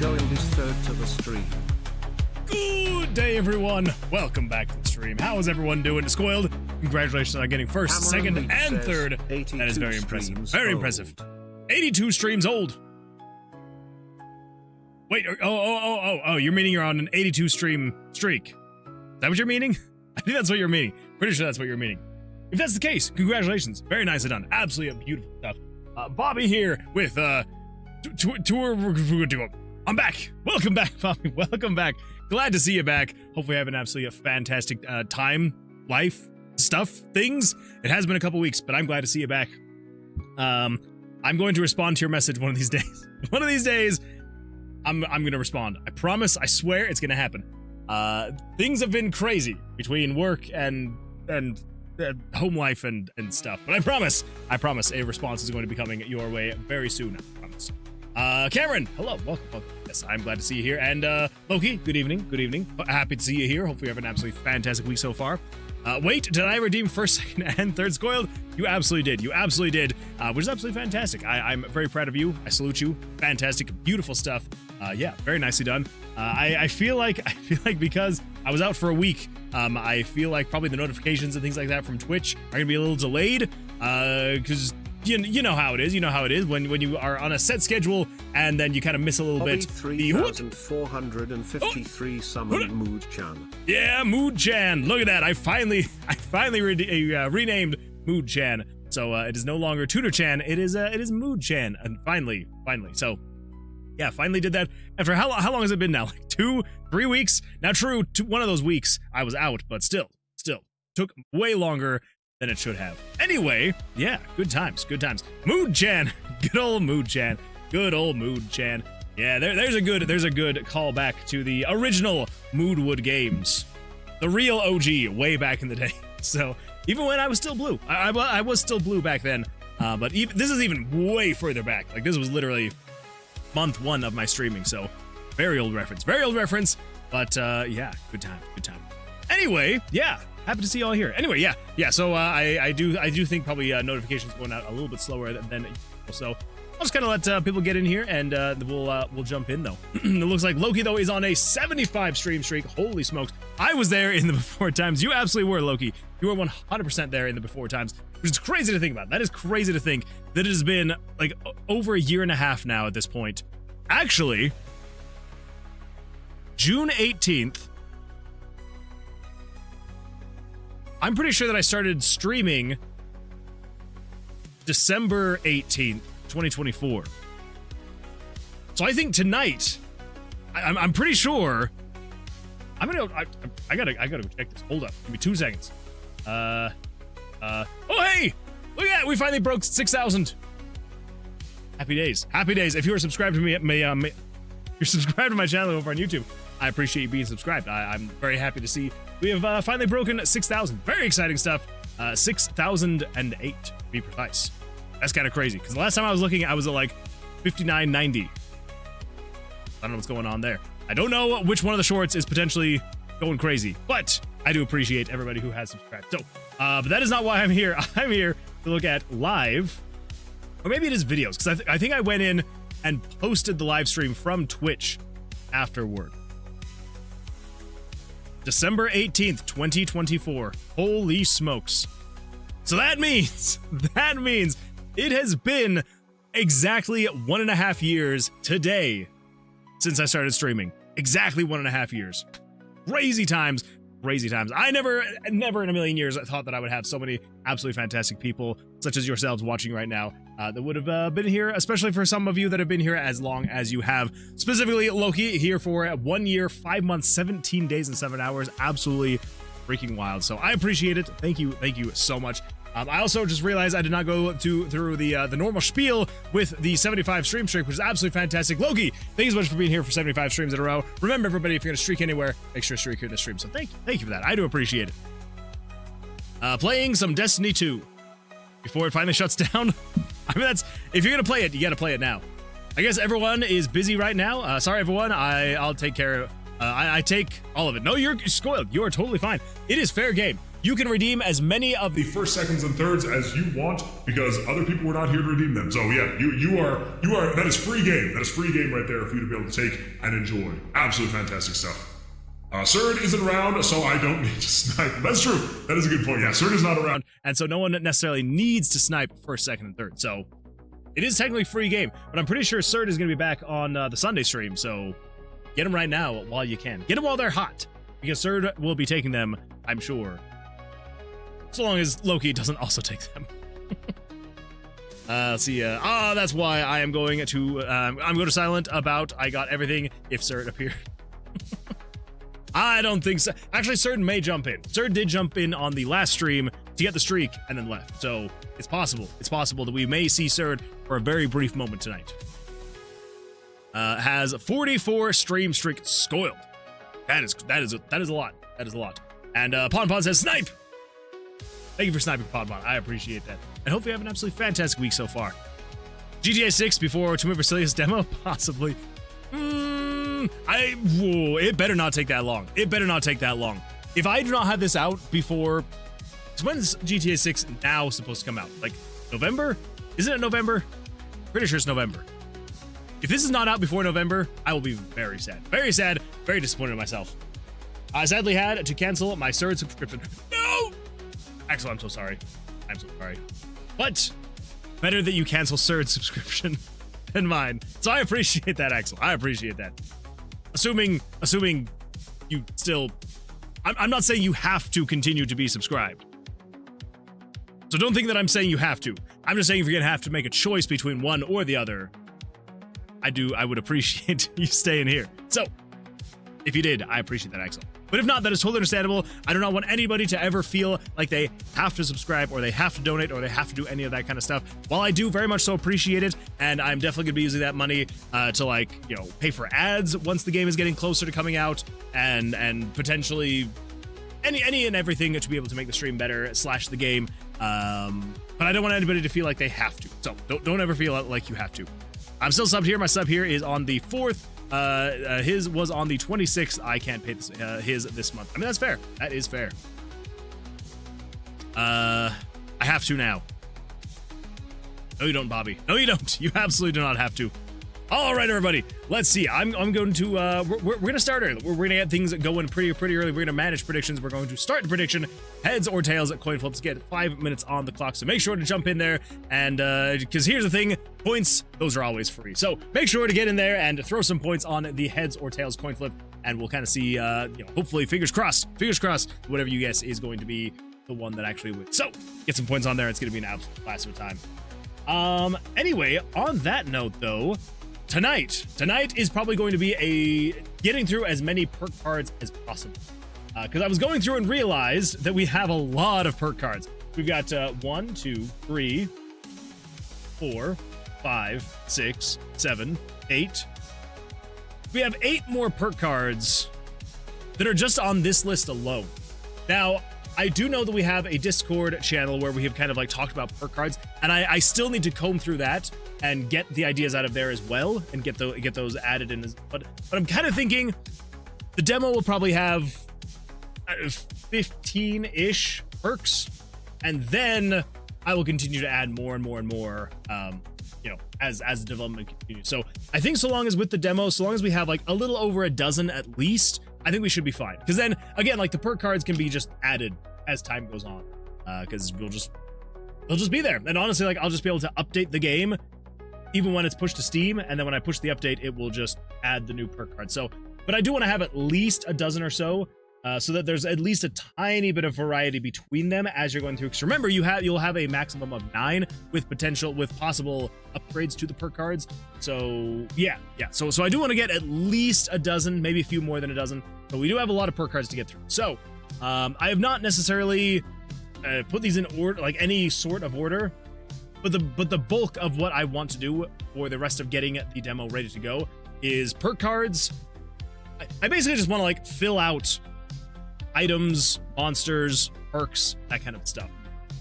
going his third to the stream. Good day, everyone. Welcome back to the stream. How is everyone doing? Descoiled, congratulations on getting first, second, and third. That is very impressive. Very impressive. 82 streams old. Wait, oh, you're meaning you're on an 82 stream streak. Is that what you're meaning? I think that's what you're meaning. Pretty sure that's what you're meaning. If that's the case, congratulations. Very nicely done. Absolutely beautiful stuff. Bobby here with tour. I'm back. Welcome back, Bobby. Welcome back. Glad to see you back. Hopefully, have an absolutely fantastic time, life, stuff, things. It has been a couple weeks, but I'm glad to see you back. I'm going to respond to your message one of these days. One of these days, I'm going to respond. I promise. I swear it's going to happen. Things have been crazy between work and home life and stuff, but I promise a response is going to be coming your way very soon. I promise. Cameron, hello, welcome. Yes, I'm glad to see you here. And Loki, good evening. Happy to see you here. Hopefully you have an absolutely fantastic week so far. Wait, did I redeem first, second, and third Scoiled? You absolutely did. Which is absolutely fantastic. I'm very proud of you. I salute you. Fantastic, beautiful stuff. Yeah, very nicely done. I feel like because I was out for a week, I feel like probably the notifications and things like that from Twitch are gonna be a little delayed, because you know how it is. You know how it is when you are on a set schedule and then you kind of miss a little bit. 3,453 summoned Mood Chan. Yeah, Mood Chan. Look at that. I finally renamed Mood Chan. So it is no longer Tutor Chan. It is Mood Chan. And finally. So yeah, finally did that. After how long has it been now? Like 2-3 weeks? Now true, one of those weeks I was out, but still took way longer than it should have. Anyway, yeah, good times. Mood Chan. Good old Mood Chan. Yeah, there's a good callback to the original Moonwood games. The real OG way back in the day. So even when I was still blue. I was still blue back then. But this is even way further back. Like this was literally month 1 of my streaming. So very old reference. But yeah, good time. Anyway, yeah. Happy to see you all here. Anyway, yeah. So I do think probably notifications going out a little bit slower than usual. So I'll just kind of let people get in here, and we'll jump in though. It looks like Loki though is on a 75 stream streak. Holy smokes! I was there in the before times. You absolutely were, Loki. You were 100% there in the before times, which is crazy to think about. That is crazy to think that it has been like over a year and a half now at this point. Actually, June 18th. I'm pretty sure that I started streaming December 18th, 2024. So I think tonight, I'm pretty sure, I gotta go check this. Hold up, give me 2 seconds. Oh hey, look at that, we finally broke 6,000. Happy days. If you are subscribed to me, you're subscribed to my channel over on YouTube. I appreciate you being subscribed. I'm very happy to see we have finally broken 6,000. Very exciting stuff. 6,008 to be precise. That's kind of crazy because the last time I was looking, I was at like 5990. I don't know what's going on there. I don't know which one of the shorts is potentially going crazy, but I do appreciate everybody who has subscribed. So, but that is not why I'm here. I'm here to look at live, or maybe it is videos, because I think I went in and posted the live stream from Twitch afterward. December 18th, 2024. Holy smokes. So that means it has been exactly 1.5 years today since I started streaming. Exactly 1.5 years. Crazy times. I never in a million years thought that I would have so many absolutely fantastic people, such as yourselves watching right now, that would have been here, especially for some of you that have been here as long as you have. Specifically, Loki, here for 1 year, 5 months, 17 days, and 7 hours. Absolutely freaking wild. So I appreciate it. Thank you so much. I also just realized I did not go through the normal spiel with the 75 stream streak, which is absolutely fantastic. Loki, thank you so much for being here for 75 streams in a row. Remember, everybody, if you're going to streak anywhere, make sure to streak here in the stream. So thank you for that. I do appreciate it. Playing some Destiny 2 before it finally shuts down. I mean, if you're going to play it, you got to play it now. I guess everyone is busy right now. Sorry, everyone. I'll take care of I take all of it. No, you're spoiled. You are totally fine. It is fair game. You can redeem as many of the first, seconds, and thirds as you want because other people were not here to redeem them. So yeah, you are that is free game. That is free game right there for you to be able to take and enjoy. Absolutely fantastic stuff. Surd isn't around, so I don't need to snipe. That's true. That is a good point. Yeah, Surd is not around. And so no one necessarily needs to snipe first, second, and third. So it is technically free game, but I'm pretty sure Surd is going to be back on the Sunday stream. So get him right now while you can. Get them while they're hot, because Surd will be taking them, I'm sure. So long as Loki doesn't also take them. Let's see. That's why I am going to. I'm going to silent about. I got everything. If Surd appeared. I don't think so. Actually, Surd may jump in. Surd did jump in on the last stream to get the streak and then left. So it's possible. It's possible that we may see Surd for a very brief moment tonight. Has 44 stream streak spoiled. That is a lot. That is a lot. And Ponpon says snipe. Thank you for sniping, Ponpon. I appreciate that. And hope you have an absolutely fantastic week so far. GTA 6 before Tomb of Vercilias demo, possibly. It better not take that long. It better not take that long. If I do not have this out before, when's GTA 6 now supposed to come out? Like November? Isn't it November? Pretty sure it's November. If this is not out before November, I will be very sad. Very sad. Very disappointed in myself. I sadly had to cancel my Surd subscription. No! Axel, I'm so sorry. I'm so sorry. But better that you cancel Surd's subscription than mine. So I appreciate that, Axel. I appreciate that. Assuming you still... I'm not saying you have to continue to be subscribed. So don't think that I'm saying you have to. I'm just saying if you're going to have to make a choice between one or the other, I would appreciate you staying here. So, if you did, I appreciate that, Axel. But if not, that is totally understandable. I do not want anybody to ever feel like they have to subscribe or they have to donate or they have to do any of that kind of stuff. While I do very much so appreciate it, and I'm definitely going to be using that money to, like, you know, pay for ads once the game is getting closer to coming out, and potentially any and everything to be able to make the stream better / the game. But I don't want anybody to feel like they have to. So don't ever feel like you have to. I'm still subbed here. My sub here is on the 4th. His was on the 26th. I can't pay his this month. I mean, that's fair. That is fair. I have to now. No, you don't, Bobby. No, you don't. You absolutely do not have to. All right, everybody. Let's see. I'm going to. We're going to start early. We're going to get things going pretty early. We're going to manage predictions. We're going to start the prediction. Heads or tails at coin flips. Get 5 minutes on the clock. So make sure to jump in there. And because here's the thing, points, those are always free. So make sure to get in there and throw some points on the heads or tails coin flip. And we'll kind of see. Hopefully, fingers crossed. Fingers crossed. Whatever you guess is going to be the one that actually wins. So get some points on there. It's going to be an absolute blast of a time. Anyway, on that note, though. Tonight is probably going to be a getting through as many perk cards as possible. Because I was going through and realized that we have a lot of perk cards. We've got 1, 2, 3, 4, 5, 6, 7, 8. We have 8 more perk cards that are just on this list alone. Now, I do know that we have a Discord channel where we have kind of like talked about perk cards, and I still need to comb through that and get the ideas out of there as well and get those added in. But I'm kind of thinking the demo will probably have 15-ish perks, and then I will continue to add more and more and more, as the development continues. So I think so long as with the demo, so long as we have like a little over a dozen at least, I think we should be fine. Because then, again, like the perk cards can be just added as time goes on. Because they'll just be there. And honestly, like I'll just be able to update the game even when it's pushed to Steam. And then when I push the update, it will just add the new perk card. So, but I do want to have at least a dozen or so. So that there's at least a tiny bit of variety between them as you're going through. Because remember, you'll have a maximum of 9 with possible upgrades to the perk cards. So yeah. So I do want to get at least a dozen, maybe a few more than a dozen. But we do have a lot of perk cards to get through. So I have not necessarily put these in order, like any sort of order. But the bulk of what I want to do for the rest of getting the demo ready to go is perk cards. I basically just want to like fill out items, monsters, perks, that kind of stuff.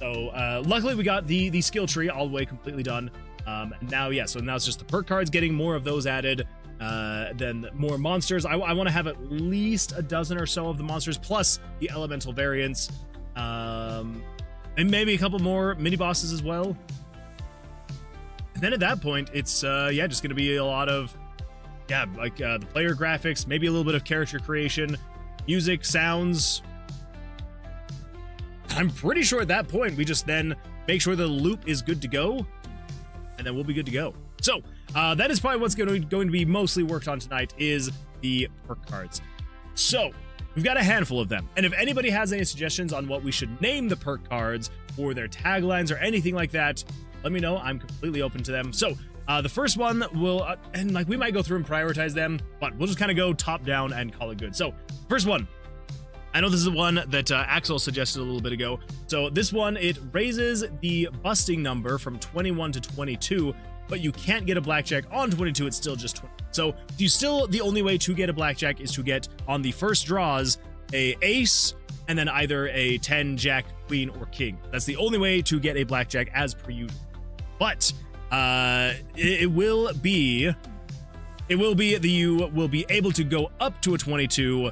So luckily we got the skill tree all the way completely done. And now so now it's just the perk cards, getting more of those added, then more monsters. I want to have at least a dozen or so of the monsters plus the elemental variants. and maybe a couple more mini bosses as well. And then at that point, it's yeah, just gonna be a lot of the player graphics, maybe a little bit of character creation, music, sounds. I'm pretty sure at that point we just then make sure the loop is good to go, and then we'll be good to go. So that is probably what's going to be mostly worked on tonight, is the perk cards. So we've got a handful of them, and if anybody has any suggestions on what we should name the perk cards or their taglines or anything like that, let me know. I'm completely open to them. So the first one will, and like we might go through and prioritize them, but we'll just kind of go top down and call it good. So first one, I know this is the one that Axel suggested a little bit ago. So this one, it raises the busting number from 21 to 22, but you can't get a blackjack on 22. It's still just 20. So you still, the only way to get a blackjack is to get on the first draws a ace and then either a 10, jack, queen, or king. That's the only way to get a blackjack as per usual. But it will be that you will be able to go up to a 22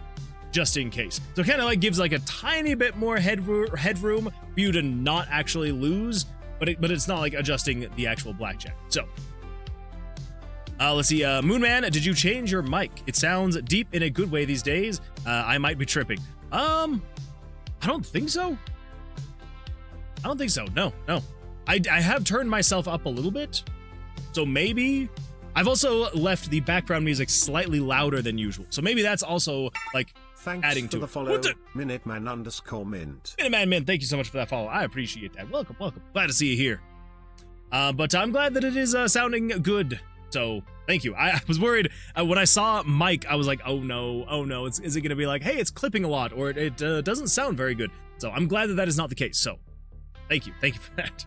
just in case. So it kind of like gives like a tiny bit more headroom for you to not actually lose, but it's not like adjusting the actual blackjack. So let's see, Moonman, did you change your mic? It sounds deep in a good way these days. I might be tripping. I don't think so. No. I have turned myself up a little bit, so maybe. I've also left the background music slightly louder than usual, so maybe that's also like Thanks adding for to the it. follow, Minuteman_mint. Minuteman, thank you so much for that follow. I appreciate that. Welcome. Glad to see you here. But I'm glad that it is sounding good. So thank you. I was worried when I saw Mike. I was like, oh no. Is it going to be like, hey, it's clipping a lot, or it doesn't sound very good? So I'm glad that is not the case. So thank you for that.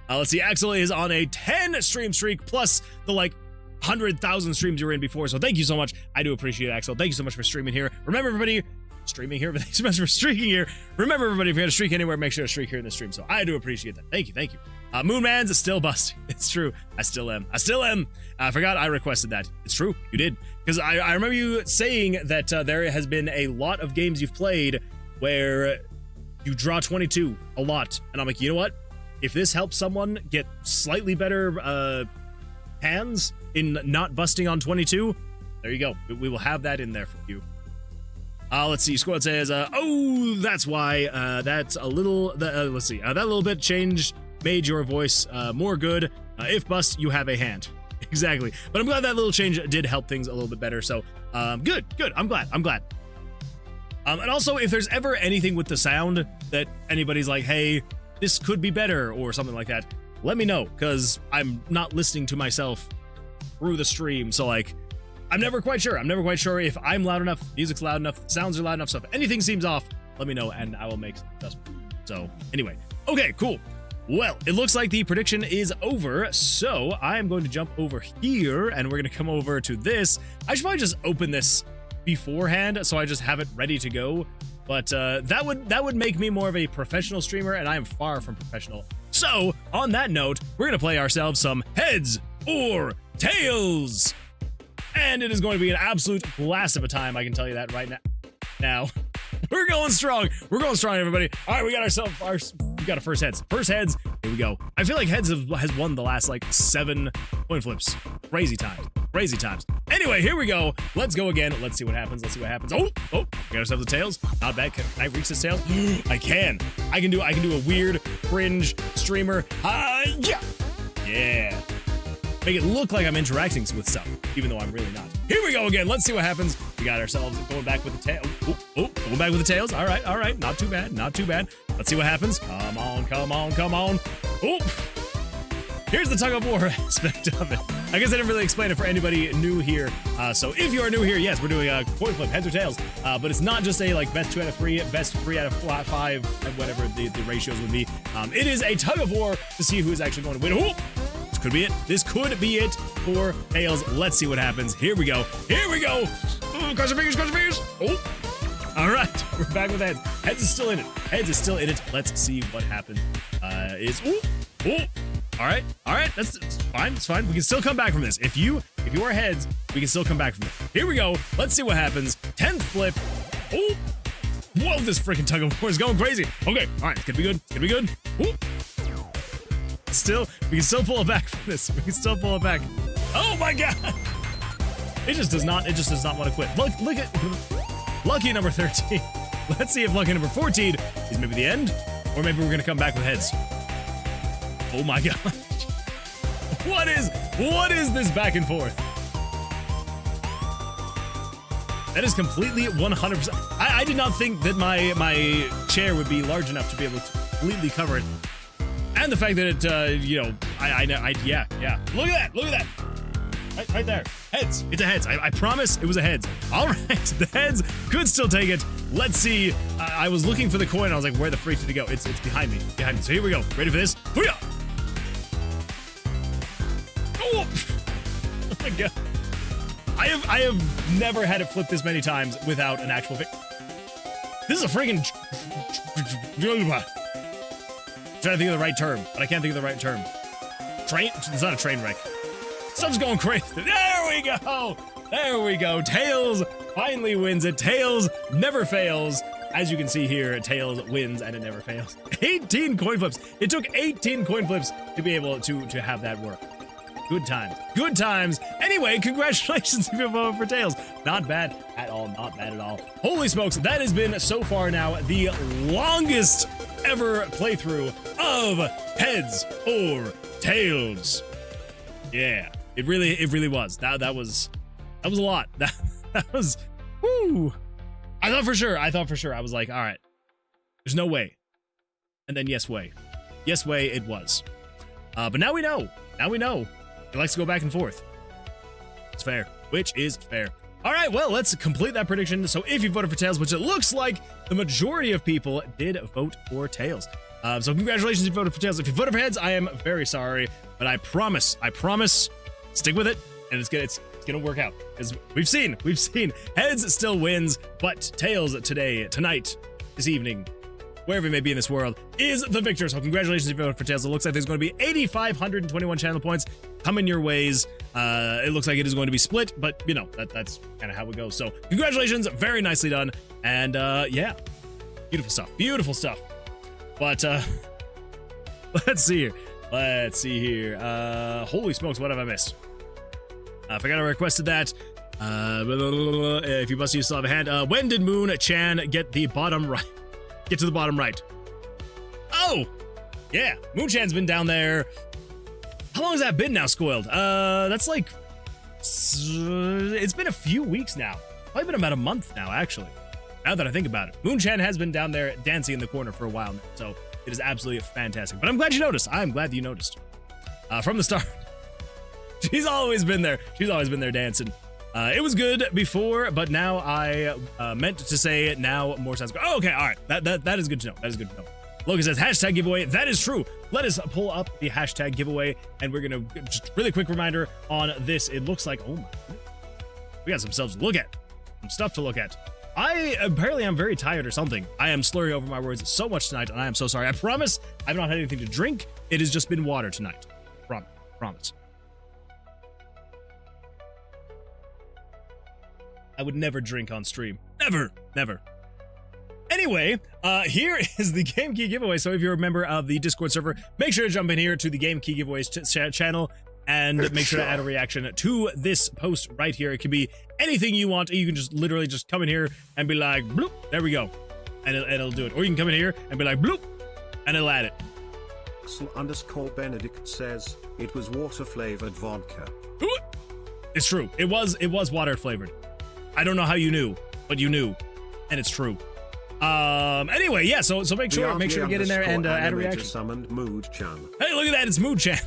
Let's see. Axel is on a 10 stream streak plus the like 100,000 streams you were in before. So thank you so much. I do appreciate it, Axel. Thank you so much for streaming here. Remember, everybody, streaming here. But thanks so much for streaking here. Remember, everybody, if you're gonna streak anywhere, make sure to streak here in the stream. So I do appreciate that. Thank you. Moonman's still busting. It's true. I still am. I forgot I requested that. It's true. You did. Because I remember you saying that there has been a lot of games you've played where you draw 22 a lot. And I'm like, you know what? If this helps someone get slightly better hands in not busting on 22, there you go. We will have that in there for you. Let's see. Squad says, oh, that's why. That's a little. Let's see. That little bit made your voice more good. If bust, you have a hand. Exactly. But I'm glad that little change did help things a little bit better. So good. I'm glad. And also, if there's ever anything with the sound that anybody's like, hey, this could be better or something like that, let me know, because I'm not listening to myself through the stream. So like, I'm never quite sure if I'm loud enough, music's loud enough, sounds are loud enough. So if anything seems off, let me know and I will make some adjustments. So anyway, okay, cool. Well, it looks like the prediction is over, so I am going to jump over here and we're going to come over to this. I should probably just open this beforehand so I just have it ready to go. But that would make me more of a professional streamer, and I am far from professional. So, on that note, we're going to play ourselves some Heads or Tails. And it is going to be an absolute blast of a time, I can tell you that right now. We're going strong. Everybody. All right, we got a first heads. Here we go. I feel like Heads has won the last like 7 coin flips. Crazy times. Anyway, here we go. Let's go again. Let's see what happens. Oh, we got ourselves the Tails. Not bad. Can I reach this Tails? I can. I can do a weird cringe streamer. Yeah. Make it look like I'm interacting with stuff, even though I'm really not. Here we go again. Let's see what happens. We got ourselves going back with the tail. Going back with the tails. All right. Not too bad. Let's see what happens. Come on. Oh, here's the tug of war aspect of it. I guess I didn't really explain it for anybody new here. So if you are new here, yes, we're doing a coin flip, heads or tails. But it's not just a like best 2 out of 3, best 3 out of 5, and whatever the ratios would be. It is a tug of war to see who is actually going to win. Oh! This could be it for Tails. Let's see what happens. Here we go. Oh, cross your fingers. Oh, all right. We're back with Heads. Heads is still in it. Let's see what happens. All right. That's fine. It's fine. We can still come back from this. If you are Heads, we can still come back from this. Here we go. Let's see what happens. 10th flip. Oh, Whoa, this freaking tug of war is going crazy. Okay, all right, it's gonna be good. It's gonna be good. Whoop. Still, we can still pull it back from this. We can still pull it back. Oh my god! It just does not want to quit. Look at lucky number 13. Let's see if lucky number 14 is maybe the end, or maybe we're gonna come back with heads. Oh my god! What is this back and forth? That is completely 100%. I did not think that my chair would be large enough to be able to completely cover it. And the fact that it, you know, yeah. Look at that. Right there. Heads. It's a heads. I promise it was a heads. All right, the heads could still take it. Let's see. I was looking for the coin. I was like, where the freak did it go? It's behind me. So here we go. Ready for this? Booyah! Oh my god. I have never had it flip this many times without an actual This is a friggin' trying to think of the right term, but I can't think of the right term. It's not a train wreck. Stuff's going crazy. There we go. There we go. Tails finally wins it. Tails never fails. As you can see here, Tails wins and it never fails. 18 coin flips. It took 18 coin flips to be able to have that work. Good times. Good times. Anyway, congratulations if you voted for Tails. Not bad at all. Not bad at all. Holy smokes, that has been so far now the longest ever playthrough of Heads or Tails. Yeah, it really was. That was a lot. That was whoo. I thought for sure. I was like, all right, there's no way. And then yes way it was. But now we know. It likes to go back and forth. It's fair, which is fair. All right, well, let's complete that prediction. So if you voted for Tails, which it looks like the majority of people did vote for Tails. So congratulations if you voted for Tails. If you voted for Heads, I am very sorry, but I promise, stick with it, and it's gonna work out. As we've seen, Heads still wins, but Tails tonight, this evening, wherever you may be in this world, is the victor. So congratulations if you voted for Tails. It looks like there's going to be 8,521 channel points coming your ways. It looks like it is going to be split, but you know, that's kind of how it goes. So congratulations, very nicely done. And yeah, beautiful stuff. But let's see here. Holy smokes, what have I missed? I forgot I requested that. If you must, you still have a hand. When did Moon Chan get the bottom right? Get to the bottom right. Oh, yeah. Moon Chan's been down there. How long has that been now, Scoiled? That's like, it's been a few weeks now. Probably been about a month now, actually. Now that I think about it. Moon Chan has been down there dancing in the corner for a while now, so it is absolutely fantastic. But I'm glad you noticed. I'm glad that you noticed. From the start. She's always been there. She's always been there dancing. It was good before, but now I meant to say now more sounds good. Oh, okay, all right. That is good to know. That is good to know. Logan says, hashtag giveaway. That is true. Let us pull up the hashtag giveaway, and we're going to just really quick reminder on this. It looks like, oh my goodness. We got some stuff to look at. Some stuff to look at. I apparently am very tired or something. I am slurring over my words so much tonight, and I am so sorry. I promise I've not had anything to drink. It has just been water tonight. Promise. I would never drink on stream. Never. Anyway, here is the Game Key giveaway. So if you're a member of the Discord server, make sure to jump in here to the Game Key giveaways channel and make sure to add a reaction to this post right here. It can be anything you want. You can just literally just come in here and be like, bloop, there we go. And it'll do it. Or you can come in here and be like, bloop, and it'll add it. _Benedict says, it was water-flavored vodka. It's true. It was water-flavored. I don't know how you knew, but you knew. And it's true. Anyway, yeah, so make sure to get in there and add a reaction. Summoned Mood Chan. Hey, look at that, it's Mood Chan.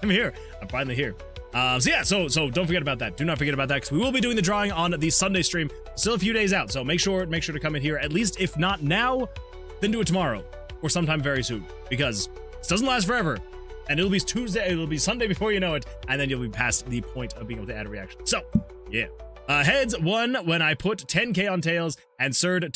I'm here. I'm finally here. So don't forget about that. Do not forget about that, because we will be doing the drawing on the Sunday stream. Still a few days out, so make sure to come in here. At least if not now, then do it tomorrow or sometime very soon, because this doesn't last forever. And it'll be Tuesday, it'll be Sunday before you know it, and then you'll be past the point of being able to add a reaction. So, yeah. Heads won when I put 10k on Tails, and Surd had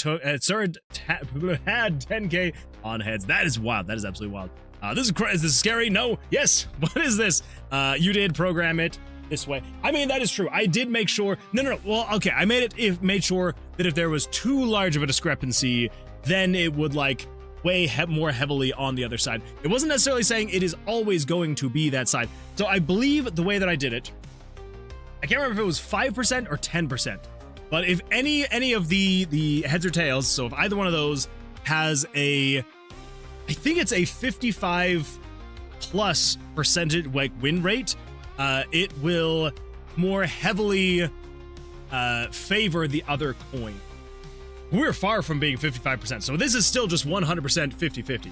10k on Heads. That is wild. That is absolutely wild. Is this scary? No. Yes. What is this? You did program it this way. I mean, that is true. I did make sure. No. Well, okay. I made sure that if there was too large of a discrepancy, then it would like weigh more heavily on the other side. It wasn't necessarily saying it is always going to be that side. So I believe the way that I did it, I can't remember if it was 5% or 10%, but if any of the heads or tails, so if either one of those has I think it's a 55 plus percentage like win rate, it will more heavily favor the other coin. We're far from being 55%, so this is still just 100% 50-50.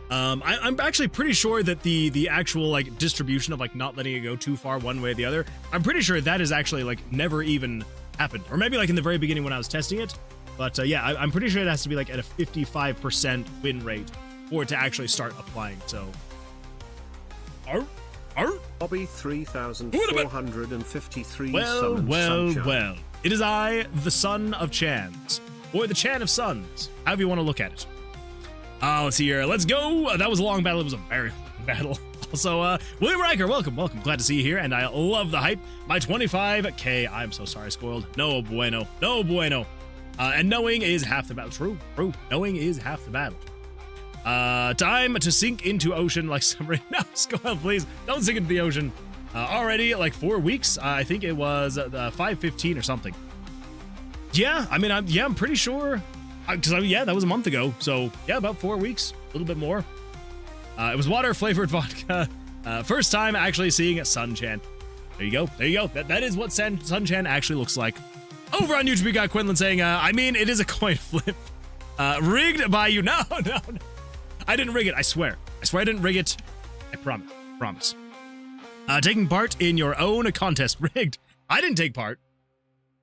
I'm actually pretty sure that the actual like distribution of like not letting it go too far one way or the other, I'm pretty sure that is actually like never even happened, or maybe like in the very beginning when I was testing it. But yeah, I'm pretty sure it has to be like at a 55% win rate for it to actually start applying. So, Bobby 3,453 summons Sunchan. Well. It is I, the son of Chans, or the Chan of Suns, however you want to look at it. Let's see here. Let's go. That was a long battle. It was a very long battle. Also, William Riker, welcome. Glad to see you here, and I love the hype. My 25K. I'm so sorry, spoiled. No bueno. And knowing is half the battle. True. Knowing is half the battle. Time to sink into ocean like submarine. No, spoiled, please. Don't sink into the ocean. Already like 4 weeks. I think it was 5/15 or something. Yeah, I mean, I'm pretty sure. Yeah, that was a month ago. So yeah, about 4 weeks, a little bit more. It was water flavored vodka. First time actually seeing Sunchan. There you go. That is what Sunchan actually looks like. Over on YouTube, we got Quinlan saying, I mean, it is a coin flip. Rigged by you. No. I didn't rig it. I swear I didn't rig it. I promise. Taking part in your own contest. Rigged. I didn't take part.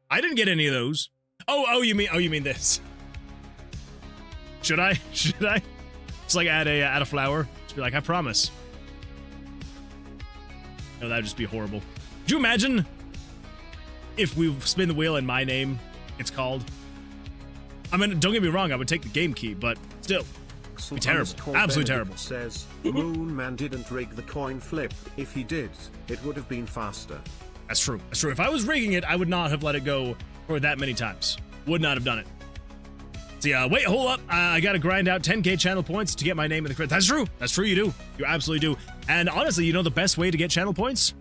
I didn't get any of those. Oh, you mean this? Should I? Just like add a flower. Just be like, I promise. No, that'd just be horrible. Could you imagine if we spin the wheel and my name it's called? I mean, don't get me wrong, I would take the game key, but still. Be terrible. Absolutely terrible. Says, Moon Man didn't rig the coin flip. If he did, it would have been faster. That's true. If I was rigging it, I would not have let it go for that many times. Would not have done it. See, wait, hold up. I gotta grind out 10k channel points to get my name in the credit. That's true. You do. You absolutely do. And honestly, you know the best way to get channel points?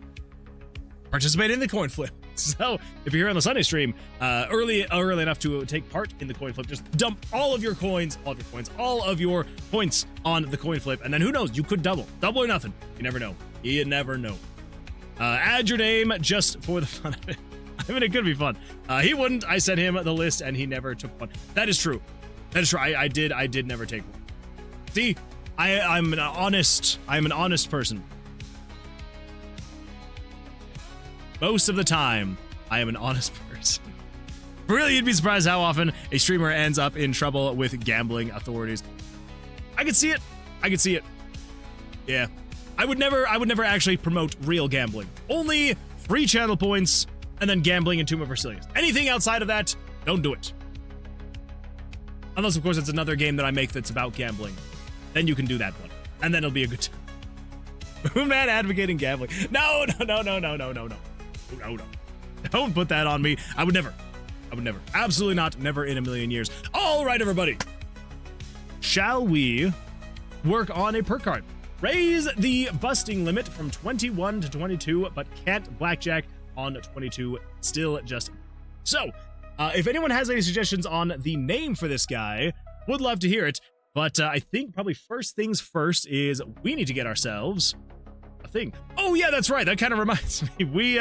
Participate in the coin flip. So, if you're here on the Sunday stream, early enough to take part in the coin flip, just dump all of your points on the coin flip, and then who knows, you could double or nothing. You never know. Add your name just for the fun of it. I mean, it could be fun. He wouldn't. I sent him the list, and he never took one. That is true. I did never take one. See, I'm an honest person. Most of the time, I am an honest person. Really, you'd be surprised how often a streamer ends up in trouble with gambling authorities. I could see it. Yeah. I would never actually promote real gambling. Only free channel points and then gambling in Tomb of Vercilias. Anything outside of that, don't do it. Unless, of course, it's another game that I make that's about gambling. Then you can do that one. And then it'll be a good time. Man advocating gambling. No. Don't put that on me. I would never. Absolutely not. Never in a million years. All right, everybody. Shall we work on a perk card? Raise the busting limit from 21 to 22, but can't blackjack on 22. Still just... So, if anyone has any suggestions on the name for this guy, would love to hear it. But I think probably first things first is we need to get ourselves... thing. Oh yeah, that's right. That kind of reminds me. We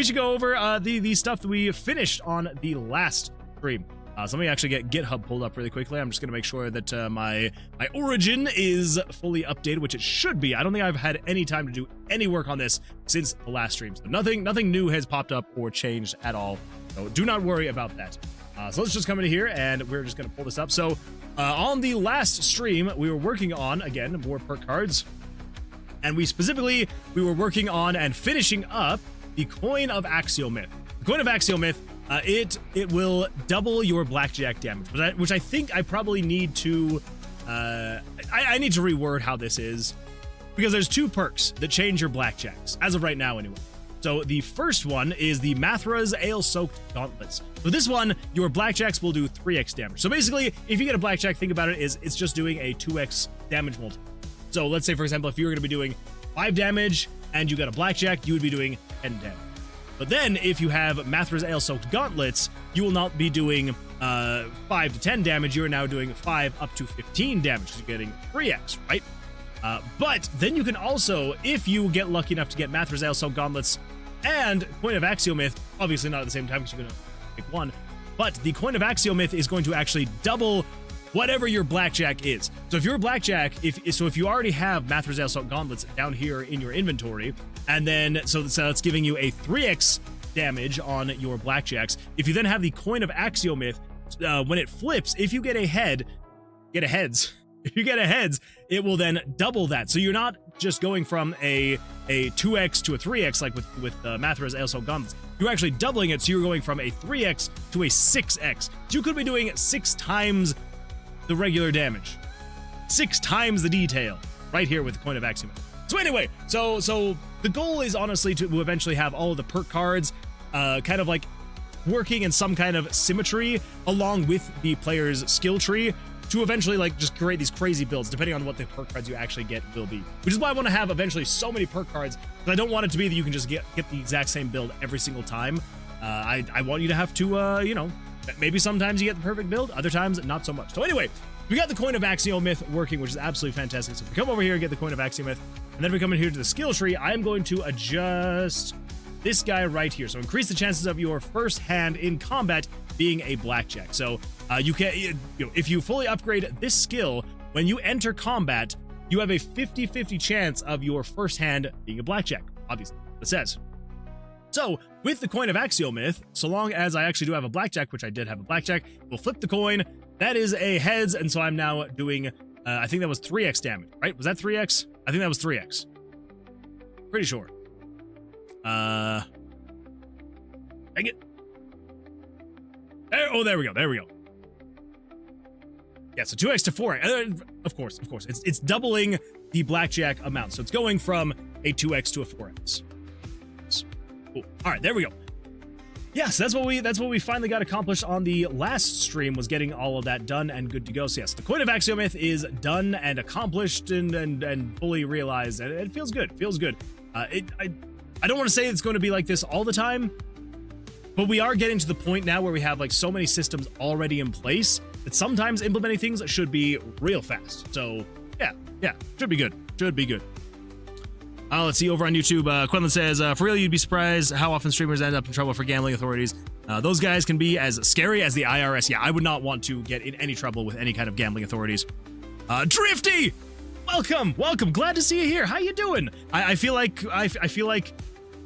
should go over the stuff that we finished on the last stream. So let me actually get GitHub pulled up really quickly. I'm just gonna make sure that my origin is fully updated, which it should be. I don't think I've had any time to do any work on this since the last stream. So nothing new has popped up or changed at all. So do not worry about that. So let's just come in here and we're just gonna pull this up. So on the last stream, we were working on, again, more perk cards. And we were working on and finishing up the Coin of Axiomyth. The Coin of Axiomyth, it will double your blackjack damage, which I think I probably need to, I need to reword how this is, because there's two perks that change your blackjacks, as of right now anyway. So the first one is the Mathra's Ale-Soaked Gauntlets. So this one, your blackjacks will do 3x damage. So basically, if you get a blackjack, think about it as it's just doing a 2x damage multiple. So let's say, for example, if you were going to be doing 5 damage and you got a blackjack, you would be doing 10 damage. But then if you have Mathra's Ale-Soaked Gauntlets, you will not be doing 5 to 10 damage. You're now doing 5 up to 15 damage. You're getting 3x, right? But then you can also, if you get lucky enough to get Mathra's Ale-Soaked Gauntlets and Coin of Axiomyth, obviously not at the same time because you're going to pick one, but the Coin of Axiomyth is going to actually double whatever your blackjack is. So if you're a blackjack, if you already have Mathra's Ale-Soaked Gauntlets down here in your inventory, and then so it's giving you a 3x damage on your blackjacks. If you then have the Coin of Axiomyth, when it flips, if you get a heads, if you get a heads, it will then double that. So you're not just going from a 2x to a 3x like with Mathra's Ale-Soaked Gauntlets. You're actually doubling it, so you're going from a 3x to a 6x. So you could be doing 6 times the regular damage, 6 times the detail, right here with the Coin of Axiomyth. So anyway, so the goal is honestly to eventually have all of the perk cards kind of like working in some kind of symmetry along with the player's skill tree to eventually like just create these crazy builds depending on what the perk cards you actually get will be. Which is why I want to have eventually so many perk cards, because I don't want it to be that you can just get the exact same build every single time. I want you to have to, you know, maybe sometimes you get the perfect build, other times not so much. So anyway, we got the Coin of Axiomyth working, which is absolutely fantastic. So if we come over here and get the Coin of Axiomyth, and then we come in here to the skill tree, I am going to adjust this guy right here. So increase the chances of your first hand in combat being a blackjack. So you can, if you fully upgrade this skill, when you enter combat, you have a 50-50 chance of your first hand being a blackjack. Obviously, it says. So with the Coin of Axiomyth, so long as I actually do have a blackjack, which I did have a blackjack, we'll flip the coin. That is a heads, and so I'm now doing, I think that was 3x damage, right? Was that 3x? I think that was 3x. Pretty sure. Dang it. There we go. There we go. Yeah, so 2x to 4x. Of course. It's doubling the blackjack amount. So it's going from a 2x to a 4x. Cool. All right, there we go. Yes, that's what we finally got accomplished on the last stream, was getting all of that done and good to go. So yes, the Coin of Axiomyth is done and accomplished and fully realized, and it feels good. Feels good. I don't want to say it's going to be like this all the time, but we are getting to the point now where we have like so many systems already in place that sometimes implementing things should be real fast. So yeah, should be good. Should be good. Let's see, over on YouTube, Quinlan says, for real, you'd be surprised how often streamers end up in trouble for gambling authorities. Those guys can be as scary as the IRS. Yeah, I would not want to get in any trouble with any kind of gambling authorities. Drifty! Welcome! Glad to see you here. How you doing? I feel like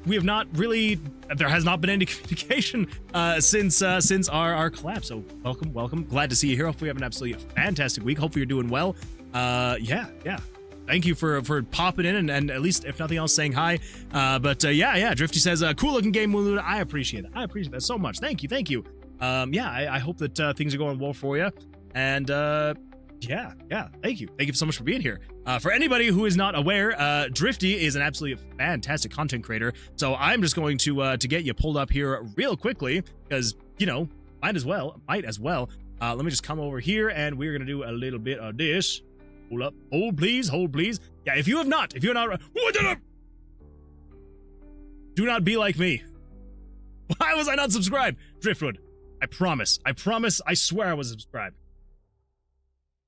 we have not really, there has not been any communication since our collab. So welcome. Glad to see you here. Hopefully you have an absolutely fantastic week. Hopefully you're doing well. Yeah. Thank you for popping in and at least, if nothing else, saying hi. But yeah. Drifty says, cool looking game, Moonwood. I appreciate it. I appreciate that so much. Thank you. Yeah, I hope that things are going well for you. And yeah. Thank you so much for being here. For anybody who is not aware, Drifty is an absolutely fantastic content creator. So I'm just going to get you pulled up here real quickly because, you know, might as well. Let me just come over here and we're going to do a little bit of this. Hold up. Hold please. Yeah, if you're not, do not be like me. Why was I not subscribed? Driftwood, I promise, I swear I was subscribed.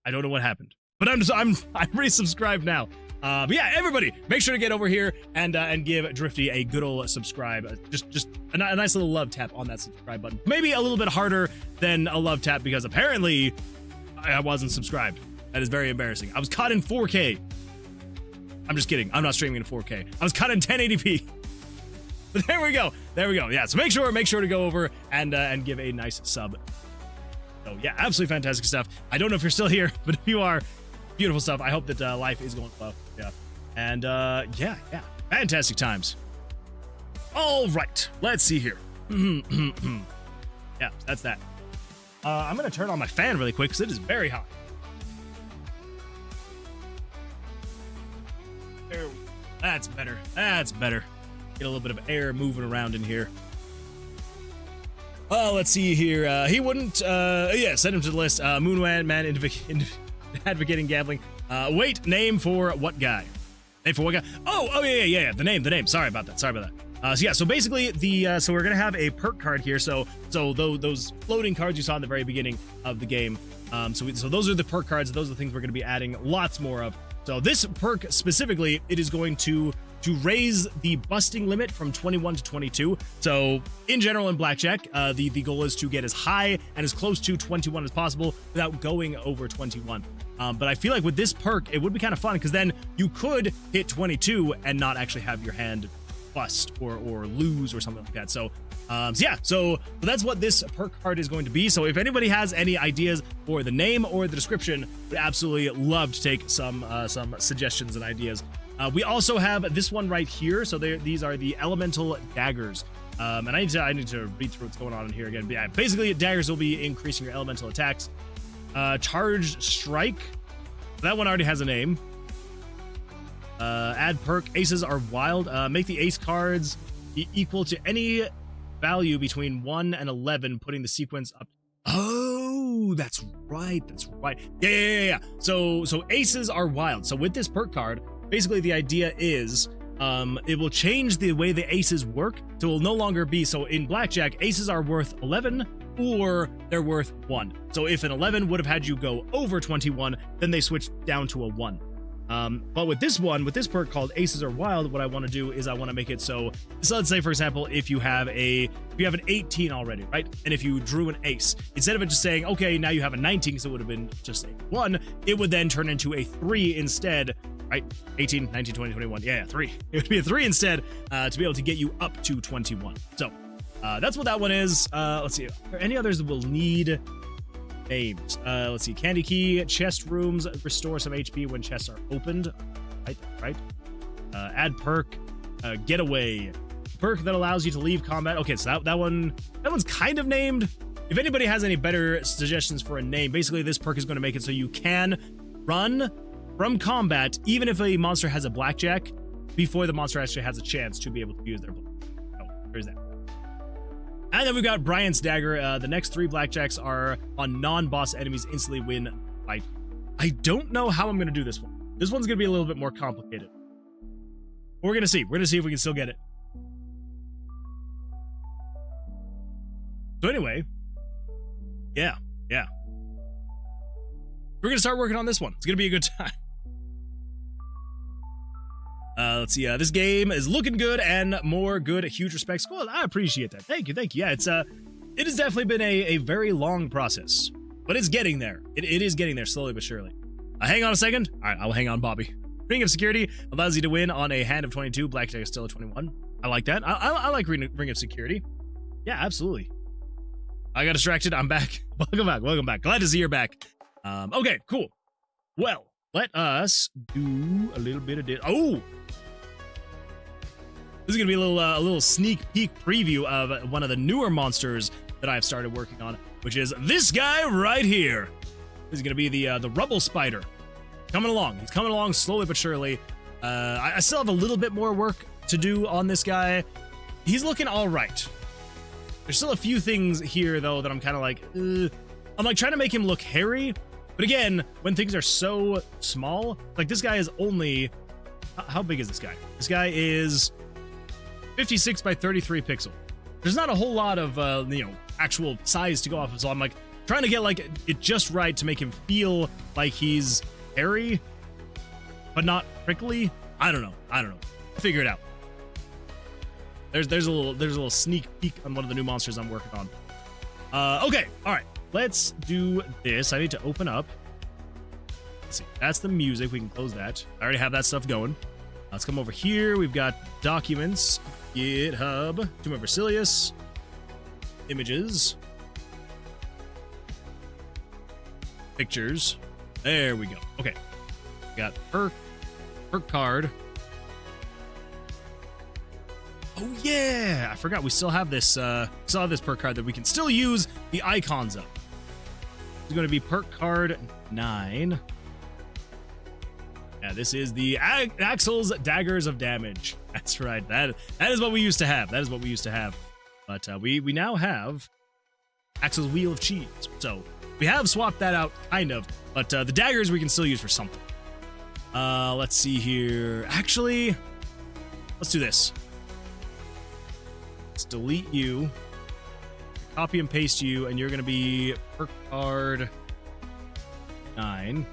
I don't know what happened, but I'm resubscribed now. But yeah, everybody, make sure to get over here and give Drifty a good old subscribe. Just a nice little love tap on that subscribe button. Maybe a little bit harder than a love tap because apparently I wasn't subscribed. That is very embarrassing. I was caught in 4K. I'm just kidding. I'm not streaming in 4K. I was caught in 1080p. But there we go. Yeah. So make sure to go over and give a nice sub. So yeah, absolutely fantastic stuff. I don't know if you're still here, but if you are, beautiful stuff. I hope that life is going well. Yeah. And yeah. Fantastic times. All right. Let's see here. Yeah, that's that. I'm gonna turn on my fan really quick because it is very hot. That's better. Get a little bit of air moving around in here. Oh, let's see here. He wouldn't, yeah, send him to the list. Moonwood, man, advocating gambling. Wait, name for what guy? Name for what guy? Oh, yeah. The name. Sorry about that. So yeah, so basically so we're gonna have a perk card here. So those floating cards you saw in the very beginning of the game. So those are the perk cards. Those are the things we're gonna be adding lots more of. So this perk specifically, it is going to raise the busting limit from 21 to 22. So in general in Blackjack, the goal is to get as high and as close to 21 as possible without going over 21. But I feel like with this perk, it would be kind of fun because then you could hit 22 and not actually have your hand bust or lose or something like that. So yeah, so that's what this perk card is going to be. So if anybody has any ideas for the name or the description, we'd absolutely love to take some suggestions and ideas. We also have this one right here. So these are the elemental daggers. And I need to read through what's going on in here again. But yeah, basically daggers will be increasing your elemental attacks. Charged strike. That one already has a name. Add perk. Aces are wild. Make the ace cards equal to any value between 1 and 11, putting the sequence up. Oh, that's right. Yeah. So aces are wild. So with this perk card, basically the idea is it will change the way the aces work. So it will no longer be, so in Blackjack, aces are worth 11 or they're worth 1. So if an 11 would have had you go over 21, then they switch down to a 1. But with this perk called Aces Are Wild, what I want to do is I want to make it so let's say, for example, if you have an 18 already, right? And if you drew an ace, instead of it just saying, okay, now you have a 19, because it would have been just a 1, it would then turn into a 3 instead, right? 18, 19, 20, 21. Yeah, 3. It would be a 3 instead to be able to get you up to 21. So that's what that one is. Let's see. Are there any others that will need names? Let's see. Candy key, chest rooms, restore some HP when chests are opened. Right. Add perk, getaway. Perk that allows you to leave combat. Okay, so that one's kind of named. If anybody has any better suggestions for a name, basically this perk is going to make it so you can run from combat even if a monster has a blackjack before the monster actually has a chance to be able to use their blackjack. So there's that. And then we've got Bryant's Dagger. The next 3 blackjacks are on non-boss enemies instantly win fight. I don't know how I'm going to do this one. This one's going to be a little bit more complicated. But we're going to see. We're going to see if we can still get it. So anyway, yeah. We're going to start working on this one. It's going to be a good time. Let's see. This game is looking good and more good. Huge respect. Cool. I appreciate that. Thank you. Yeah, it has definitely been a very long process, but it's getting there. It is getting there slowly but surely. Hang on a second. All right, I'll hang on, Bobby. Ring of Security allows you to win on a hand of 22. Blackjack is still at 21. I like that. I like Ring of Security. Yeah, absolutely. I got distracted. I'm back. Welcome back. Glad to see you're back. Okay, cool. Well, let us do a little bit of this. Oh! This is going to be a little sneak peek preview of one of the newer monsters that I've started working on, which is this guy right here. This is going to be the Rubble Spider. Coming along. He's coming along slowly but surely. I still have a little bit more work to do on this guy. He's looking all right. There's still a few things here, though, that I'm kind of like, I'm like trying to make him look hairy. But again, when things are so small, like this guy is only, how big is this guy? This guy is 56 by 33 pixel. There's not a whole lot of, actual size to go off of. So I'm like trying to get like it just right to make him feel like he's hairy, but not prickly. I don't know. Figure it out. There's a little sneak peek on one of the new monsters I'm working on. Okay. All right. Let's do this. I need to open up. Let's see. That's the music. We can close that. I already have that stuff going. Let's come over here. We've got documents, GitHub, Tomb of Vercilias, images, pictures. There we go. Okay. We got perk card. Oh yeah, I forgot we still have this perk card that we can still use the icons of. It's going to be perk card 9. Yeah, this is the Axel's Daggers of Damage. That's right. That is what we used to have. That is what we used to have. But we now have Axel's Wheel of Cheese. So we have swapped that out, kind of. But the daggers we can still use for something. Let's see here. Actually, let's do this. Let's delete you. Copy and paste you, and you're going to be perk card 9.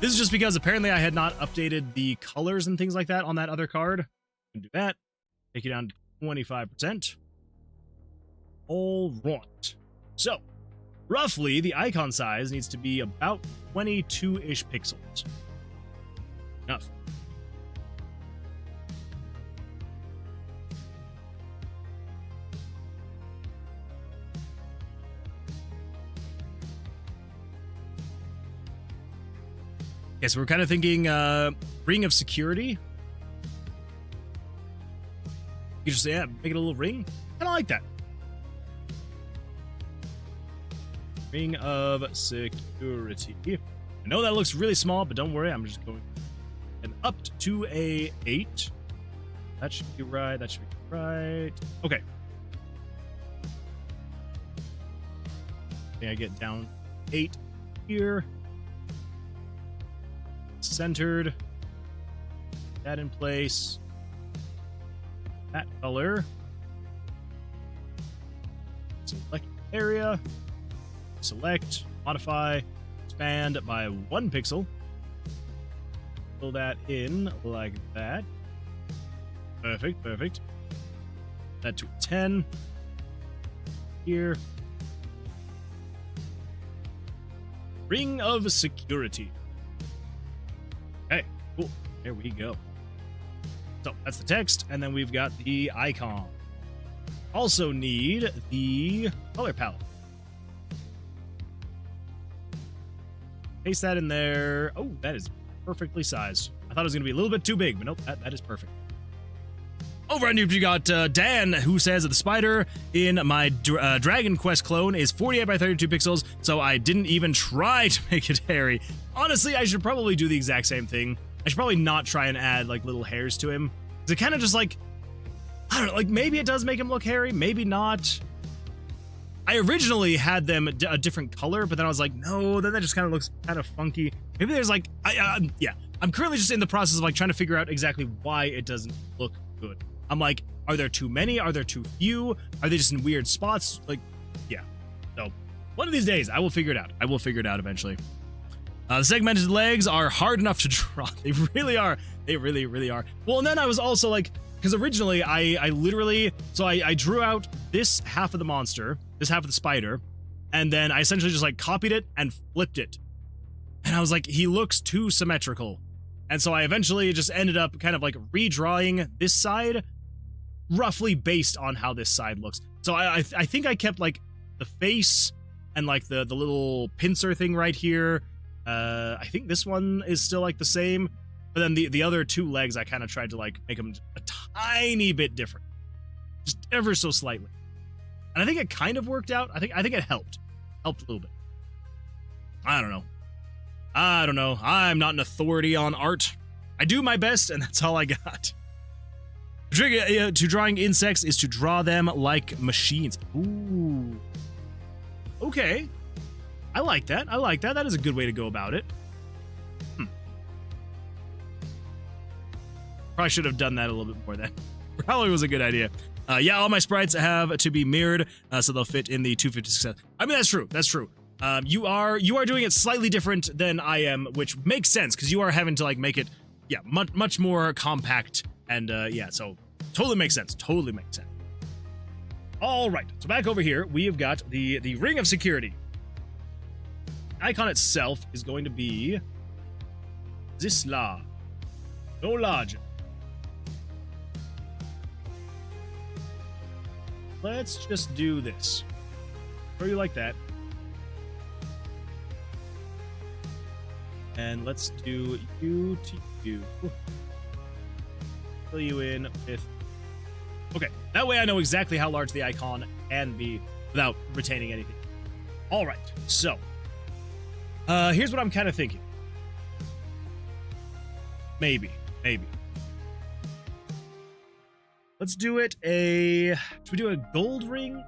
This is just because apparently I had not updated the colors and things like that on that other card. I can do that. Take you down to 25%. All right. So, roughly, the icon size needs to be about 22-ish pixels. Enough. Yeah, so we're kind of thinking ring of security. You just say, yeah, make it a little ring. Kind of like that. Ring of security. I know that looks really small, but don't worry, I'm just going and up to a 8. That should be right. That should be right. Okay. Okay, I get down 8 here. Centered. That in place. That color. Select area. Select. Modify. Expand by 1 pixel. Fill that in like that. Perfect, perfect. That to 10. Here. Ring of security. Okay, cool. There we go. So that's the text, and then we've got the icon. Also need the color palette. Paste that in there. Oh, that is perfectly sized. I thought it was going to be a little bit too big, but nope, that is perfect. Over on YouTube, you got Dan, who says that the spider in my Dragon Quest clone is 48 by 32 pixels, so I didn't even try to make it hairy. Honestly, I should probably do the exact same thing. I should probably not try and add, like, little hairs to him. Because it kind of just, like, I don't know, like, maybe it does make him look hairy, maybe not. I originally had them a different color, but then I was like, no, then that just kind of looks kind of funky. Maybe there's, like, yeah. I'm currently just in the process of, like, trying to figure out exactly why it doesn't look good. I'm like, are there too many? Are there too few? Are they just in weird spots? Like, yeah. So, one of these days, I will figure it out. I will figure it out eventually. The segmented legs are hard enough to draw. They really are. They really, really are. Well, and then I was also like, because originally I literally, so I drew out this half of the monster, this half of the spider, and then I essentially just like copied it and flipped it. And I was like, he looks too symmetrical. And so I eventually just ended up kind of like redrawing this side roughly based on how this side looks. So I think I kept like the face and like the little pincer thing right here. I think this one is still like the same, but then the other 2 legs I kind of tried to like make them a tiny bit different, just ever so slightly, and I think it kind of worked out. I think it helped a little bit. I don't know. I'm not an authority on art. I do my best, and that's all I got. The trick to drawing insects is to draw them like machines. Ooh. Okay. I like that. That is a good way to go about it. Probably should have done that a little bit more then. Probably was a good idea. Yeah, all my sprites have to be mirrored, so they'll fit in the 256. I mean, that's true. That's true. You are doing it slightly different than I am, which makes sense because you are having to like make it, yeah, much more compact, and yeah, so totally makes sense. Totally makes sense. All right, so back over here, we have got the ring of security. Icon itself is going to be this large, no larger. Let's just do this. Throw you like that. And let's do you to you. Fill you in with... Okay, that way I know exactly how large the icon can be without retaining anything. All right, so... here's what I'm kind of thinking. Maybe. Let's do it should we do a gold ring?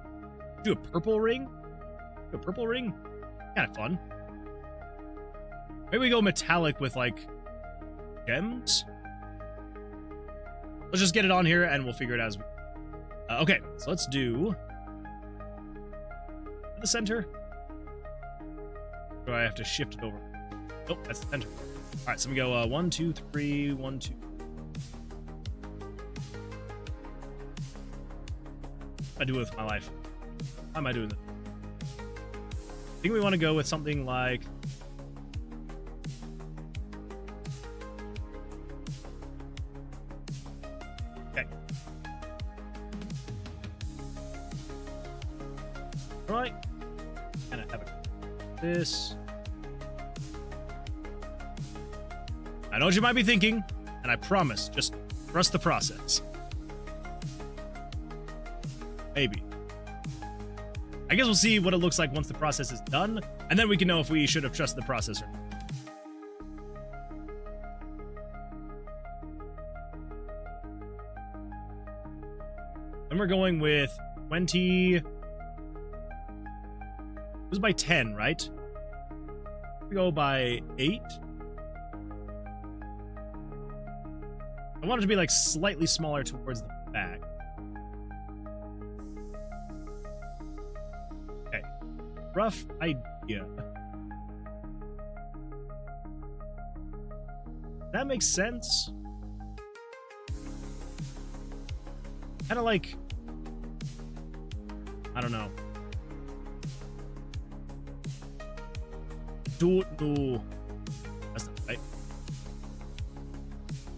Do a purple ring? Do a purple ring? Kind of fun. Maybe we go metallic with, like, gems? Let's just get it on here and we'll figure it out as we okay, so let's do the center. Or do I have to shift it over? Oh, that's the center. All right, so we go 1, 2, 3, 1, 2. What do I do with my life? How am I doing this? I think we want to go with something like... Okay. All right. And I have this. I know what you might be thinking, and I promise, just trust the process. Maybe. I guess we'll see what it looks like once the process is done, and then we can know if we should have trusted the process or not. Then we're going with 20... It was by 10, right? We go by 8. I want it to be like slightly smaller towards the back. Okay. Rough idea. That makes sense. Kind of like... I don't know. Don't know. That's not right.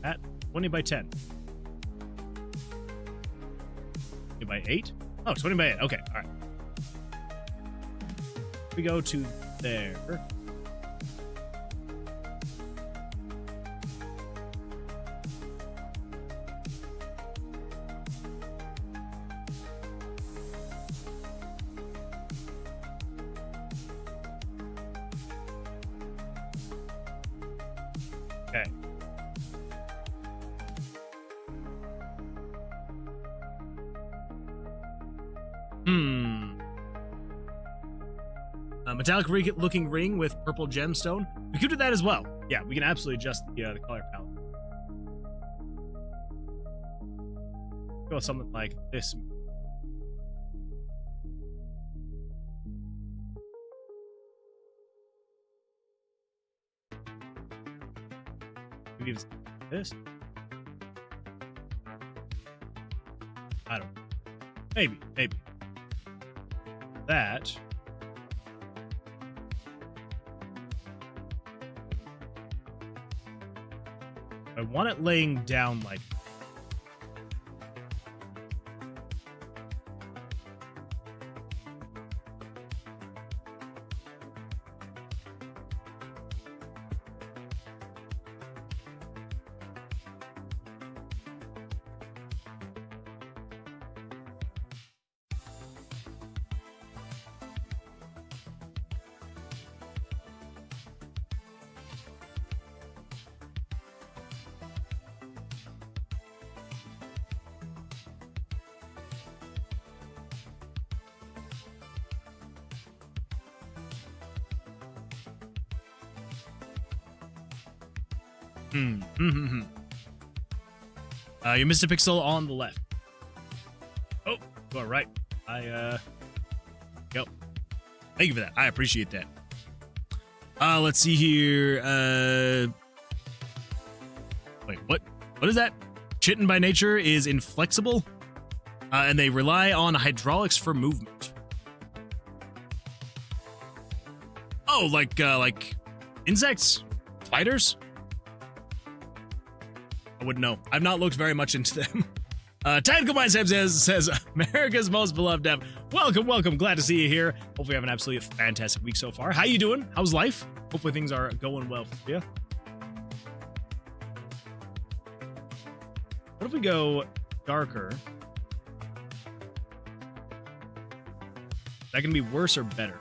At 20 by 10. 20 by 8? Oh, 20 by 8. Okay, alright. We go to there. Okay. A metallic looking ring with purple gemstone. We could do that as well. Yeah, we can absolutely adjust the color palette. Go with something like this. Maybe even this. I don't know. Maybe. That. I want it laying down like... You missed a pixel on the left. Oh, you are right. Go. Thank you for that. I appreciate that. Let's see here. Wait, what? What is that? Chitin by nature is inflexible, and they rely on hydraulics for movement. Oh, like insects? Spiders? I wouldn't know. I've not looked very much into them. Tactical Mindset says, America's most beloved dev. Welcome. Glad to see you here. Hopefully you have an absolutely fantastic week so far. How you doing? How's life? Hopefully things are going well for you. What if we go darker? Is that going to be worse or better?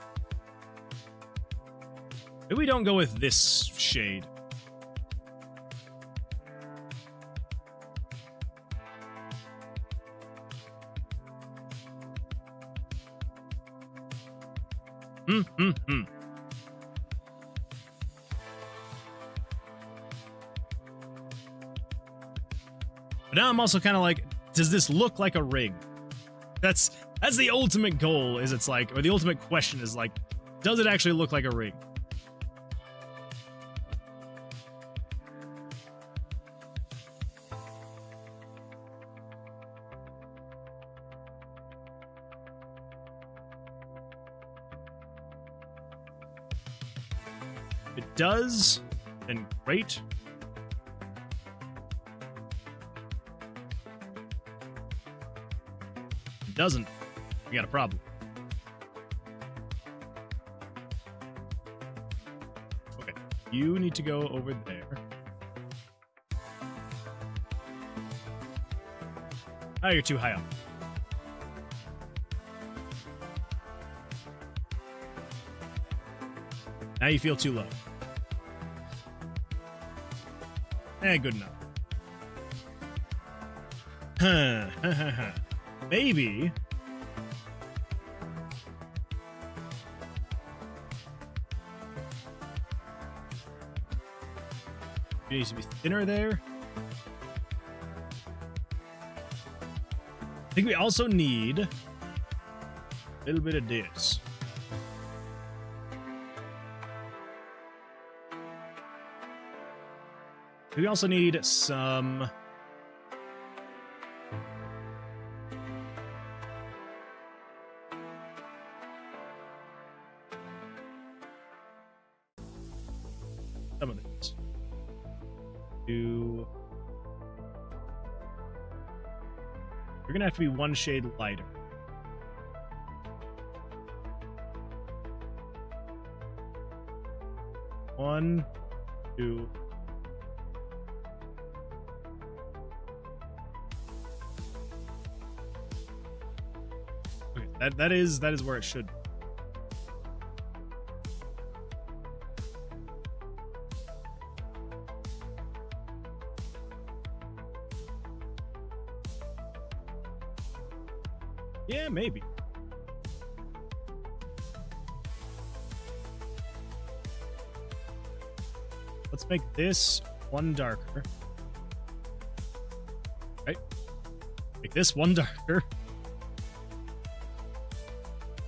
Maybe we don't go with this shade. But now I'm also kind of like, does this look like a ring? That's the ultimate goal, is it's like, or the ultimate question is like, does it actually look like a ring? If it does, then great. If it doesn't, we got a problem. Okay, you need to go over there. Oh, you're too high up. Now you feel too low. Good enough. Maybe. It needs to be thinner there. I think we also need a little bit of this. We also need some... some of this. We're gonna have to be one shade lighter. One, two... That is where it should be. Yeah, maybe. Let's make this one darker. Right? Make this one darker.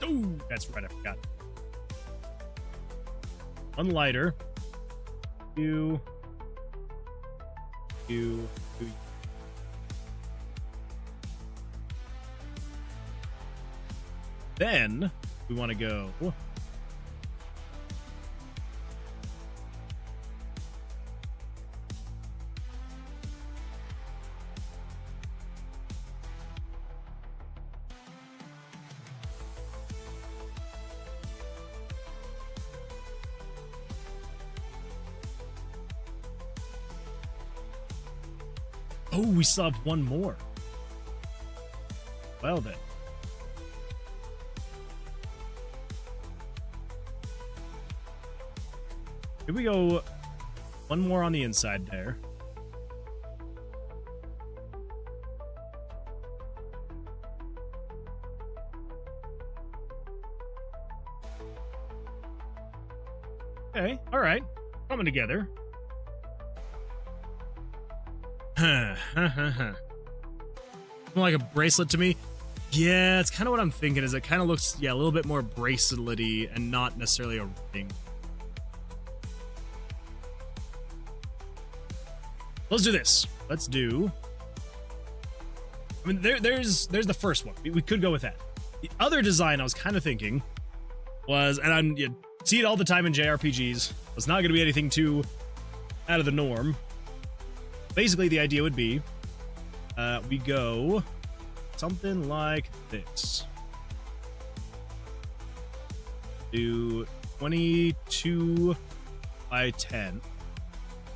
Oh, that's right, I forgot. One lighter. You. Then we want to go. Oh, we still have one more. Well then. Here we go. One more on the inside there. Okay, all right. Coming together. Like a bracelet to me. Yeah, it's kind of what I'm thinking. Is it kind of looks, yeah, a little bit more bracelet-y and not necessarily a ring. Let's do this. Let's do. I mean, there's the first one. We could go with that. The other design I was kind of thinking was, and you see it all the time in JRPGs. It's not going to be anything too out of the norm. Basically, the idea would be we go something like this. Do 22 by 10.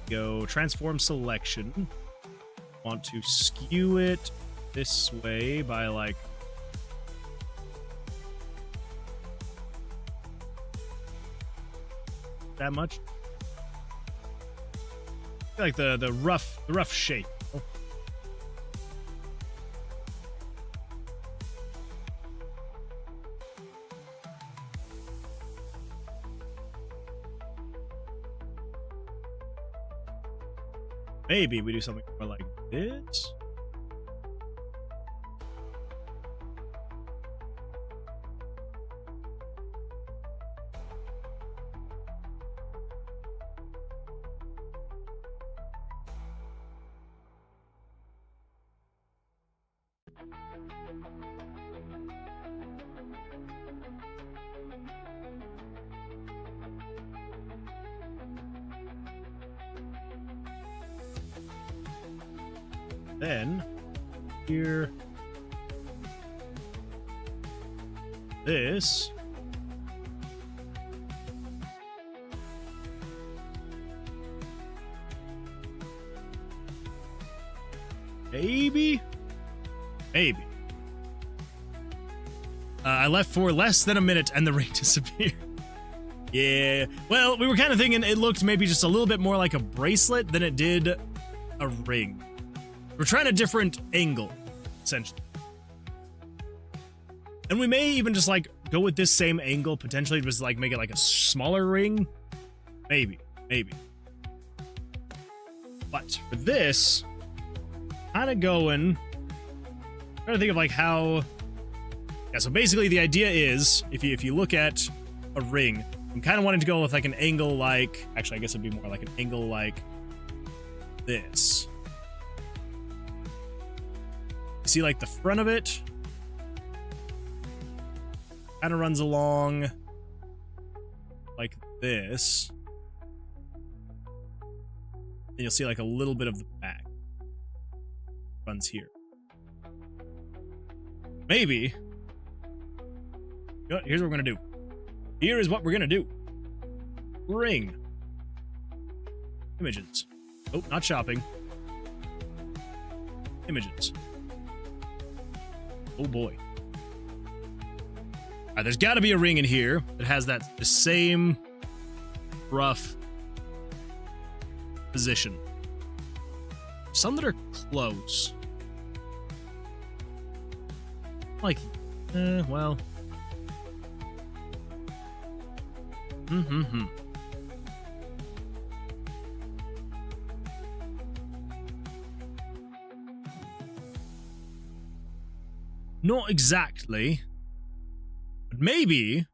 Go transform selection. Want to skew it this way by like that much. I feel like the rough shape. maybe we do something more like this. Then here, this, maybe. I left for less than a minute and the ring disappeared. Yeah, well, we were kind of thinking it looked maybe just a little bit more like a bracelet than it did a ring. We're trying a different angle, essentially. And we may even just, like, go with this same angle, potentially, just, like, make it, like, a smaller ring. Maybe. But for this, kind of going... trying to think of, like, how... Yeah, so basically the idea is, if you look at a ring, I'm kind of wanting to go with, like, an angle like... Actually, I guess it'd be more like an angle like this. See, like, the front of it kind of runs along like this. And you'll see, like, a little bit of the back runs here. Maybe. You know what? Here's what we're going to do. Here is what we're going to do. Ring. Images. Oh, not shopping. Images. Oh boy. Alright, there's got to be a ring in here that has the same rough position. Some that are close. Like, well. Not exactly, but maybe.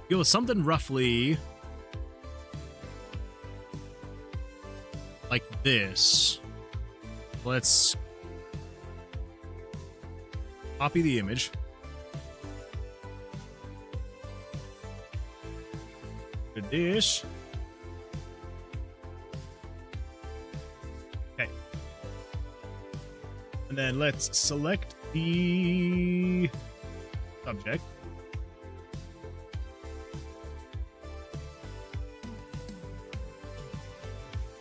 Go with something roughly like this. Let's copy the image. Do this. Okay. And then let's select the subject.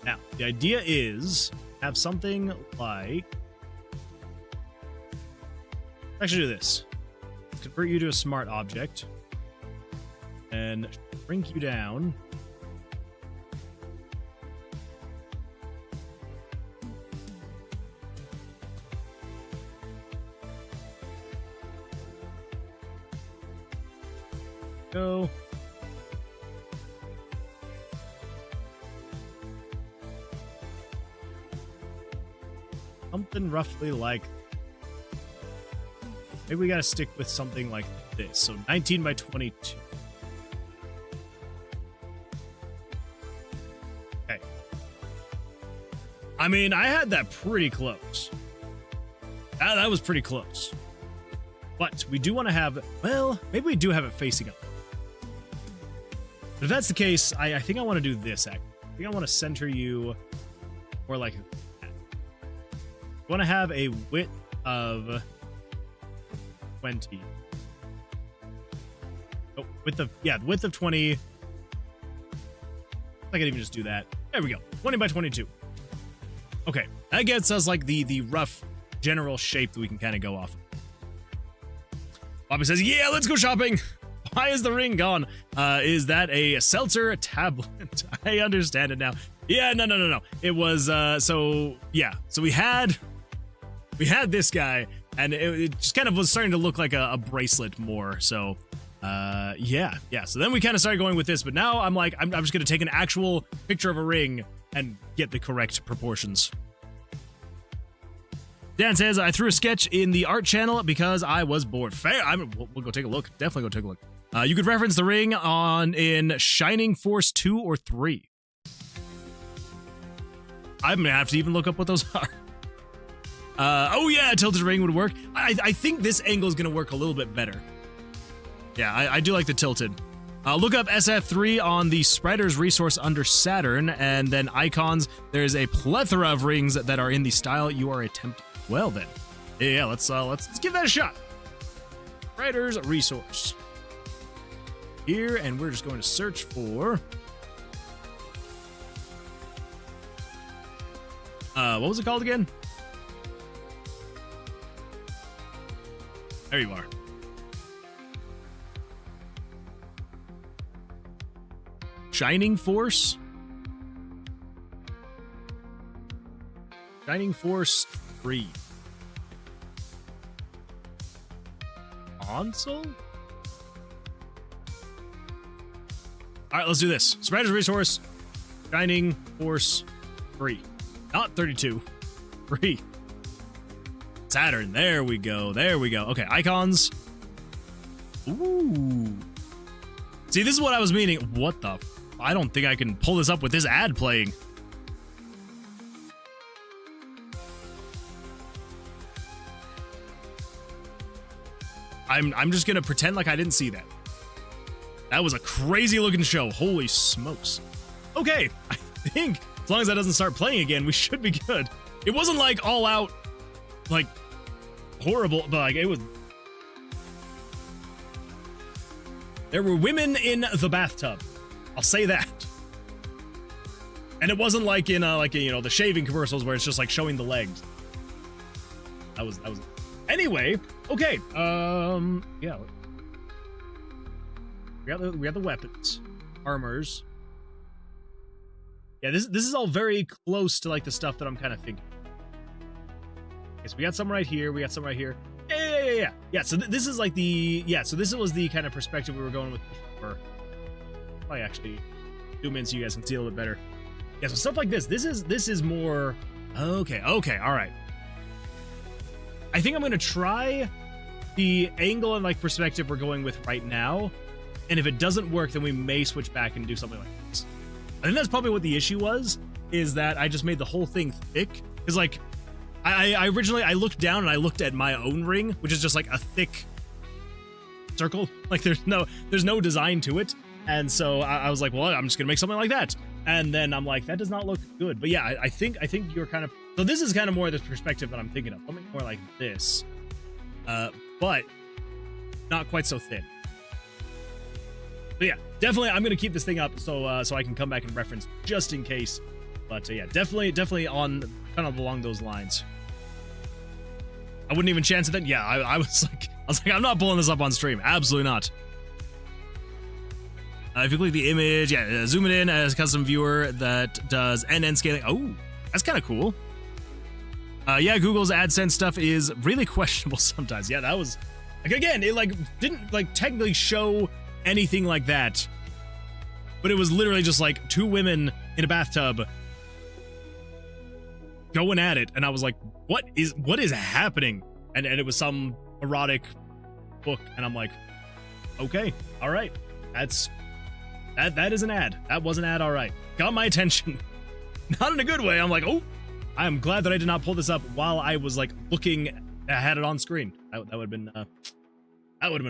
Now, the idea is have something like... Actually, do this. Convert you to a smart object. And shrink you down. Go. Something roughly like... Maybe we gotta stick with something like this. So 19 by 22. Okay. I mean, I had that pretty close. That was pretty close. But we do want to have... Well, maybe we do have it facing up. But if that's the case, I think I want to do this, actually. I think I want to center you more like that. I want to have a width of 20. Oh, width of 20. I could even just do that. There we go. 20 by 22. Okay, that gets us like the rough general shape that we can kind of go off of. Bobby says, yeah, let's go shopping. Why is the ring gone? Is that a seltzer tablet? I understand it now. Yeah, no. It was, so we had this guy, and it just kind of was starting to look like a bracelet more, so Yeah. So then we kind of started going with this, but now I'm like, I'm just gonna take an actual picture of a ring and get the correct proportions. Dan says, I threw a sketch in the art channel because I was bored. Fair. We'll go take a look. Definitely go take a look. You could reference the ring in Shining Force 2 or 3. I'm gonna have to even look up what those are. Oh yeah, a tilted ring would work. I think this angle is gonna work a little bit better. Yeah, I do like the tilted. Look up SF3 on the spreaders resource under Saturn, and then icons. There's a plethora of rings that are in the style you are attempting. Well then, yeah, let's give that a shot. Spreaders resource here, and we're just going to search for. What was it called again? There you are. Shining Force? Shining Force 3. Console? Alright, let's do this. Spreaders resource. Shining Force 3. Not 32. 3. Saturn. There we go. Okay, icons. Ooh. See, this is what I was meaning. What the? I don't think I can pull this up with this ad playing. I'm just gonna pretend like I didn't see that. That was a crazy looking show. Holy smokes. Okay, I think as long as that doesn't start playing again, we should be good. It wasn't like all out, like horrible, but like it was. There were women in the bathtub. I'll say that. And it wasn't like in the shaving commercials where it's just like showing the legs. That was. Anyway, okay. Yeah. We got the weapons, armors. Yeah, this is all very close to like the stuff that I'm kind of thinking. Okay, so we got some right here. We got some right here. Yeah. So this is like the So this was the kind of perspective we were going with before. I actually zoom in so you guys can see a little bit better. Yeah, so stuff like this. This is more. Okay. All right. I think I'm gonna try the angle and like perspective we're going with right now, and if it doesn't work, then we may switch back and do something like this. I think that's probably what the issue was. Is that I just made the whole thing thick? Because like. I originally looked down and I looked at my own ring, which is just like a thick circle. Like there's no design to it, and so I was like, well, I'm just gonna make something like that. And then I'm like, that does not look good. But yeah, I think you're kind of. So this is kind of more the perspective that I'm thinking of. Something more like this, but not quite so thin. But yeah, definitely I'm gonna keep this thing up so I can come back and reference just in case. But yeah, definitely on kind of along those lines. I wouldn't even chance it then. Yeah, I was like, I'm not pulling this up on stream. Absolutely not. If you click the image, yeah, zoom it in as a custom viewer that does end-to-end scaling. Oh, that's kind of cool. Yeah, Google's AdSense stuff is really questionable sometimes. Yeah, that was like again, it like didn't like technically show anything like that, but it was literally just like two women in a bathtub going at it, and I was like, what is happening? And it was some erotic book, and I'm like, okay, all right, that is an ad. That was an ad. All right, got my attention. Not in a good way. I'm like, oh, I'm glad that I did not pull this up while I was like looking. I had it on screen. That would have been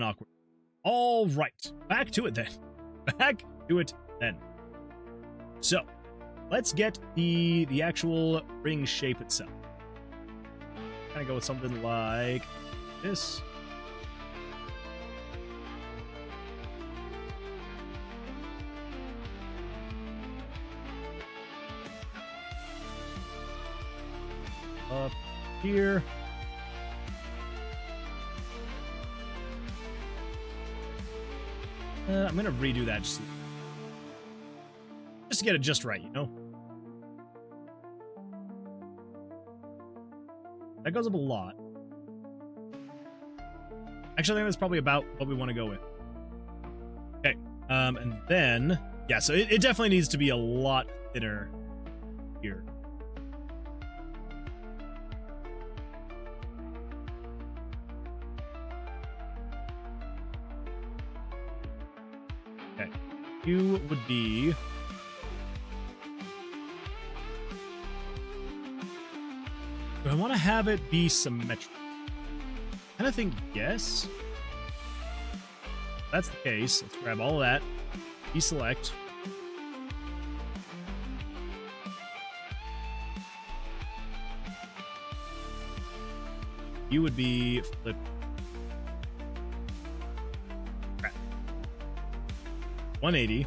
awkward. All right, back to it then. So let's get the actual ring shape itself. Kind of go with something like this. Up here. I'm gonna redo that just to get it just right, you know? That goes up a lot. Actually, I think that's probably about what we want to go with. And then, yeah, so it definitely needs to be a lot thinner here. Okay, you would be... Do I want to have it be symmetrical? I kind of think yes. If that's the case, let's grab all of that, deselect. You would be flip. Crap. 180.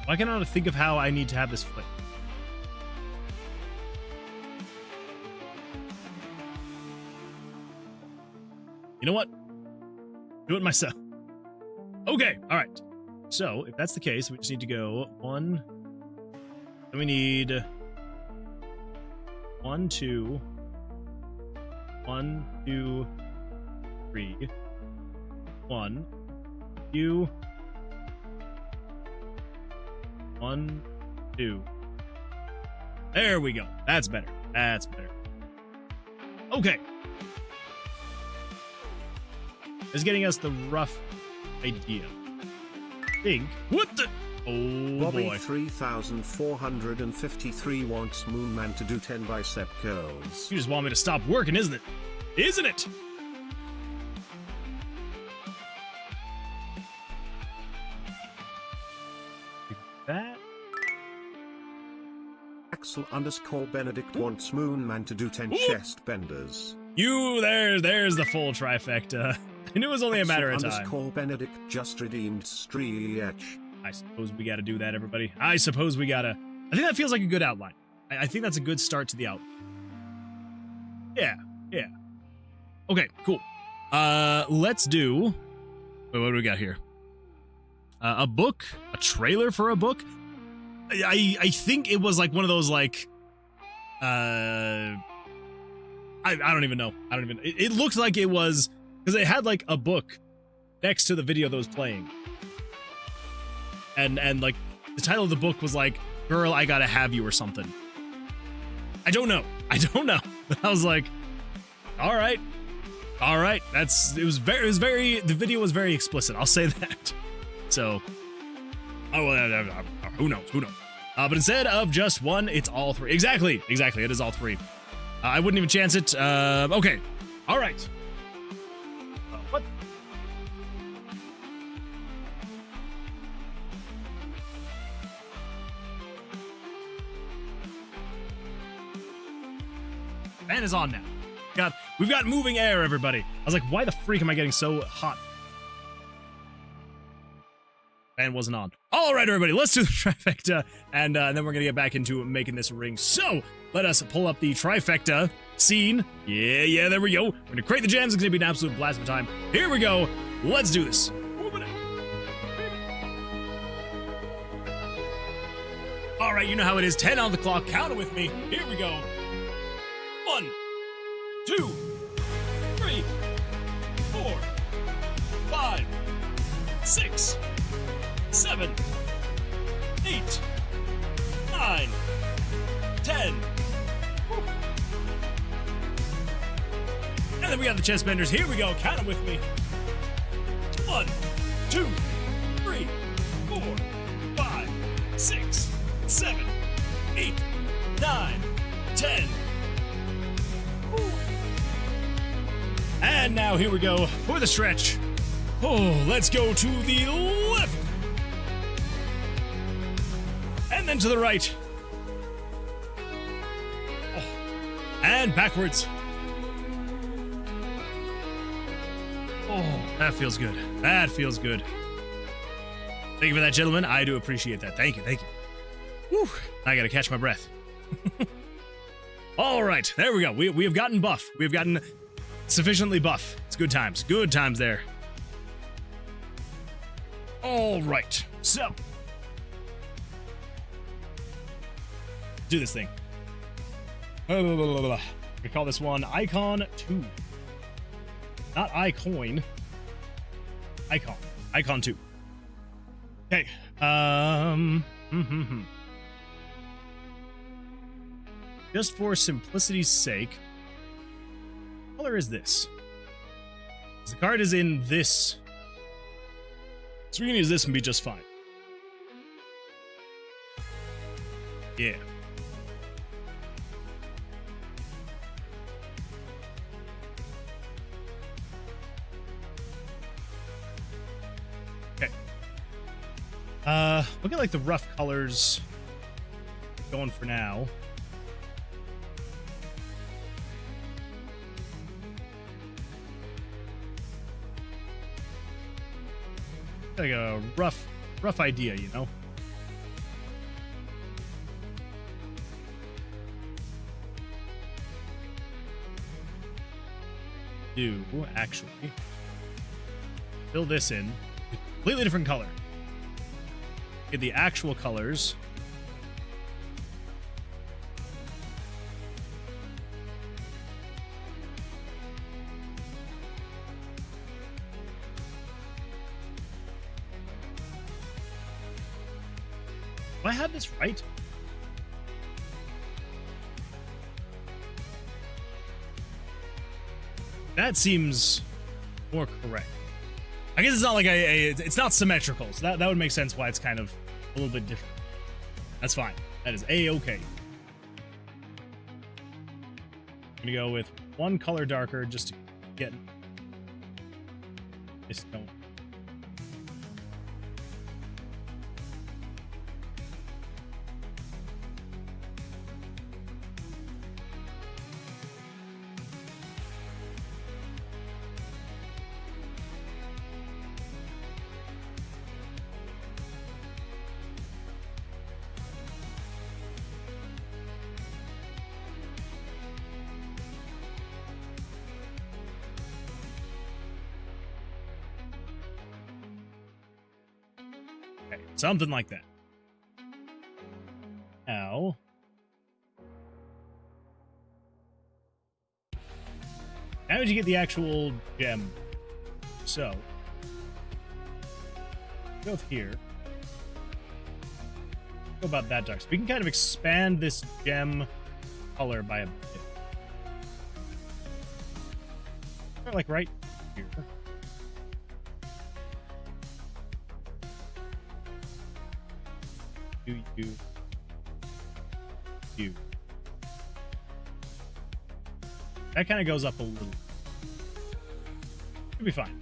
Why cannot I think of how I need to have this flip? You know what? Do it myself. Okay, all right. So if that's the case, we just need to go 1. Then we need 1, 2, 1, 2, 3, 1, you. 1, 2. There we go. That's better. That's better. Okay. It's getting us the rough idea. I think. What the? Oh Bobby boy. 3453 wants Moonman to do 10 bicep curls. You just want me to stop working, isn't it? Isn't it? That. Axel_Benedict wants Moonman to do 10 chest benders. There's the full trifecta. I knew it was only a matter of time. Benedict just redeemed Stretch. I suppose we gotta do that, everybody. I suppose we gotta. I think that feels like a good outline. I think that's a good start to the outline. Yeah, yeah. Okay, cool. Let's do... Wait, what do we got here? A book? A trailer for a book? I think it was like one of those like... I don't even know. I don't even... It looked like it was... Because it had like a book next to the video that was playing. And like the title of the book was like, Girl, I Gotta Have You or something. I don't know. But I was like, all right. The video was very explicit. I'll say that. So, who knows? But instead of just one, it's all three. Exactly. It is all three. I wouldn't even chance it. Okay. All right. What? Fan is on now. God, we've got moving air, everybody. I was like, why the freak am I getting so hot? Fan wasn't on. All right, everybody, let's do the trifecta, and then we're gonna get back into making this ring. So let us pull up the trifecta scene. Yeah, there we go. We're gonna create the gems. It's gonna be an absolute blast of time. Here we go. Let's do this. All right, you know how it is. 10 on the clock. Count it with me. Here we go. 1, 2, 3, 4, 5, 6, 7, 8, 9, 10. And then we got the chest benders. Here we go. Count them with me. 1, 2, 3, 4, 5, 6, 7, 8, 9, 10. And now here we go for the stretch. Oh, let's go to the left. And then to the right. Oh, and backwards. Oh, that feels good. That feels good. Thank you for that, gentlemen. I do appreciate that. Thank you. Whew, I gotta catch my breath. All right, there we go. We have gotten buff. We have gotten sufficiently buff. It's good times. Good times there. Oh, All right, so do this thing. We call this one Icon 2. Not iCoin. Icon. Icon 2. Okay. Just for simplicity's sake, what color is this? The card is in this. So we can use this and be just fine. Yeah. Okay. Look at like the rough colors going for now. Like a rough idea, you know? Do actually fill this in. Completely different color. Get the actual colors. Do I have this right? That seems more correct. I guess it's not like it's not symmetrical, so that would make sense why it's kind of a little bit different. That's fine. That is A-okay. I'm gonna go with one color darker just to get this going. Okay, something like that. Now, how did you get the actual gem? So, go with here. Go about that dark. So we can kind of expand this gem color by a bit. Start like right here. You. That kind of goes up a little. Should be fine.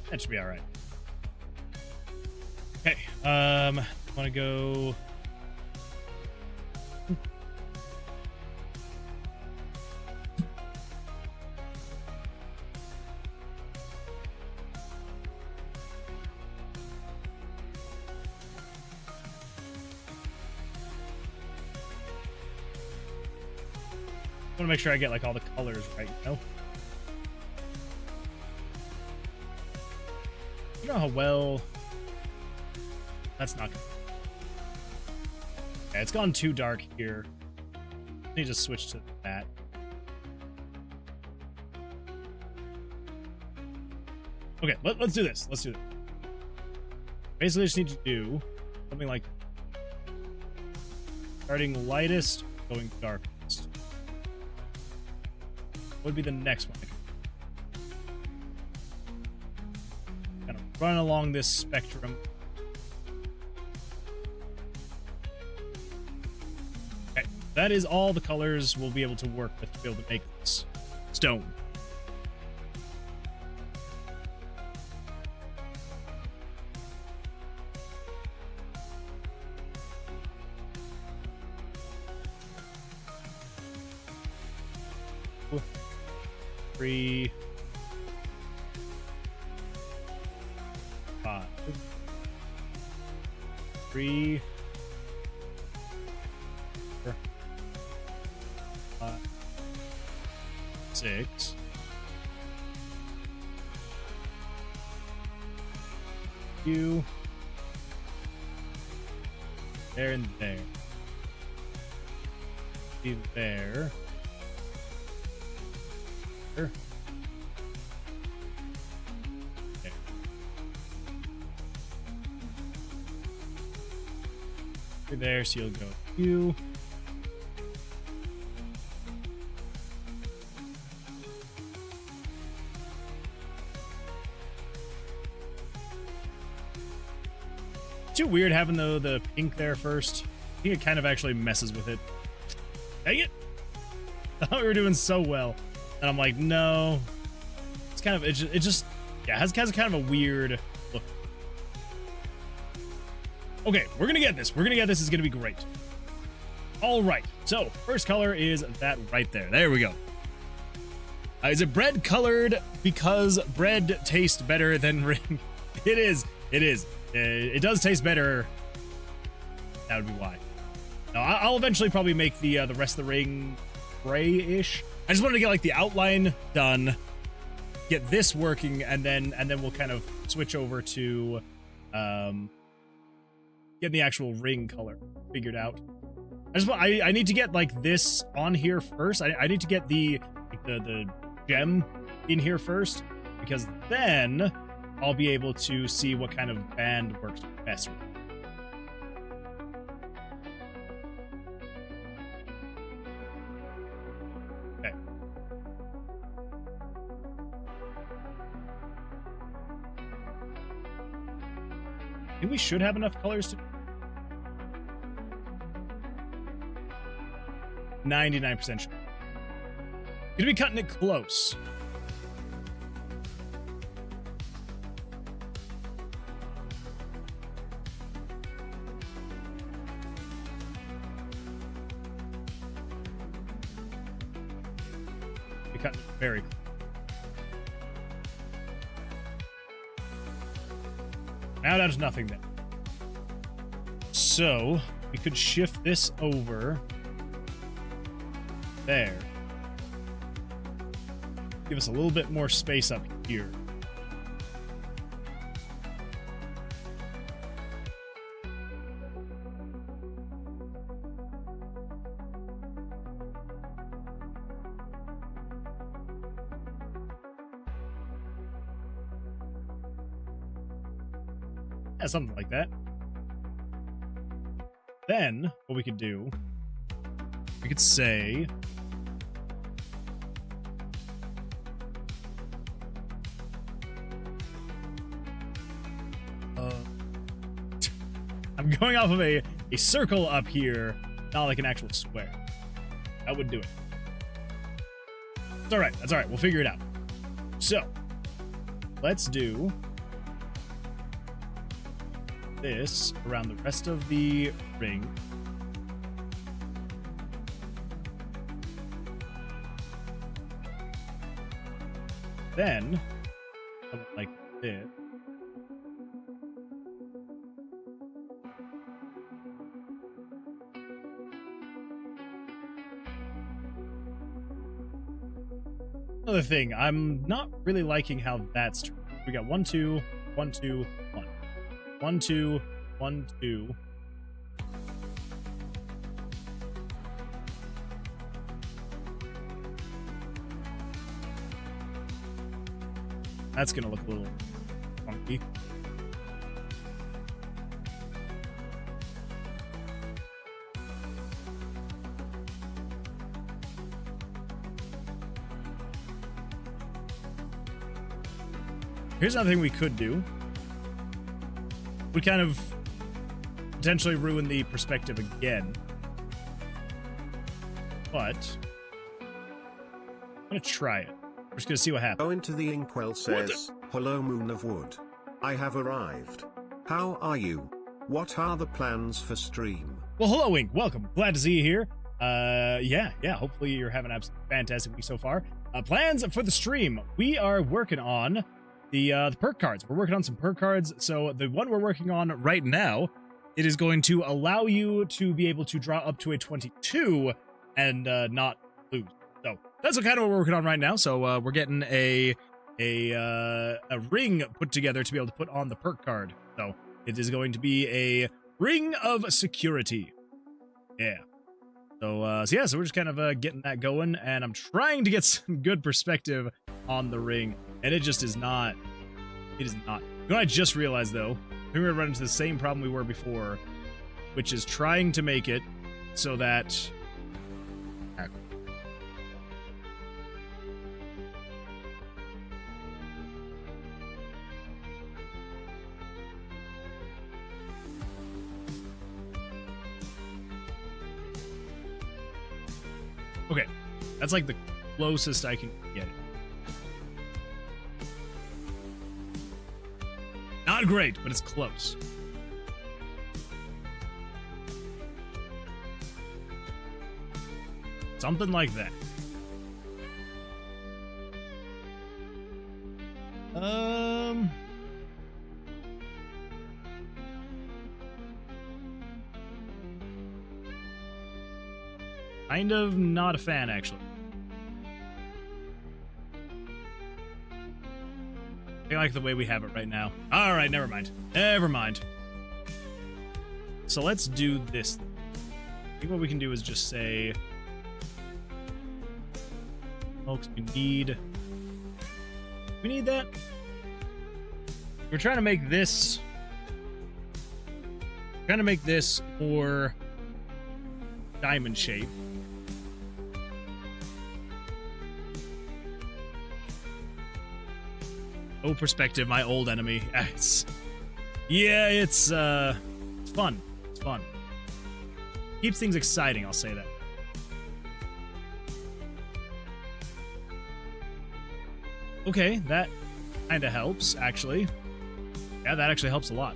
That should be all right. Okay. Want to go. I want to make sure I get like all the colors right, you know? You know how well... That's not good. Okay, it's gone too dark here. Let me just switch to that. Okay, let's do this. Let's do this. Basically, I just need to do something like starting lightest, going darkest. What would be the next one? Kind of run along this spectrum. Okay, that is all the colors we'll be able to work with to be able to make this stone. Three, 5, 3, 4, 6. You. There and there. Be there. There. There. You're there, so you'll go you. Too weird having the pink there first. I think it kind of actually messes with it. Dang it! I thought we were doing so well, and I'm like, no. It's kind of it just yeah, it has kind of a weird look. Okay, we're gonna get this. We're gonna get this. It's gonna be great. All right. So first color is that right there. There we go. Is it bread colored because bread tastes better than ring? It is. It is. It does taste better. That would be why. No, I'll eventually probably make the rest of the ring gray-ish. I just wanted to get like the outline done, get this working, and then we'll kind of switch over to getting the actual ring color figured out. I need to get like this on here first. I need to get the gem in here first, because then I'll be able to see what kind of band works best with it. Okay. I think we should have enough colors to 99% sure. Gonna be cutting it close. Cut very close. Now down to nothing then. So we could shift this over there. Give us a little bit more space up here. Yeah, something like that. Then, what we could do, we could say, I'm going off of a circle up here, not like an actual square. That would do it. It's alright, that's alright, we'll figure it out. So, let's do this around the rest of the ring. Then, something like this. Another thing, I'm not really liking how that's turned. We got 1, 2, 1, 2, 1. 1, 2, 1, 2. That's gonna look a little funky. Here's another thing we could do. Would kind of potentially ruin the perspective again. But I'm gonna try it. We're just gonna see what happens. Go into the inkwell says, "Hello, Moon of Wood. I have arrived. How are you? What are the plans for stream?" Well, hello, Ink. Welcome. Glad to see you here. Yeah. Hopefully you're having an absolutely fantastic week so far. Plans for the stream. We are working on the perk cards. We're working on some perk cards. So the one we're working on right now, it is going to allow you to be able to draw up to a 22 and not lose. So that's kind of what we're working on right now. So we're getting a ring put together to be able to put on the perk card. So it is going to be a ring of security. Yeah. So so we're just kind of getting that going, and I'm trying to get some good perspective on the ring, and it just is not. It is not. You know what I just realized, though? We're going to run into the same problem we were before, which is trying to make it so that... Okay, that's like the closest I can get it. Not great, but it's close. Something like that. Kind of not a fan, actually. I like the way we have it right now. Alright, never mind. Never mind. So let's do this. I think what we can do is just say... Folks, we need that. We're trying to make this... more diamond shape. Oh, perspective, my old enemy. It's fun. It's fun. Keeps things exciting, I'll say that. Okay, that kind of helps, actually. Yeah, that actually helps a lot.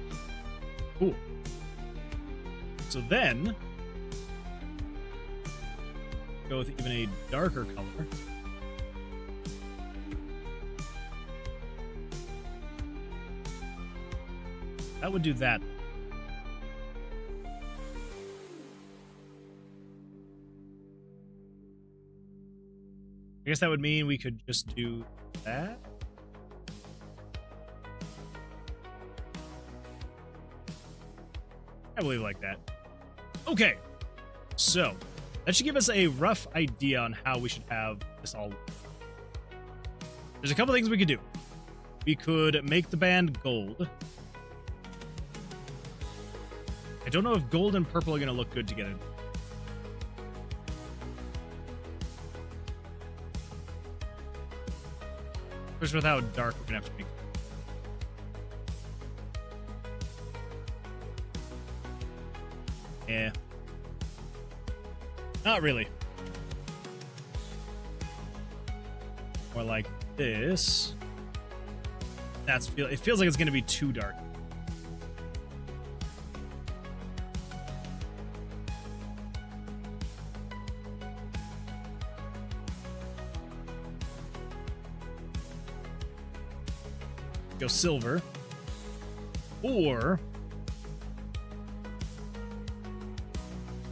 Cool. So then, go with even a darker color. That would do that. I guess that would mean we could just do that. I believe like that. Okay. So, that should give us a rough idea on how we should have this all work. There's a couple things we could do. We could make the band gold. I don't know if gold and purple are going to look good together. Especially with how dark we're going to have to make. Yeah. Not really. More like this. It feels like it's going to be too dark. Go silver, or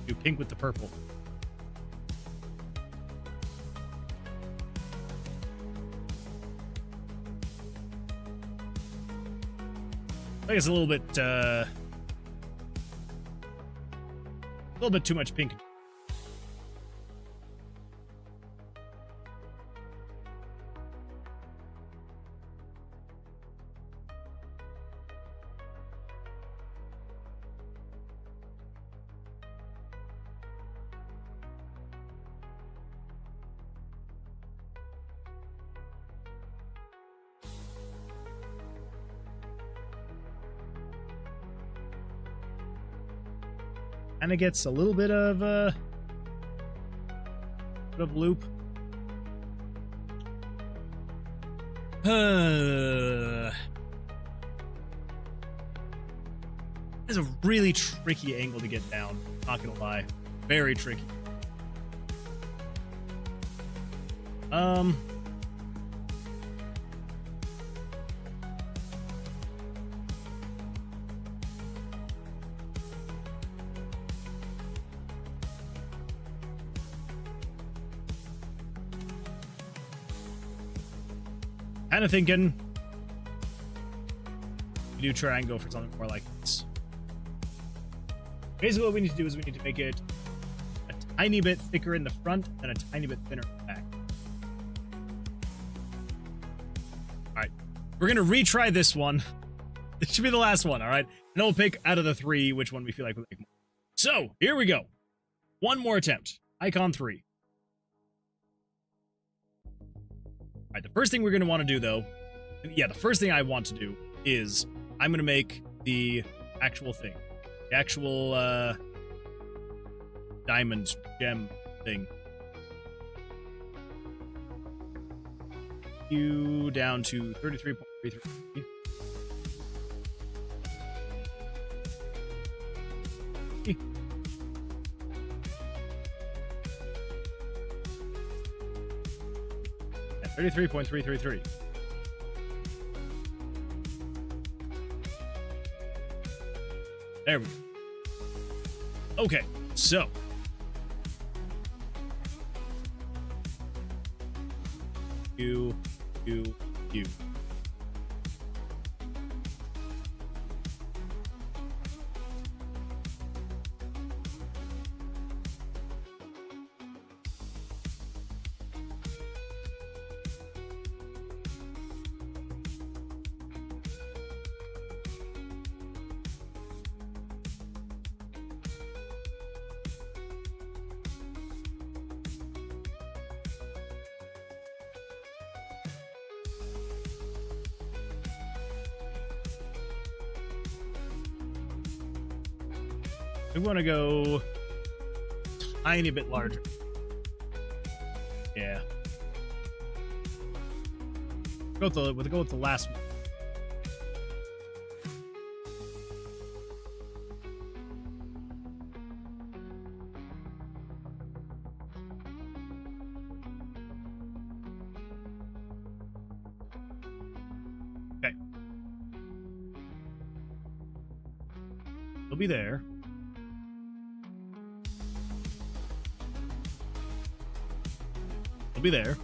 do pink with the purple. I think it's a little bit too much pink. Kind of gets a little bit of loop. It's a really tricky angle to get down. Not gonna lie, very tricky. kind of thinking we do try and go for something more like this. Basically, what we need to do is we need to make it a tiny bit thicker in the front and a tiny bit thinner in the back. All right, we're gonna retry this one. This should be the last one, all right? And then we'll pick out of the three which one we feel like we like more. So, here we go. One more attempt. Icon 3. All right, the first thing we're going to want to do, though, the first thing I want to do is I'm going to make the actual thing. The actual diamond gem thing. You down to 33.33. At 33.333. There we go. Okay, so you. We want to go tiny bit larger. Yeah. We'll go with the last one. Okay. It'll be there. Be there.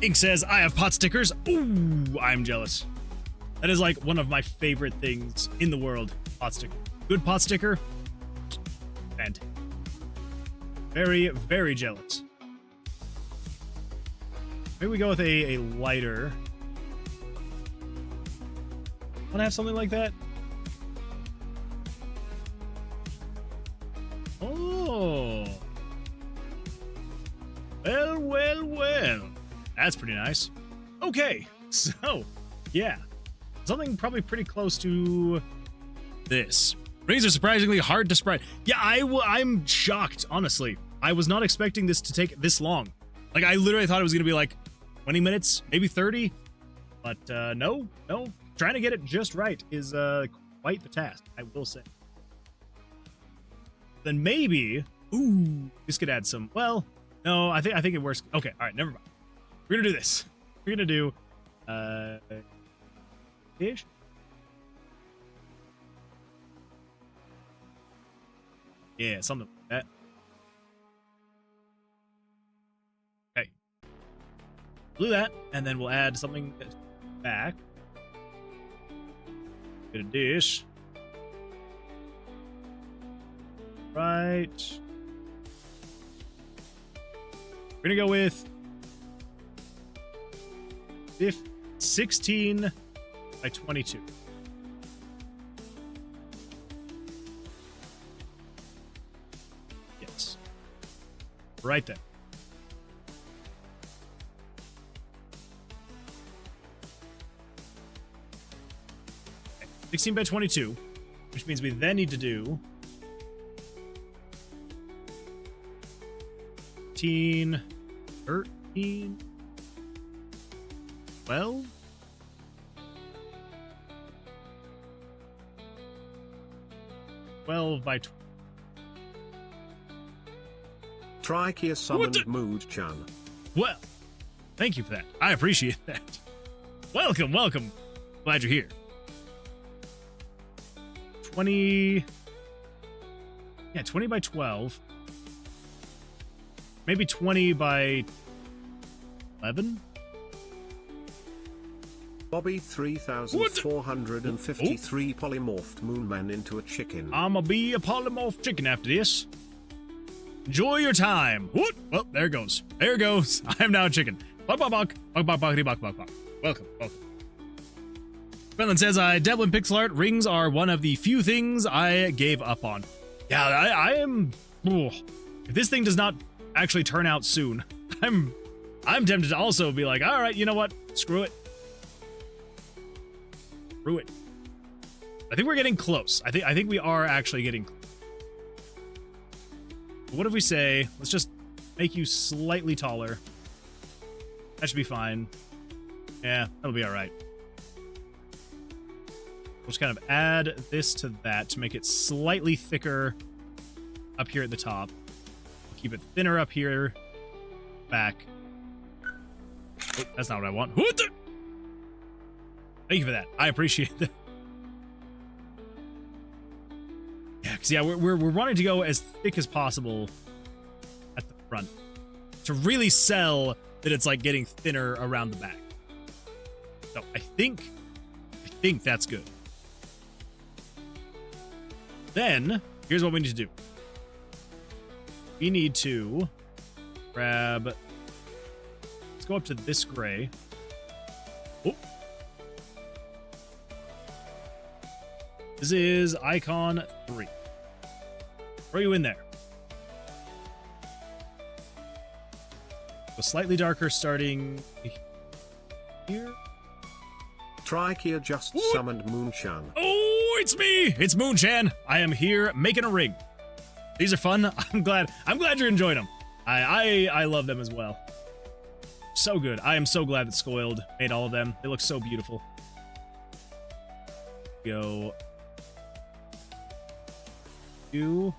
Ink says, I have pot stickers. Ooh, I'm jealous. That is like one of my favorite things in the world. Pot sticker. Good pot sticker. Fantastic. Very, very jealous. Maybe we go with a lighter. Want to have something like that? Oh. Well. That's pretty nice. Okay, so, yeah. Something probably pretty close to this. Rings are surprisingly hard to spread. Yeah, I'm shocked, honestly. I was not expecting this to take this long. Like, I literally thought it was going to be like 20 minutes, maybe 30. But, no. Trying to get it just right is quite the task, I will say. Then maybe, this could add some, well... No, I think it works. Okay, all right, never mind. We're gonna do this. We're gonna do ish. Yeah, something like that. Okay. We'll do that, and then we'll add something back. Get a dish. Right. We're gonna go with 16 by 22. Yes. Right there. Okay. 16 by 22, which means we then need to do 13, 12. By 12. Trikia summoned Mood-chan. Well, thank you for that. I appreciate that. Welcome. Glad you're here. 20. Yeah, 20 by 12. Maybe 20 by 11? Bobby 3453 polymorphed Moonman into a chicken. I'ma be a polymorph chicken after this. Enjoy your time. What? Well, there it goes. There it goes. I am now a chicken. Bok, bok, bok. Bok, bok, bok, bok, bok, bok. Welcome, welcome. Brennan says, I dabble in pixel art. Rings are one of the few things I gave up on. Yeah, I am... Ugh. If this thing does not actually turn out soon, I'm tempted to also be like, all right, you know what? Screw it. Screw it. I think we're getting close. I think we are actually getting close. What if we say, let's just make you slightly taller. That should be fine. Yeah, that'll be all right. We'll just kind of add this to that to make it slightly thicker up here at the top. We'll keep it thinner up here, back. Oh, that's not what I want. Thank you for that. I appreciate that. Yeah, because yeah, we're wanting to go as thick as possible at the front to really sell that it's like getting thinner around the back. So I think that's good. Then here's what we need to do. We need to grab. Let's go up to this gray. Oh. This is icon 3. Throw you in there. So slightly darker starting here. Trikia just summoned Moonchan. Oh, it's me! It's Moonchan. I am here making a ring. These are fun. I'm glad you're enjoying them. I love them as well. So good. I am so glad that Scoiled made all of them. They look so beautiful. Go. You.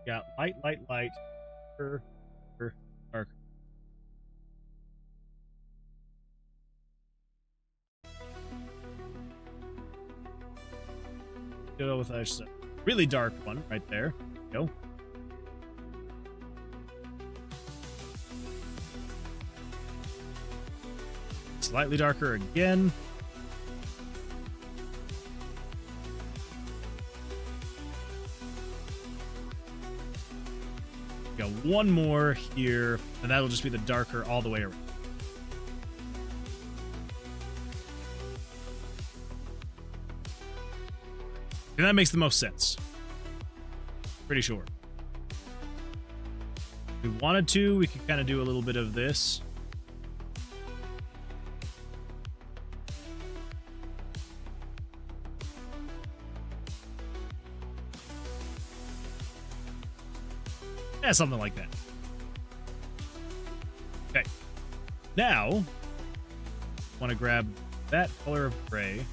Got light, darker. Go with a really dark one right there. Go. Slightly darker again. Got one more here, and that'll just be the darker all the way around. And that makes the most sense. Pretty sure. If we wanted to, we could kind of do a little bit of this. Yeah, something like that. Okay. Now, I want to grab that color of gray.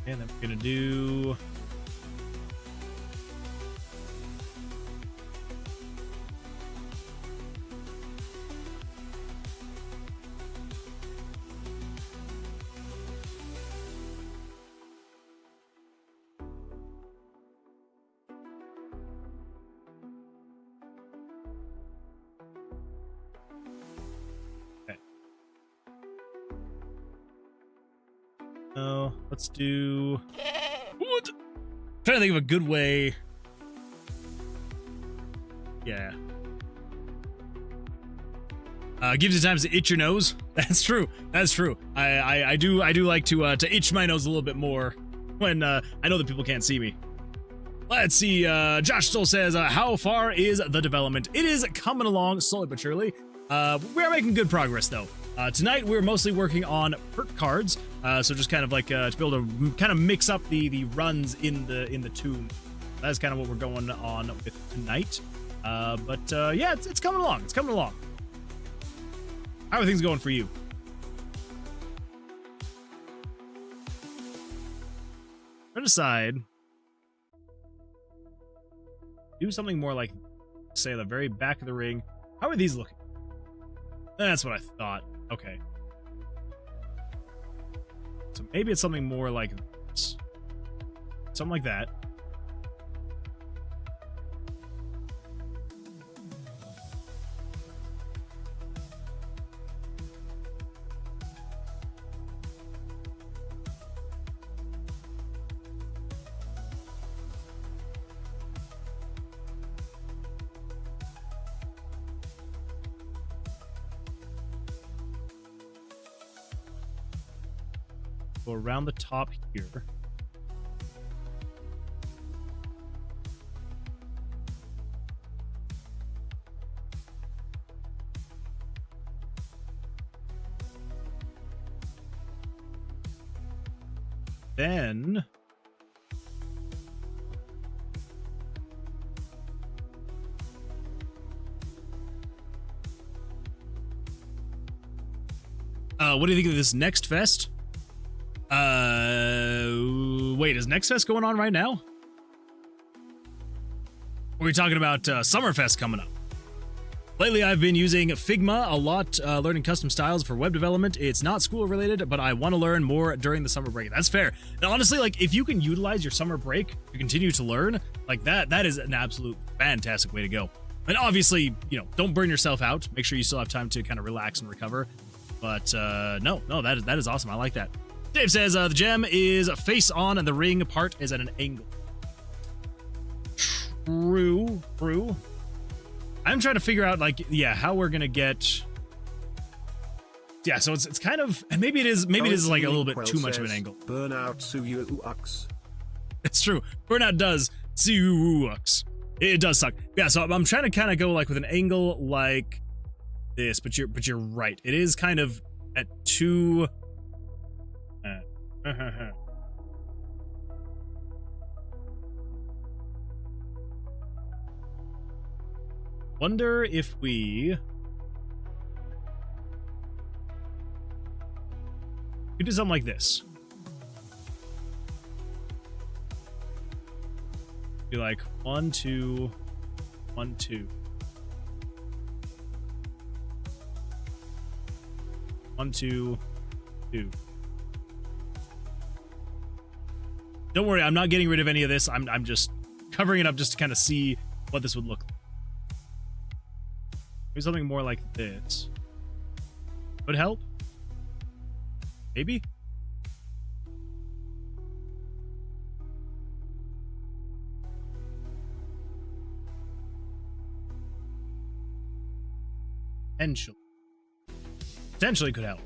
And then we're going to do... No, let's do... What? Trying to think of a good way. Yeah. Gives you times to itch your nose. That's true. That's true. I do like to itch my nose a little bit more when I know that people can't see me. Let's see. Josh still says, how far is the development? It is coming along slowly but surely. We're making good progress though. Tonight we're mostly working on perk cards, so just kind of like to be able to kind of mix up the runs in the tomb. That's kind of what we're going on with tonight. But yeah, it's coming along. It's coming along. How are things going for you? Try to decide. do something more like, say, the very back of the ring. How are these looking? That's what I thought. Okay. So maybe it's something more like this. Something like that. Go around the top here. Then what do you think of this next fest? Wait, is Next Fest going on right now? Or are we talking about Summerfest coming up? Lately, I've been using Figma a lot, learning custom styles for web development. It's not school related, but I want to learn more during the summer break. That's fair. And honestly, like, if you can utilize your summer break to continue to learn, like that is an absolute fantastic way to go. And obviously, you know, don't burn yourself out. Make sure you still have time to kind of relax and recover. But no, that is awesome. I like that. Dave says the gem is face on and the ring part is at an angle. True. I'm trying to figure out, like, yeah, how we're gonna get. Yeah, so it's kind of, and maybe it is like a little bit too much of an angle. Burnout suux. It's true. Burnout does suux. It does suck. Yeah, so I'm trying to kind of go like with an angle like this, but you're right. It is kind of at two. Wonder if we could do something like this. Be like 1, 2, 1, 2. 1, 2, 2. Don't worry, I'm not getting rid of any of this. I'm just covering it up just to kind of see what this would look like. Maybe something more like this would help. Maybe. Potentially could help.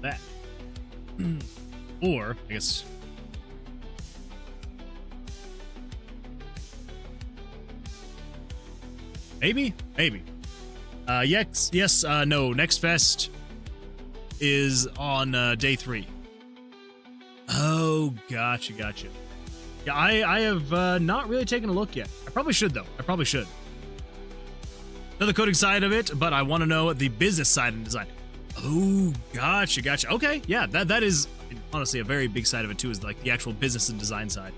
That. Or, I guess. Maybe? Yes, no. Next Fest is on day 3. Oh, gotcha. Yeah, I have not really taken a look yet. I probably should, though. I probably should. Know the coding side of it, but I want to know the business side and design. Oh, gotcha. Okay, yeah, that is honestly a very big side of it too, is like the actual business and design side.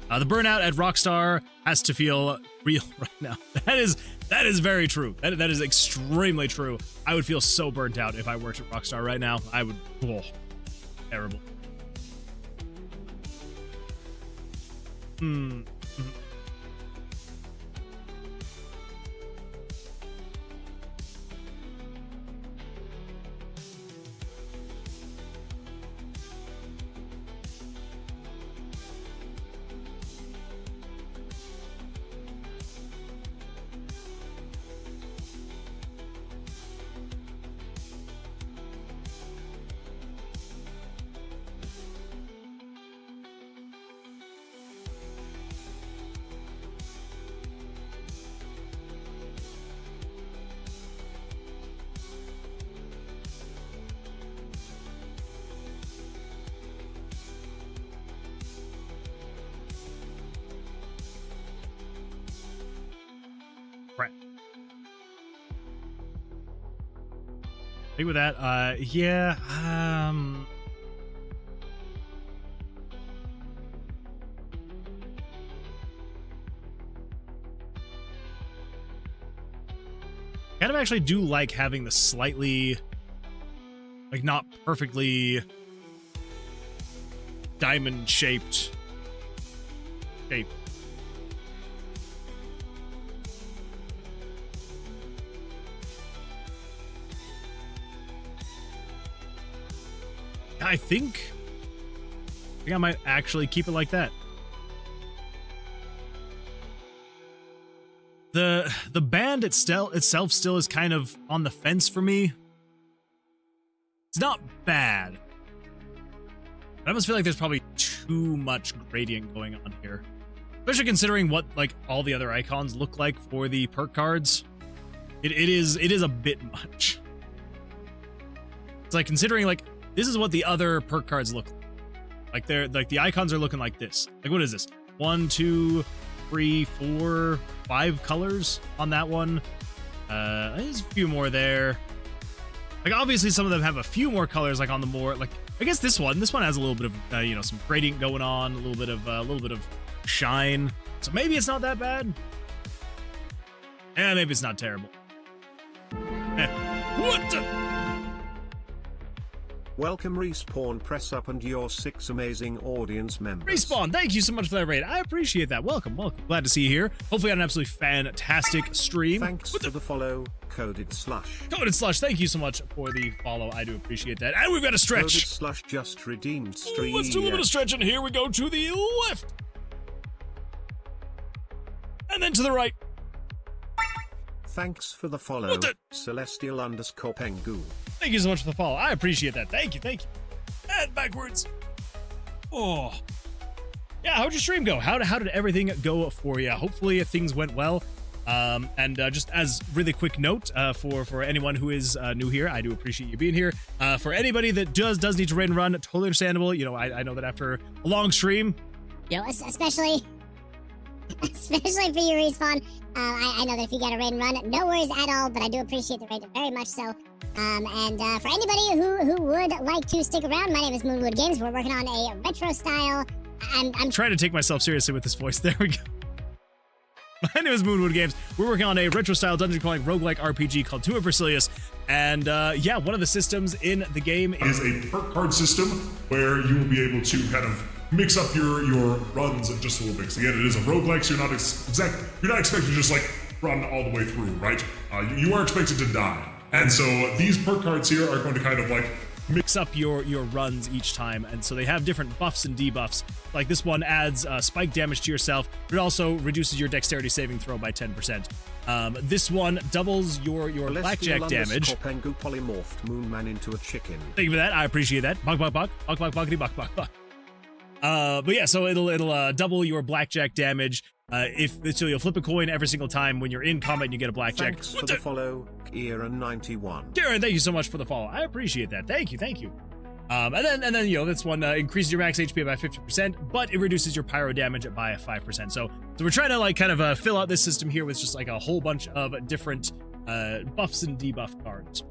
The burnout at Rockstar has to feel real right now. That is very true. That is extremely true. I would feel so burnt out if I worked at Rockstar right now. I would, terrible. think with that, yeah, kind of actually do like having the slightly, like, not perfectly diamond-shaped shape. I think I might actually keep it like that. The band itself still is kind of on the fence for me. It's not bad. But I almost feel like there's probably too much gradient going on here. Especially considering what, like, all the other icons look like for the perk cards. It is a bit much. It's like, considering, like, this is what the other perk cards look like. Like, they're, like, the icons are looking like this. Like, what is this? 1, 2, 3, 4, 5 colors on that one. There's a few more there. Like, obviously some of them have a few more colors, like on the more, like, I guess this one has a little bit of, you know, some gradient going on, a little bit of shine. So maybe it's not that bad. Maybe it's not terrible. What the? Welcome Respawn, press up and your 6 amazing audience members. Respawn, thank you so much for that raid. I appreciate that. Welcome. Glad to see you here. Hopefully on an absolutely fantastic stream. Thanks for the follow, Coded Slush. Coded Slush, thank you so much for the follow. I do appreciate that. And we've got a stretch. Coded Slush just redeemed stream. Let's do a little bit of stretch, and here we go to the left. And then to the right. Thanks for the follow, Celestial_Pengu. Thank you so much for the follow. I appreciate that. Thank you. And backwards. Oh. Yeah, how'd your stream go? How did everything go for you? Hopefully things went well. And just as really quick note, for anyone who is new here, I do appreciate you being here. For anybody that does need to raid and run, totally understandable. You know, I know that after a long stream, you know, especially for you, Respawn. I know that if you got a raid and run, no worries at all, but I do appreciate the raid very much so. And for anybody who would like to stick around, my name is Moonwood Games. We're working on a retro style. I'm trying to take myself seriously with this voice. There we go. My name is Moonwood Games. We're working on a retro style dungeon crawling roguelike RPG called Tomb of Vercilias. And yeah, one of the systems in the game is a perk card system where you will be able to kind of mix up your runs just a little bit. So again, it is a roguelike, so you're not expected to just like run all the way through, right? You are expected to die. And so these perk cards here are going to kind of like mix up your runs each time, and so they have different buffs and debuffs. Like this one adds spike damage to yourself, but it also reduces your dexterity saving throw by 10%. This one doubles your blackjack damage. Pengu polymorphed Moonman into a chicken. Thank you for that. I appreciate that. Bok bok bok bok bok bokity bok bok bok. But yeah, so it'll double your blackjack damage. So you'll flip a coin every single time when you're in combat and you get a blackjack. Thanks for the follow, Kieran91. Kieran, thank you so much for the follow. I appreciate that. Thank you. And then you know, this one increases your max HP by 50%, but it reduces your pyro damage by 5%. So we're trying to like kind of fill out this system here with just like a whole bunch of different buffs and debuff cards.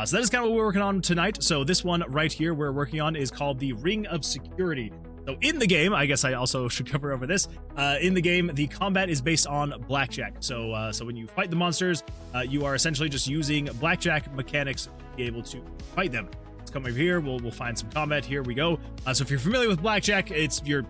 So that is kind of what we're working on tonight. So this one right here we're working on is called the Ring of Security. So in the game, I guess I also should cover over this. In the game, the combat is based on blackjack. So when you fight the monsters, you are essentially just using blackjack mechanics to be able to fight them. Let's come over here. We'll find some combat. Here we go. So if you're familiar with blackjack, it's your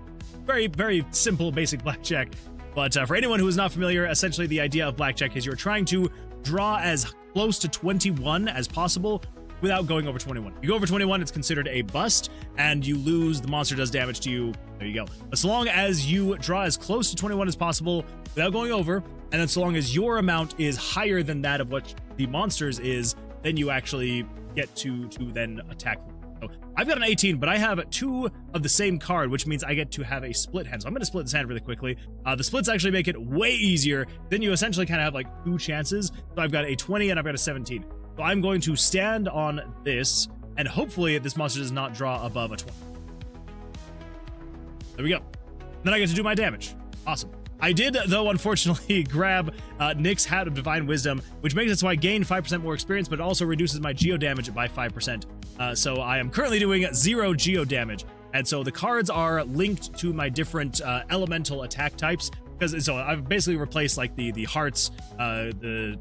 very, very simple, basic blackjack. But for anyone who is not familiar, essentially the idea of blackjack is you're trying to draw as close to 21 as possible without going over 21. If you go over 21, it's considered a bust, and you lose, the monster does damage to you. There you go. As long as you draw as close to 21 as possible without going over, and then so long as your amount is higher than that of what the monster's is, then you actually get to then attack them. So I've got an 18, but I have 2 of the same card, which means I get to have a split hand. So I'm going to split this hand really quickly. The splits actually make it way easier. Then you essentially kind of have like 2 chances. So I've got a 20 and I've got a 17. So I'm going to stand on this, and hopefully this monster does not draw above a 20. There we go. Then I get to do my damage. Awesome. I did, though, unfortunately, grab Nick's Hat of Divine Wisdom, which makes it so I gain 5% more experience, but it also reduces my geo damage by 5%. So I am currently doing 0 geo damage. And so the cards are linked to my different elemental attack types. So I've basically replaced like the hearts, the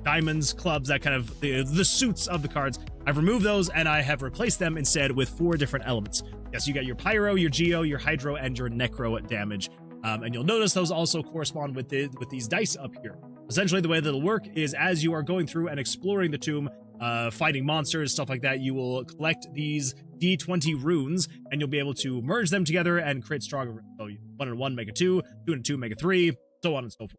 diamonds, clubs, that kind of the suits of the cards. I've removed those and I have replaced them instead with 4 different elements. Yes, you got your pyro, your geo, your hydro, and your necro damage. And you'll notice those also correspond with these dice up here. Essentially, the way that it'll work is as you are going through and exploring the tomb, fighting monsters, stuff like that, you will collect these D20 runes, and you'll be able to merge them together and create stronger runes. So 1 and 1 make a 2, 2 and 2 make a 3, so on and so forth.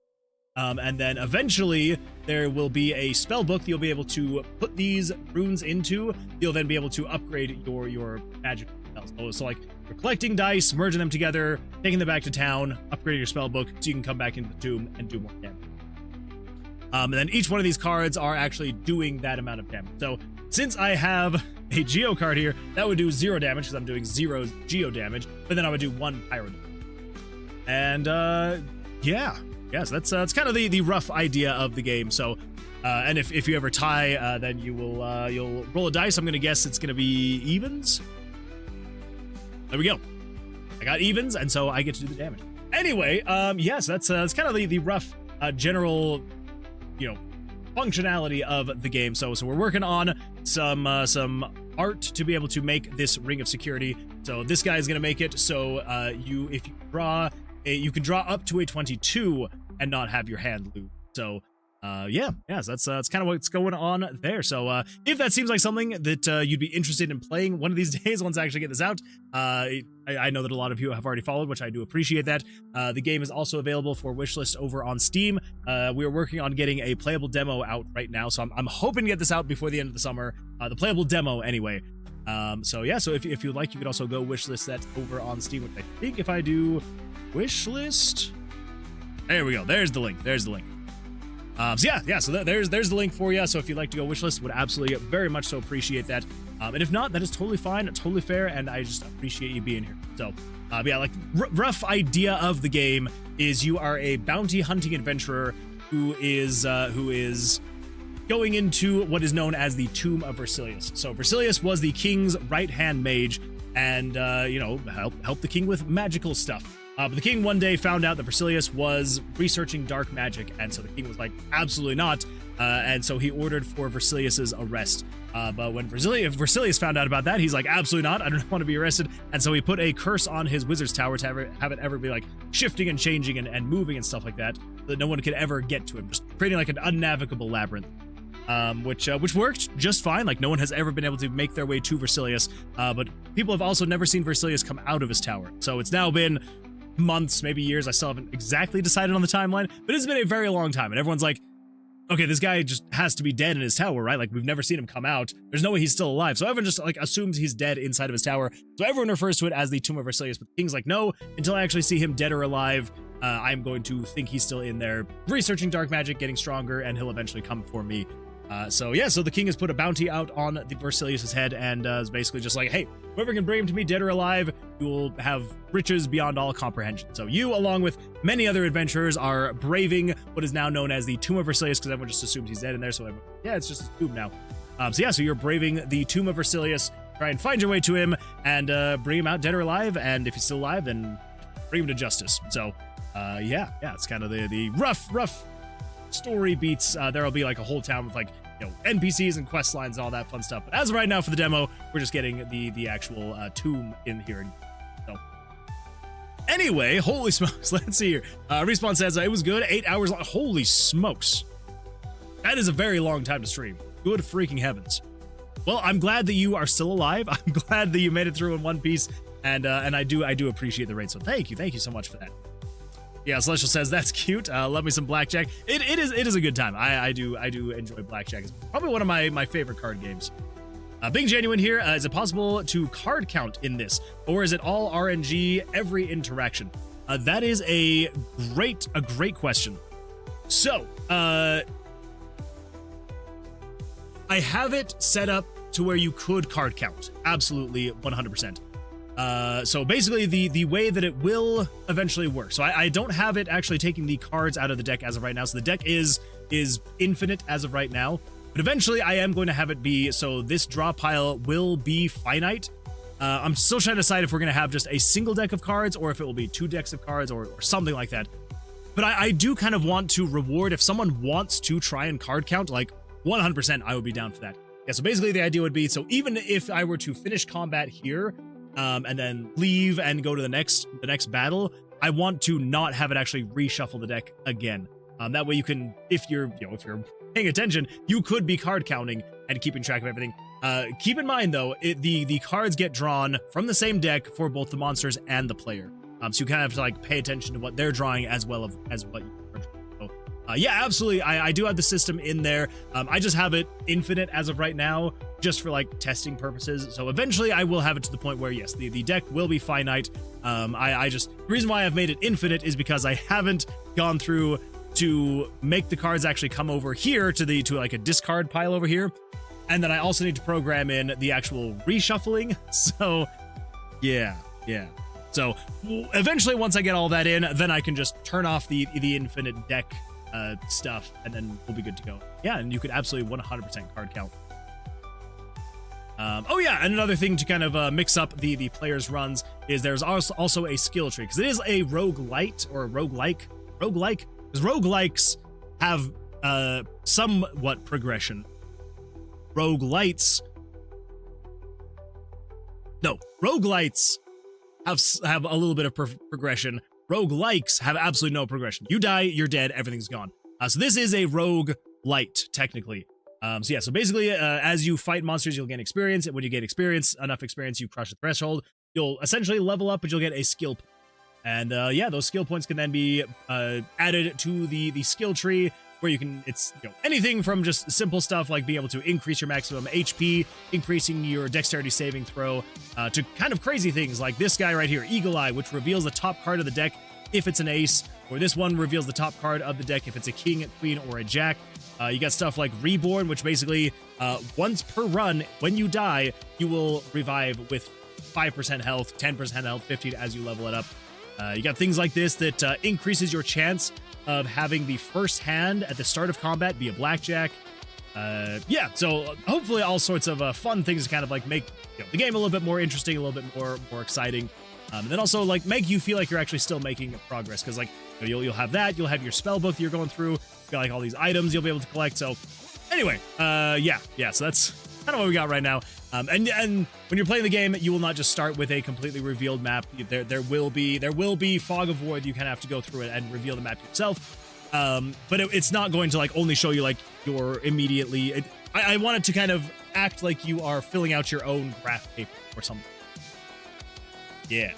And then eventually there will be a spell book that you'll be able to put these runes into. You'll then be able to upgrade your magic spells. So like you're collecting dice, merging them together, taking them back to town, upgrading your spell book so you can come back into the tomb and do more damage. And then each one of these cards are actually doing that amount of damage. So since I have a Geo card here, that would do 0 damage because I'm doing 0 Geo damage, but then I would do 1 Pyro damage. And yeah, so that's kind of the rough idea of the game. So and if you ever tie, then you'll roll a dice. I'm gonna guess it's gonna be evens. There we go. I got evens, and so I get to do the damage. Anyway, yes, that's kind of the rough general, functionality of the game. So we're working on some art to be able to make this ring of security. So this guy is gonna make it. So if you draw you can draw up to a 22 and not have your hand lose. So so that's kind of what's going on there. So if that seems like something that you'd be interested in playing one of these days once I actually get this out, I know that a lot of you have already followed, which I do appreciate that. The game is also available for wishlist over on Steam. We are working on getting a playable demo out right now, so I'm hoping to get this out before the end of the summer. The playable demo anyway. So if you'd like, you could also go wishlist that over on Steam, which I think if I do wishlist, there we go. There's the link. So there's the link for you. So if you'd like to go wishlist, would absolutely very much so appreciate that. And if not, that is totally fine, totally fair, and I just appreciate you being here. So like rough idea of the game is you are a bounty hunting adventurer who is going into what is known as the Tomb of Vercilias. So Vercilias was the king's right-hand mage, and helped the king with magical stuff. But the king one day found out that Vercilias was researching dark magic, and so the king was like, absolutely not, and so he ordered for Vercilias's arrest. But when Vercilias found out about that, he's like, absolutely not, I don't want to be arrested, and so he put a curse on his wizard's tower to have it ever be like shifting and changing and moving and stuff like that, so that no one could ever get to him, just creating like an unnavigable labyrinth. Which worked just fine. Like no one has ever been able to make their way to Vercilias, but people have also never seen Vercilias come out of his tower. So it's now been months, maybe years. I still haven't exactly decided on the timeline, but it's been a very long time, and everyone's like, okay, this guy just has to be dead in his tower, right? Like we've never seen him come out. There's no way he's still alive. So everyone just like assumes he's dead inside of his tower. So everyone refers to it as the Tomb of Vercilias, but the king's like, no, until I actually see him dead or alive, I'm going to think he's still in there researching dark magic, getting stronger, and he'll eventually come for me. So the king has put a bounty out on the Vercilius' head, and is basically just like, hey, whoever can bring him to me, dead or alive, you will have riches beyond all comprehension. So you, along with many other adventurers, are braving what is now known as the Tomb of Vercilias, because everyone just assumes he's dead in there, so it's just a tomb now. So you're braving the Tomb of Vercilias, try and find your way to him, and bring him out dead or alive, and if he's still alive, then bring him to justice. So, it's kind of the rough story beats. There'll be like a whole town with like NPCs and quest lines and all that fun stuff, but as of right now for the demo, we're just getting the actual tomb in here. So anyway, holy smokes, let's see here. Respawn says it was good, 8 hours long. Holy smokes, that is a very long time to stream. Good freaking heavens. Well, I'm glad that you are still alive. I'm glad that you made it through in one piece, and I do appreciate the raid, so thank you so much for that. Yeah, Celestial says that's cute. Love me some blackjack. It is a good time. I do enjoy blackjack. It's probably one of my favorite card games. Being genuine here, is it possible to card count in this, or is it all RNG every interaction? That is a great question. So I have it set up to where you could card count, absolutely 100%. So basically the way that it will eventually work. So I don't have it actually taking the cards out of the deck as of right now. So the deck is infinite as of right now. But eventually I am going to have it be, so this draw pile will be finite. I'm still trying to decide if we're going to have just a single deck of cards or if it will be 2 decks of cards or something like that. But I do kind of want to reward if someone wants to try and card count, like 100% I would be down for that. Yeah, so basically the idea would be, so even if I were to finish combat here, and then leave and go to the next battle, I want to not have it actually reshuffle the deck again. That way you can, if you're paying attention, you could be card counting and keeping track of everything. Keep in mind though, the cards get drawn from the same deck for both the monsters and the player. So you kind of have to like pay attention to what they're drawing as well as what you are drawing. So, yeah, absolutely. I do have the system in there. I just have it infinite as of right now, just for like testing purposes. So eventually I will have it to the point where yes, the deck will be finite. The reason why I've made it infinite is because I haven't gone through to make the cards actually come over here to like a discard pile over here. And then I also need to program in the actual reshuffling. So yeah. So eventually once I get all that in, then I can just turn off the infinite deck stuff and then we'll be good to go. Yeah, and you could absolutely 100% card count. Oh yeah, and another thing to kind of mix up the players' runs is there's also a skill tree, because it is a roguelite or a roguelike, because roguelikes have somewhat progression. Roguelites have a little bit of progression. Roguelikes have absolutely no progression. You die, you're dead, everything's gone. So this is a roguelite, technically. So yeah, so basically, as you fight monsters, you'll gain experience, and when you get enough experience, you crush the threshold. You'll essentially level up, but you'll get a skill point. And yeah, those skill points can then be added to the skill tree, where you can, it's anything from just simple stuff like being able to increase your maximum HP, increasing your dexterity saving throw, to kind of crazy things like this guy right here, Eagle Eye, which reveals the top card of the deck if it's an ace, or this one reveals the top card of the deck if it's a king, queen, or a jack. You got stuff like Reborn, which basically once per run, when you die, you will revive with 5% health, 10% health, 15 as you level it up. You got things like this that increases your chance of having the first hand at the start of combat be a blackjack. Yeah, so hopefully all sorts of fun things to kind of like make the game a little bit more interesting, a little bit more exciting. And then also like make you feel like you're actually still making progress, because like you'll have that, you'll have your spell book that you're going through, you've got like all these items you'll be able to collect. So anyway, yeah, so that's kind of what we got right now. And when you're playing the game, you will not just start with a completely revealed map. There will be Fog of War. You kind of have to go through it and reveal the map yourself. But it's not going to like only show you like your immediately. I want it to kind of act like you are filling out your own graph paper or something. Yeah.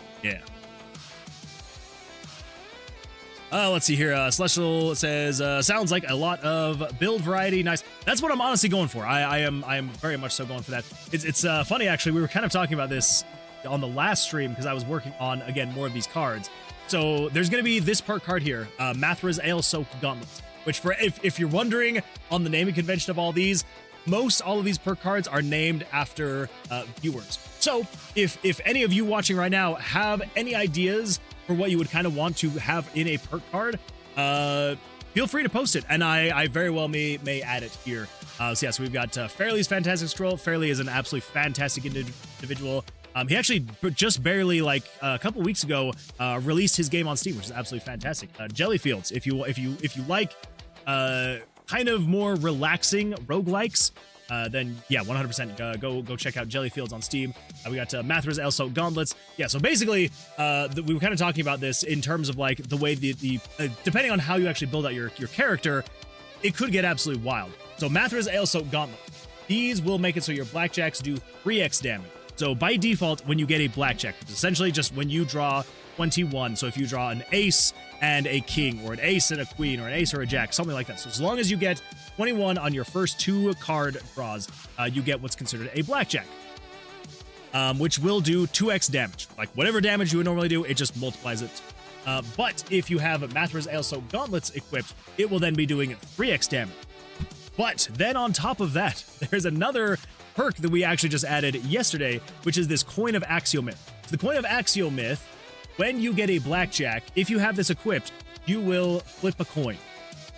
Let's see here. Celestial says, sounds like a lot of build variety. Nice. That's what I'm honestly going for. I am very much so going for that. It's funny, actually. We were kind of talking about this on the last stream because I was working on, again, more of these cards. So there's going to be this part card here, Mathra's Ale-Soaked Gauntlets, which if you're wondering on the naming convention of all these, all of these perk cards are named after viewers. So if any of you watching right now have any ideas for what you would kind of want to have in a perk card, feel free to post it, and I very well may add it here. So yeah, so we've got Fairley's Fantastic Scroll. Fairley is an absolutely fantastic individual. He actually just barely, like a couple weeks ago, released his game on Steam, which is absolutely fantastic. Jellyfields, if you like kind of more relaxing roguelikes, then yeah, 100% go check out Jellyfields on Steam. We got Mathra's Ale-Soaked Gauntlets. Yeah, so basically, we were kind of talking about this in terms of like the way the depending on how you actually build out your character, it could get absolutely wild. So Mathra's Ale-Soaked Gauntlet, these will make it so your blackjacks do 3x damage. So by default, when you get a blackjack, it's essentially just when you draw 21. So if you draw an ace and a king, or an ace and a queen, or an ace or a jack, something like that. So as long as you get 21 on your first 2 card draws, you get what's considered a blackjack, which will do 2x damage. Like whatever damage you would normally do, it just multiplies it. But if you have Mathra's Ale-Soaked Gauntlets equipped, it will then be doing 3x damage. But then on top of that, there's another perk that we actually just added yesterday, which is this Coin of Axiomet. So the Coin of Axiomyth, when you get a blackjack, if you have this equipped, you will flip a coin.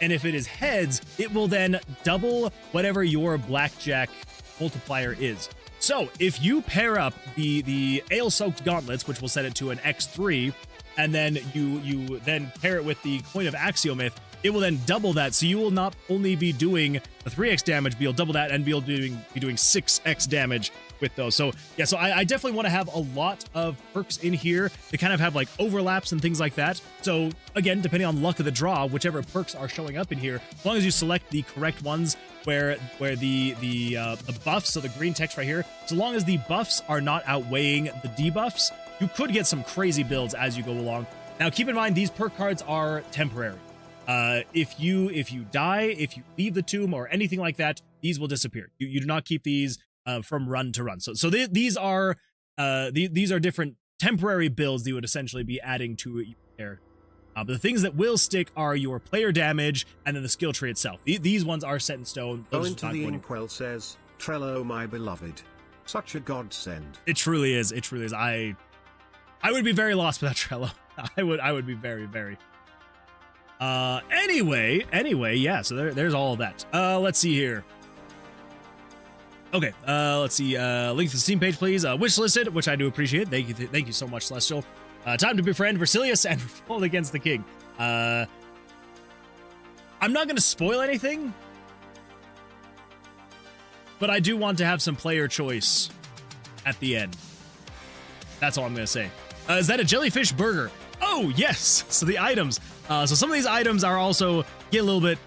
And if it is heads, it will then double whatever your blackjack multiplier is. So if you pair up the ale-soaked gauntlets, which will set it to an X3, and then you then pair it with the Coin of Axiomyth, it will then double that. So you will not only be doing the 3x damage, but you'll double that and be doing 6x damage with those. So yeah, so I definitely want to have a lot of perks in here to kind of have like overlaps and things like that. So again, depending on luck of the draw, whichever perks are showing up in here, as long as you select the correct ones where the buffs, so the green text right here, so long as the buffs are not outweighing the debuffs, you could get some crazy builds as you go along. Now keep in mind, these perk cards are temporary. If you die, if you leave the tomb or anything like that, these will disappear. You do not keep these from run to run. So these are different temporary builds that you would essentially be adding to your character. But the things that will stick are your player damage and then the skill tree itself. These ones are set in stone. Going to the Inkwell says, Trello, my beloved, such a godsend. It truly is. It truly is. I would be very lost without Trello. I would be very, very. Anyway, yeah, so there's all of that. Let's see here. Okay, let's see, link to the Steam page, please. Wishlisted, which I do appreciate. Thank you so much, Celestial. Time to befriend Vercilias and revolt against the king. I'm not gonna spoil anything, but I do want to have some player choice at the end. That's all I'm gonna say. Is that a jellyfish burger? Oh, yes! So the items. So some of these items are also get a little bit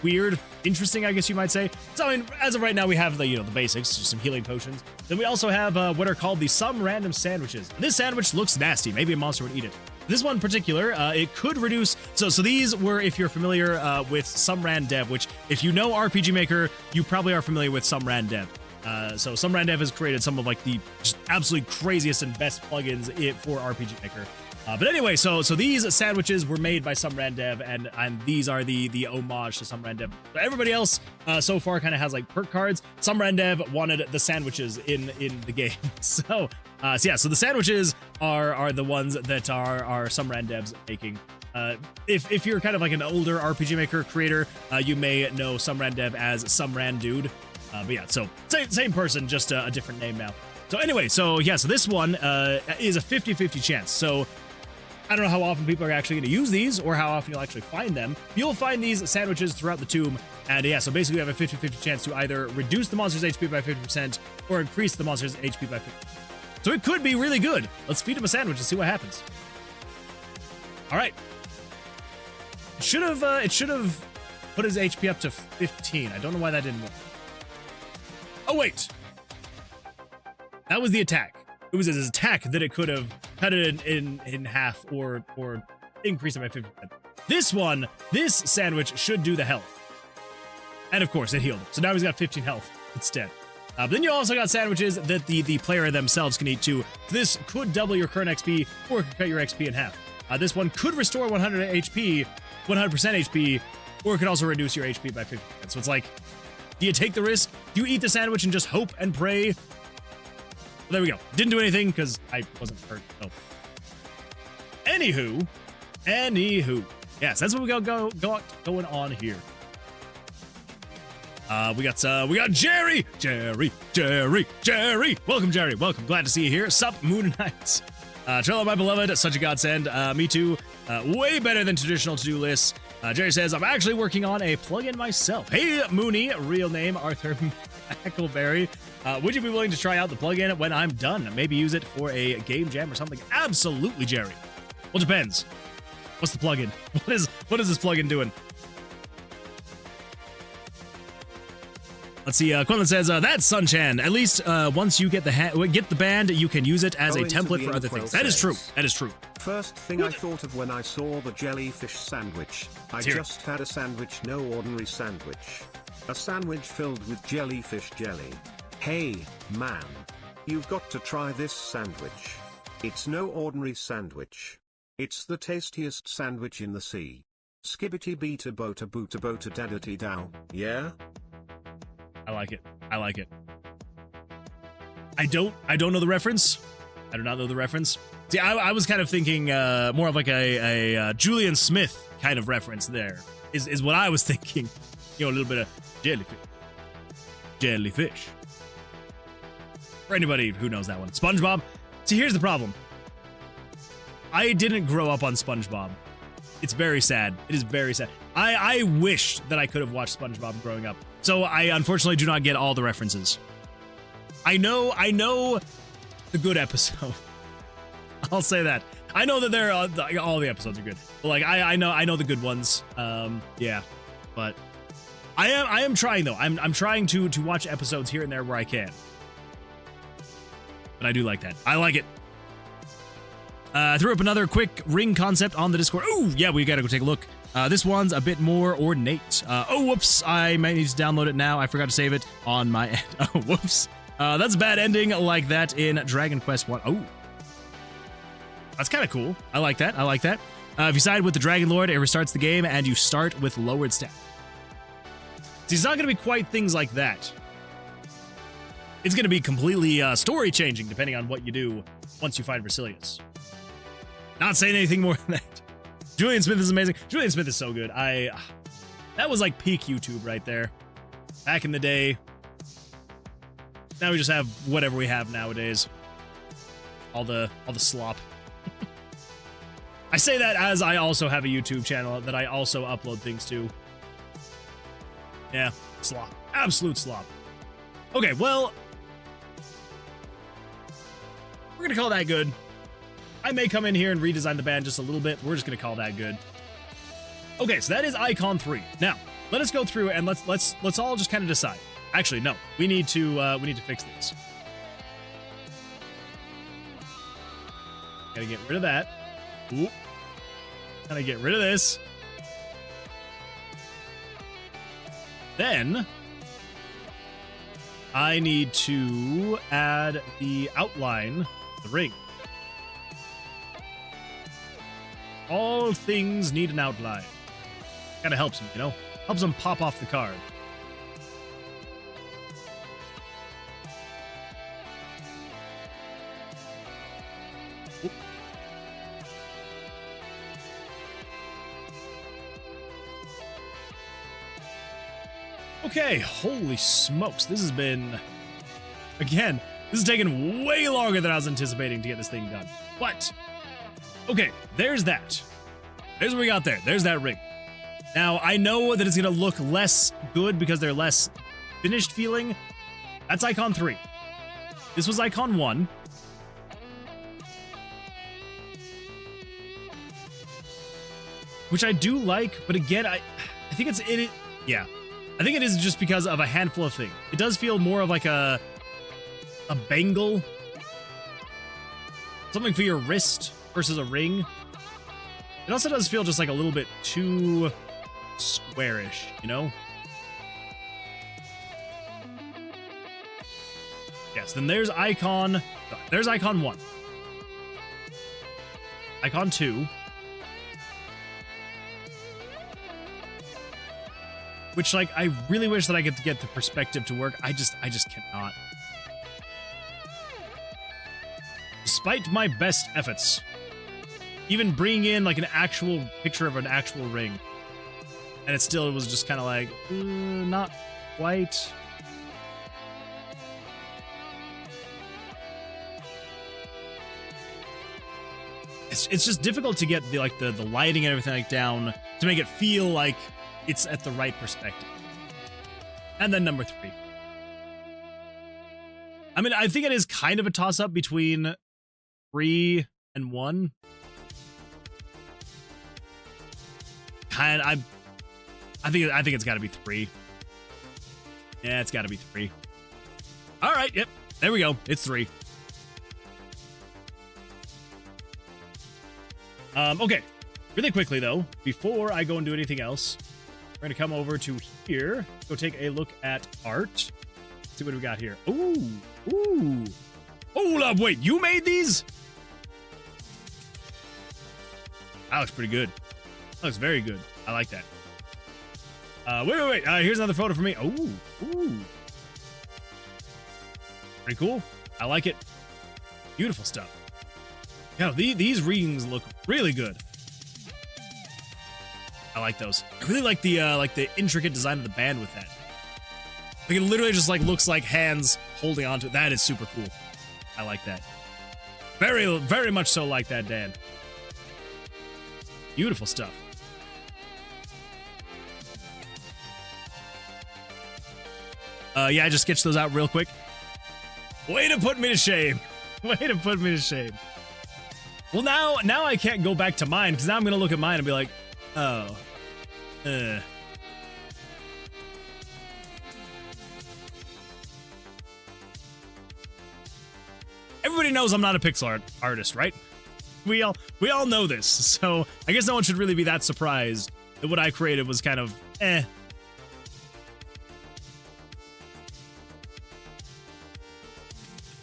weird, interesting, I guess you might say. So I mean, as of right now, we have the the basics, just some healing potions. Then we also have what are called the some random sandwiches. This sandwich looks nasty. Maybe a monster would eat it. This one in particular, it could reduce. So these were, if you're familiar with some ran dev, which if you know RPG Maker, you probably are familiar with some ran dev. So some ran dev has created some of like the just absolutely craziest and best plugins for RPG Maker. But anyway, so these sandwiches were made by some ran dev, and these are the homage to some ran dev. So everybody else so far kind of has like perk cards. Some ran dev wanted the sandwiches in the game. So yeah, so the sandwiches are the ones that are some ran devs making. If you're kind of like an older RPG Maker creator, you may know some ran dev as some ran dude. But yeah, so same person, just a different name now. So anyway, so yeah, so this one is a 50-50 chance. So I don't know how often people are actually going to use these or how often you'll actually find them. You'll find these sandwiches throughout the tomb. And yeah, so basically you have a 50-50 chance to either reduce the monster's HP by 50% or increase the monster's HP by 50%. So it could be really good. Let's feed him a sandwich and see what happens. All right. It should have put his HP up to 15. I don't know why that didn't work. Oh, wait. That was the attack. It was his attack that it could have cut it in half or increase it by 50%. This sandwich should do the health. And of course, it healed him. So now he's got 15 health instead. But then you also got sandwiches that the player themselves can eat too. This could double your current XP or it could cut your XP in half. This one could restore 100 HP, 100% HP, or it could also reduce your HP by 50%. So it's like, do you take the risk? Do you eat the sandwich and just hope and pray? Well, there we go. Didn't do anything because I wasn't hurt. So. Anywho. Yes, that's what we got going on here. We got Jerry. Welcome, Jerry. Welcome. Glad to see you here. Sup, Moon Knights. Trello, my beloved, such a godsend. Me too. Way better than traditional to-do lists. Jerry says, I'm actually working on a plugin myself. Hey, Mooney, real name Arthur Hackleberry. Would you be willing to try out the plugin when I'm done? Maybe use it for a game jam or something? Absolutely, Jerry. Well, depends. What's the plugin? What is this plugin doing? Let's see. Quinlan says, that's Sunchan. At least once you get the band, you can use it as a template for other things. That is true. That is true. First thing I thought of when I saw the jellyfish sandwich. I just had a sandwich, no ordinary sandwich. A sandwich filled with jellyfish jelly. Hey, man. You've got to try this sandwich. It's no ordinary sandwich. It's the tastiest sandwich in the sea. Skibbity beta bota boota bota dadity dow, yeah? I like it. I like it. I don't know the reference. I do not know the reference. See, I was kind of thinking more of like a Julian Smith kind of reference there, is what I was thinking. You know, a little bit of jellyfish. Jellyfish. For anybody who knows that one. SpongeBob. See, here's the problem. I didn't grow up on SpongeBob. It's very sad. It is very sad. I wished that I could have watched SpongeBob growing up. So I unfortunately do not get all the references. I know the good episode. I'll say that. I know that they're all the episodes are good. But like I know the good ones. Yeah. But I am trying though. I'm trying to watch episodes here and there where I can. But I do like that. I like it. I threw up another quick ring concept on the Discord. Oh, yeah, we gotta go take a look. This one's a bit more ornate. Oh, whoops. I might need to download it now. I forgot to save it on my end. Oh, whoops. That's a bad ending like that in Dragon Quest 1. Oh. That's kind of cool. I like that. I like that. If you side with the Dragon Lord, it restarts the game and you start with lowered stat. See, it's not going to be quite things like that. It's going to be completely story changing depending on what you do once you find Vercilias. Not saying anything more than that. Julian Smith is amazing. Julian Smith is so good. That was like peak YouTube right there. Back in the day. Now we just have whatever we have nowadays. All the slop. I say that as I also have a YouTube channel that I also upload things to. Yeah, slop. Absolute slop. Okay, well, we're gonna call that good. I may come in here and redesign the band just a little bit. We're just gonna call that good. Okay, so that is icon 3. Now, let us go through and let's all just kind of decide. Actually, no, we need to fix this. Gotta get rid of that. Oop. Gotta get rid of this. Then I need to add the outline of the ring. All things need an outline. Kinda helps them, you know? Helps them pop off the card. Oop. Okay, holy smokes. This has been... Again, this has taken way longer than I was anticipating to get this thing done. But... Okay, there's that. There's what we got there. There's that ring. Now, I know that it's going to look less good because they're less finished feeling. That's icon 3. This was icon 1. Which I do like, but again, I think it's in it. Yeah. I think it is just because of a handful of things. It does feel more of like a bangle. Something for your wrist versus a ring. It also does feel just like a little bit too squarish, you know? Yes, then there's icon 1. Icon 2. Which, like, I really wish that I could get the perspective to work. I just cannot. Despite my best efforts. Even bringing in, like, an actual picture of an actual ring. And it was just kind of like, not quite. It's just difficult to get the lighting and everything like down to make it feel like it's at the right perspective. And then number 3. I mean, I think it is kind of a toss-up between 3 and 1. I think it's got to be 3. Yeah, it's got to be 3. All right, yep. There we go. It's 3. Okay. Really quickly, though, before I go and do anything else, we're going to come over to here, go take a look at art. See what we got here. Ooh. Ooh. Hold up, wait, you made these? That looks pretty good. That looks very good. I like that. Wait. Here's another photo for me. Ooh. Pretty cool. I like it. Beautiful stuff. Yeah, these rings look really good. I like those. I really like the intricate design of the band with that. Like it literally just like looks like hands holding onto it. That is super cool. I like that. Very, very much so like that, Dan. Beautiful stuff. Yeah, I just sketched those out real quick. Way to put me to shame. Way to put me to shame. Well, now I can't go back to mine, because now I'm going to look at mine and be like, oh. Everybody knows I'm not a pixel art artist, right? We all know this, so I guess no one should really be that surprised that what I created was kind of eh.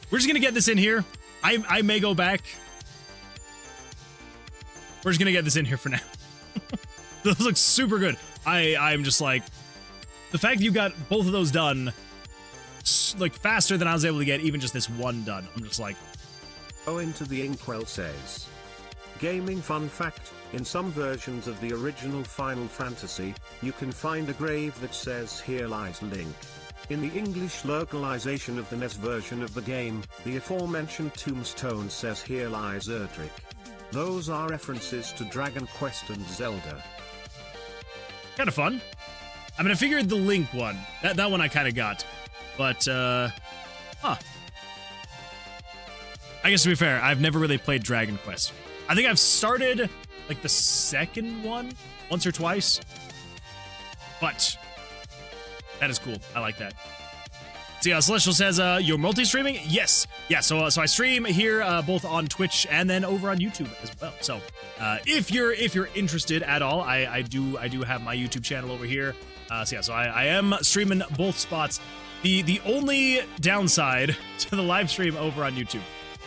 We're just gonna get this in here. I may go back. We're just gonna get this in here for now. Those look super good. I'm just like, the fact that you got both of those done like faster than I was able to get even just this one done. I'm just like, Oh, into the Inkwell says, gaming fun fact, in some versions of the original Final Fantasy, you can find a grave that says "Here lies Link." In the English localization of the NES version of the game, the aforementioned tombstone says "Here lies Erdrick." Those are references to Dragon Quest and Zelda. kind of fun. I mean, I figured the Link one, that one I kind of got, but huh. I guess to be fair, I've never really played Dragon Quest. I think I've started like the second one once or twice, but that is cool. I like that. So yeah, Celestial says, you're multi-streaming? Yes. Yeah, so I stream here both on Twitch and then over on YouTube as well. So if you're interested at all, I do have my YouTube channel over here. So yeah, so I am streaming both spots. The only downside to the live stream over on YouTube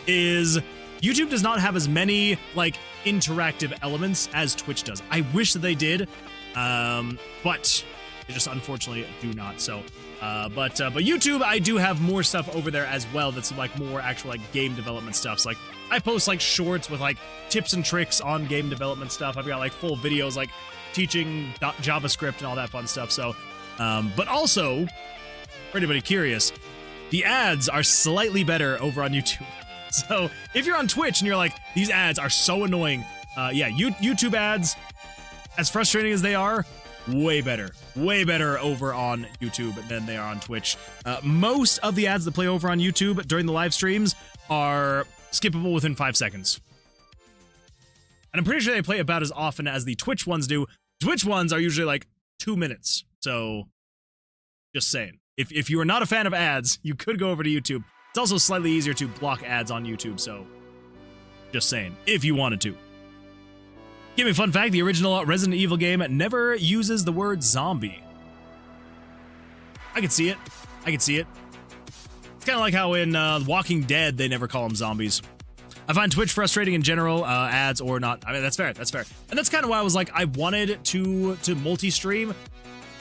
is YouTube does not have as many like interactive elements as Twitch does. I wish that they did, but they just unfortunately do not. So, but YouTube, I do have more stuff over there as well. That's like more actual like game development stuff. So like I post like shorts with like tips and tricks on game development stuff. I've got like full videos like teaching JavaScript and all that fun stuff. So, but also for anybody curious, the ads are slightly better over on YouTube. So if you're on Twitch and you're like, these ads are so annoying, yeah, YouTube ads, as frustrating as they are, way better over on YouTube than they are on Twitch. Most of the ads that play over on YouTube during the live streams are skippable within 5 seconds. And I'm pretty sure they play about as often as the Twitch ones do. Twitch ones are usually like 2 minutes. So just saying, if you are not a fan of ads, you could go over to YouTube. It's also slightly easier to block ads on YouTube, so just saying, if you wanted to. Give me a fun fact, the original Resident Evil game never uses the word zombie. I can see it. I can see it. It's kind of like how in Walking Dead, they never call them zombies. I find Twitch frustrating in general, ads or not. I mean, that's fair, that's fair. And that's kind of why I was like, I wanted to multi-stream,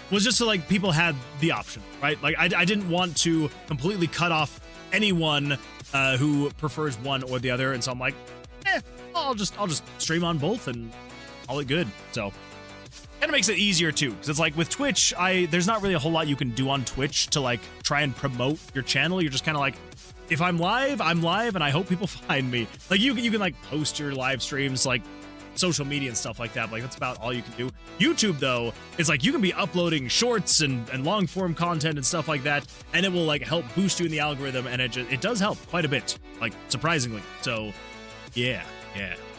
was just so like people had the option, right? Like I didn't want to completely cut off anyone who prefers one or the other, and so I'm like, I'll just stream on both and call it good. So kind of makes it easier too, because it's like with Twitch, there's not really a whole lot you can do on Twitch to like try and promote your channel. You're just kind of like, if I'm live, and I hope people find me. Like you can like post your live streams, like social media and stuff like that. Like that's about all you can do. YouTube though, it's like you can be uploading shorts and long form content and stuff like that, and it will like help boost you in the algorithm, and it does help quite a bit, like surprisingly. So yeah,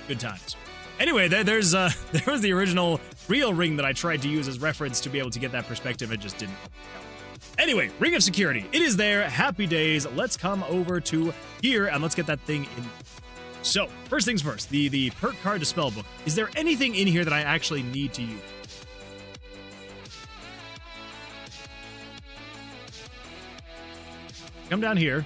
good times. Anyway, there was the original real ring that I tried to use as reference to be able to get that perspective. It just didn't work out. Anyway, Ring of Security, it is there. Happy days. Let's come over to here and let's get that thing in. So, first things first, the perk card to spellbook. Is there anything in here that I actually need to use? Come down here.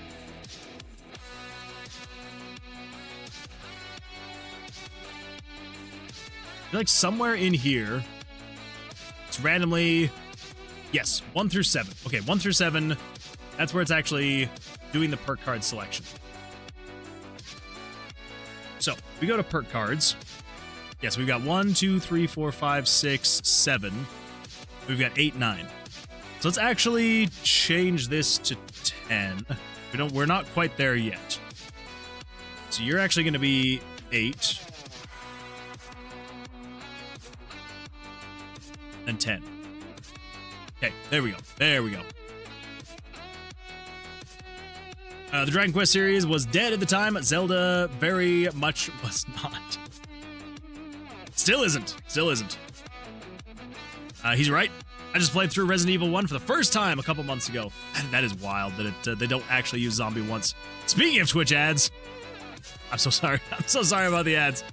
Like somewhere in here, it's randomly, yes, 1 through 7. Okay, 1 through 7, that's where it's actually doing the perk card selection. So, We go to perk cards. Yes, we've got 1, 2, 3, 4, 5, 6, 7. We've got 8, 9. So let's actually change this to 10. We're not quite there yet. So you're actually going to be 8. And 10. Okay, there we go. There we go. The Dragon Quest series was dead at the time. Zelda very much was not. Still isn't. Still isn't. He's right. I just played through Resident Evil 1 for the first time a couple months ago. And that is wild that they don't actually use zombie once. Speaking of Twitch ads, I'm so sorry. I'm so sorry about the ads.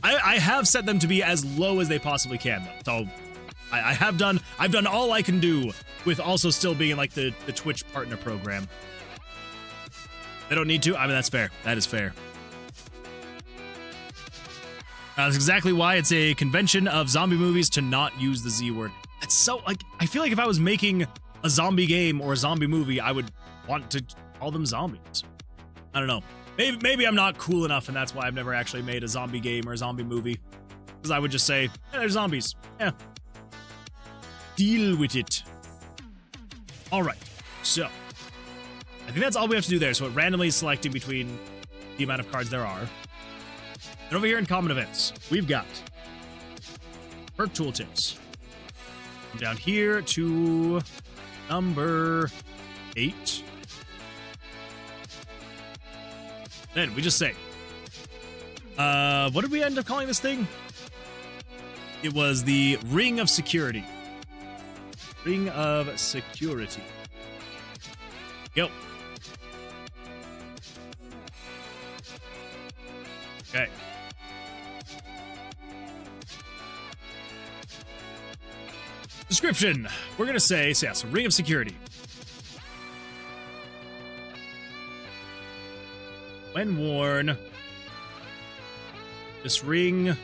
I have set them to be as low as they possibly can, though. So I've done all I can do with also still being like the Twitch partner program. They don't need to. I mean, that's fair. That is fair. That's exactly why it's a convention of zombie movies to not use the Z word. It's so, like, I feel like if I was making a zombie game or a zombie movie, I would want to call them zombies. I don't know. Maybe I'm not cool enough, and that's why I've never actually made a zombie game or a zombie movie. Because I would just say, yeah, they're zombies. Yeah. Deal with it. All right. So, I think that's all we have to do there. So, randomly selecting between the amount of cards there are. And over here in common events, we've got perk tooltips. Down here to number 8. Then we just say, what did we end up calling this thing? It was the Ring of Security. Ring of Security. Go. Okay. Description. We're going to say, so yes, Ring of Security. When worn, this ring...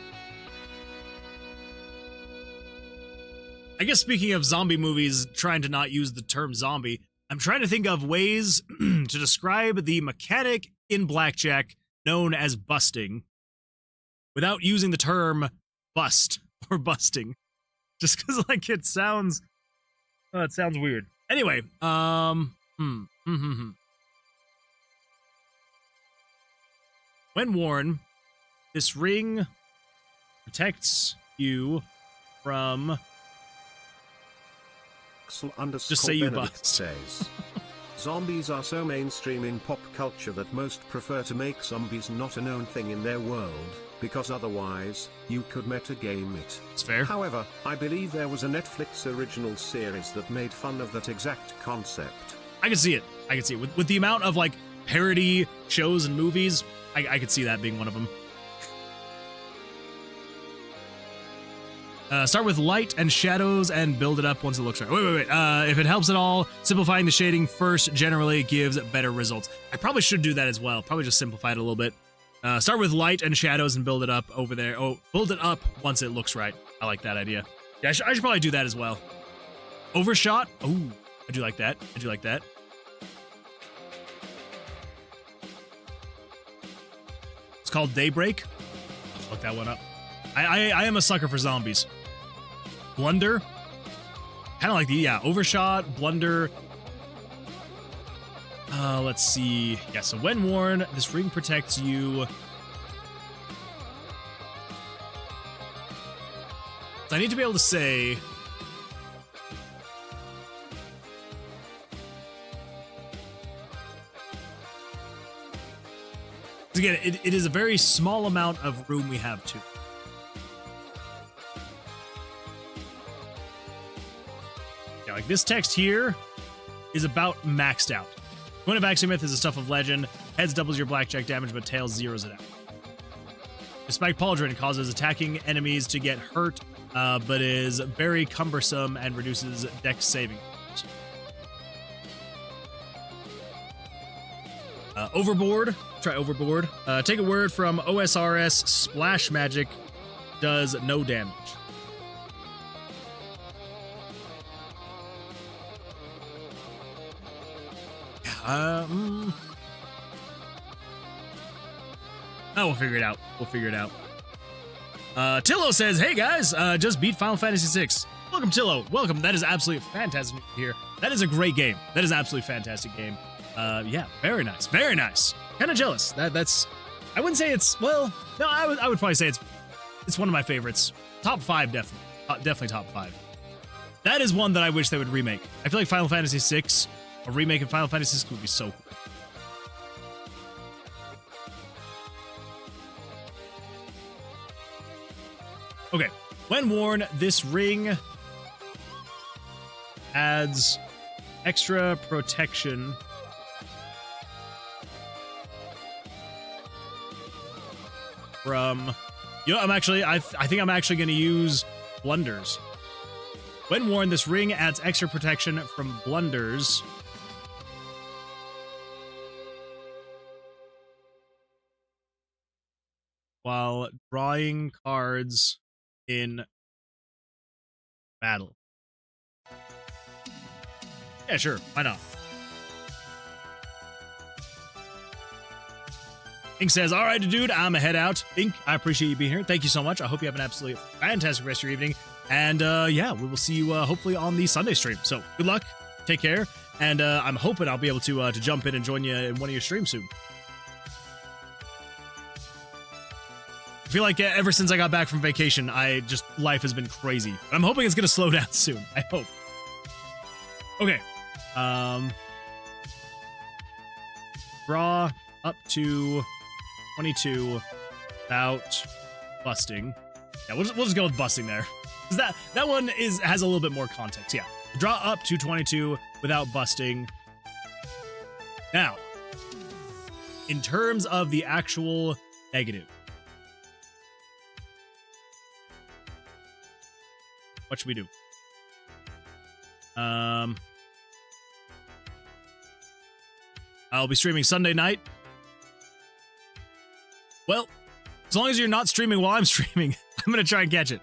I guess speaking of zombie movies trying to not use the term zombie, I'm trying to think of ways to describe the mechanic in Blackjack known as busting without using the term bust or busting. Just because, like, it sounds weird. Anyway, When worn, this ring protects you from... Just say you bust. Says, zombies are so mainstream in pop culture that most prefer to make zombies not a known thing in their world, because otherwise, you could metagame it. It's fair. However, I believe there was a Netflix original series that made fun of that exact concept. I can see it. I can see it. With the amount of, like, parody shows and movies, I could see that being one of them. Start with light and shadows and build it up once it looks right. Wait. If it helps at all, simplifying the shading first generally gives better results. I probably should do that as well. Probably just simplify it a little bit. Start with light and shadows and build it up over there. Oh, build it up once it looks right. I like that idea. Yeah, I should probably do that as well. Overshot. Oh, I do like that. I do like that. It's called Daybreak. Let's look that one up. I am a sucker for zombies. Blunder. Kind of like the, yeah, Overshot, Blunder. Let's see. Yeah, so when worn, this ring protects you. So I need to be able to say... Again, it is a very small amount of room we have to. Yeah, like this text here is about maxed out. Point of Axiomath is a stuff of legend. Heads doubles your blackjack damage, but tails zeroes it out. The Spiked Pauldron causes attacking enemies to get hurt, but is very cumbersome and reduces dex saving. Overboard. Try Overboard. Take a word from OSRS. Splash Magic does no damage. Oh, we'll figure it out. We'll figure it out. Tillo says, hey guys, just beat Final Fantasy VI. Welcome, Tillo. Welcome. That is absolutely fantastic to hear. That is a great game. That is absolutely fantastic game. Yeah, very nice. Very nice. Kind of jealous. That's. I wouldn't say it's, well, no, I would probably say it's one of my favorites. Top 5, definitely. Definitely top 5. That is one that I wish they would remake. I feel like Final Fantasy VI, a remake of Final Fantasy VI would be so cool. Okay, when worn, this ring adds extra protection from, you know, I think I'm actually going to use blunders. When worn, this ring adds extra protection from blunders while drawing cards in battle. Yeah, sure. Why not? Ink says, all right, dude, I'm a head out. Ink, I appreciate you being here. Thank you so much. I hope you have an absolutely fantastic rest of your evening. And yeah, we will see you hopefully on the Sunday stream. So good luck. Take care. And I'm hoping I'll be able to jump in and join you in one of your streams soon. I feel like ever since I got back from vacation, life has been crazy. I'm hoping it's going to slow down soon. I hope. Okay. Draw up to 22 without busting. Yeah, we'll just go with busting there. Because that one has a little bit more context. Yeah. Draw up to 22 without busting. Now, in terms of the actual negative, what should we do? I'll be streaming Sunday night. Well, as long as you're not streaming while I'm streaming, I'm going to try and catch it.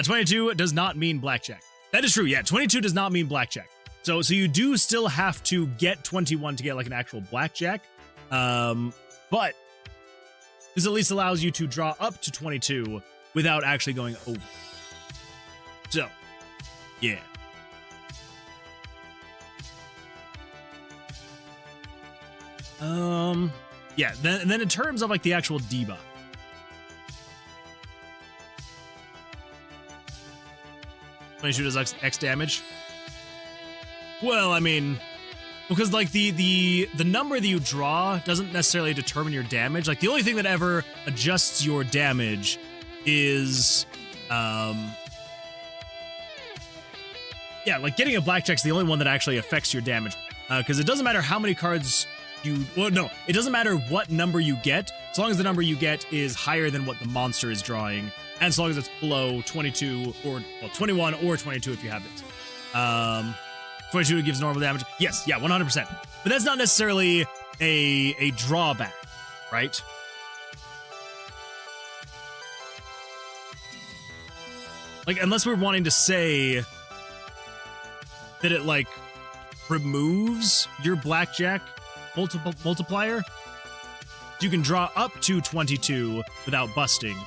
22 does not mean blackjack. That is true. Yeah, 22 does not mean blackjack. So you do still have to get 21 to get like an actual blackjack. But this at least allows you to draw up to 22 without actually going over. So, yeah. Yeah, then in terms of like the actual debuff. When you shoot does X damage. Well, I mean, because like the number that you draw doesn't necessarily determine your damage. Like the only thing that ever adjusts your damage is yeah, like getting a blackjack's the only one that actually affects your damage. Because it doesn't matter how many cards it doesn't matter what number you get, as long as the number you get is higher than what the monster is drawing, and as long as it's below 22 or, well, 21 or 22 if you have it. 22 gives normal damage. Yes, yeah, 100%. But that's not necessarily a drawback, right? Like, unless we're wanting to say that it, like, removes your blackjack multiplier, you can draw up to 22 without busting.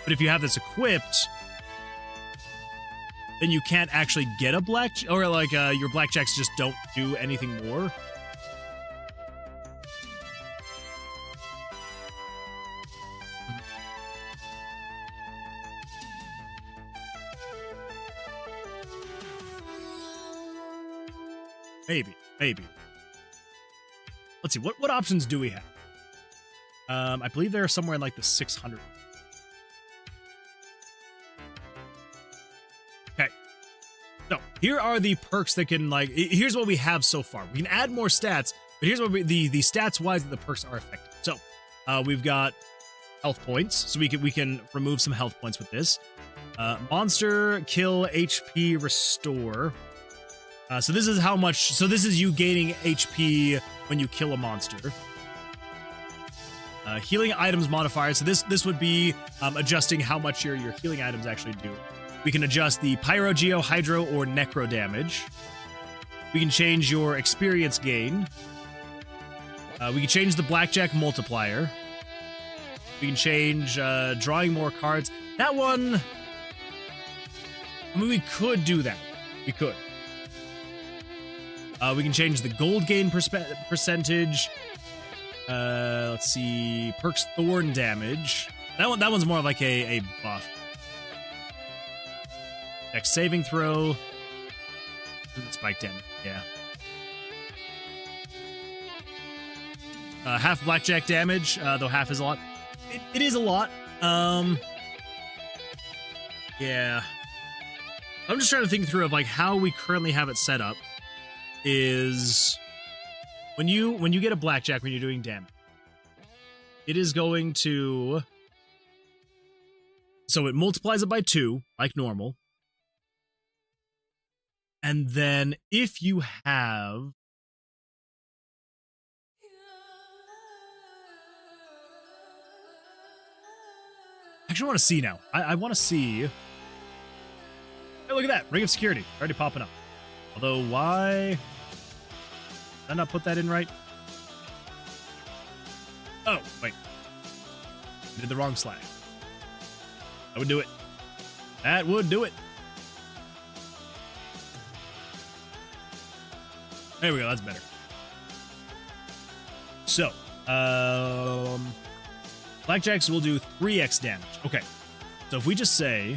But if you have this equipped, then you can't actually get a blackjack, or like your blackjacks just don't do anything more. Maybe. Let's see, what options do we have? I believe they're somewhere in like the 600. Okay. So here are the perks that can, like, here's what we have so far. We can add more stats, but here's what the stats wise that the perks are effective. So we've got health points, so we can remove some health points with this. Monster kill HP restore. So this is how much. So this is you gaining HP when you kill a monster. Healing items modifier. So this would be adjusting how much your healing items actually do. We can adjust the Pyro, Geo, Hydro, or Necro damage. We can change your experience gain. We can change the Blackjack multiplier. We can change drawing more cards. That one, I mean, we could do that. We could. We can change the gold gain percentage. Let's see, perks thorn damage. That one's more of like a buff. Next saving throw. Spike damage. Yeah. Half blackjack damage, though half is a lot. It is a lot. Yeah. I'm just trying to think through of like how we currently have it set up. Is when you get a blackjack when you're doing damage, it is going to, so it multiplies it by 2 like normal, and then if you have, I actually want to see now. I want to see. Hey, look at that, ring of security already popping up. Although, why did I not put that in right? Oh, wait. I did the wrong slash. That would do it. That would do it. There we go, that's better. So, blackjacks will do 3x damage. Okay, so if we just say,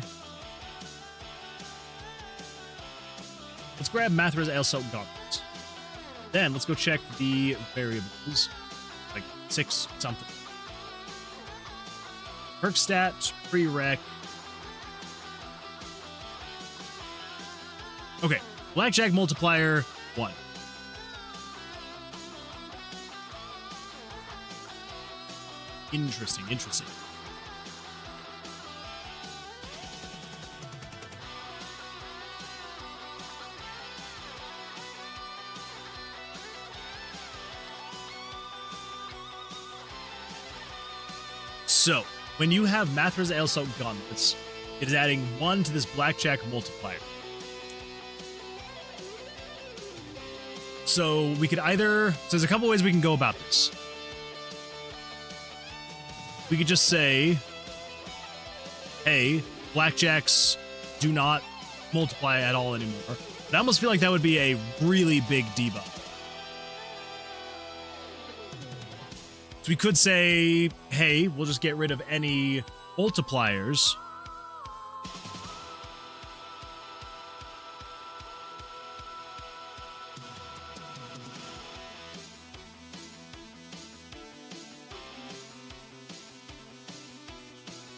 let's grab Mathra's Ale-Soaked Gauntlets. Then let's go check the variables. Like 6 something. Perk stat, prereq. Okay, blackjack multiplier 1. Interesting, interesting. So, when you have Mathra's Ale-Soaked Gauntlets, it is adding 1 to this blackjack multiplier. So, we could either... So, there's a couple ways we can go about this. We could just say, hey, blackjacks do not multiply at all anymore. But I almost feel like that would be a really big debuff. So we could say, hey, we'll just get rid of any multipliers.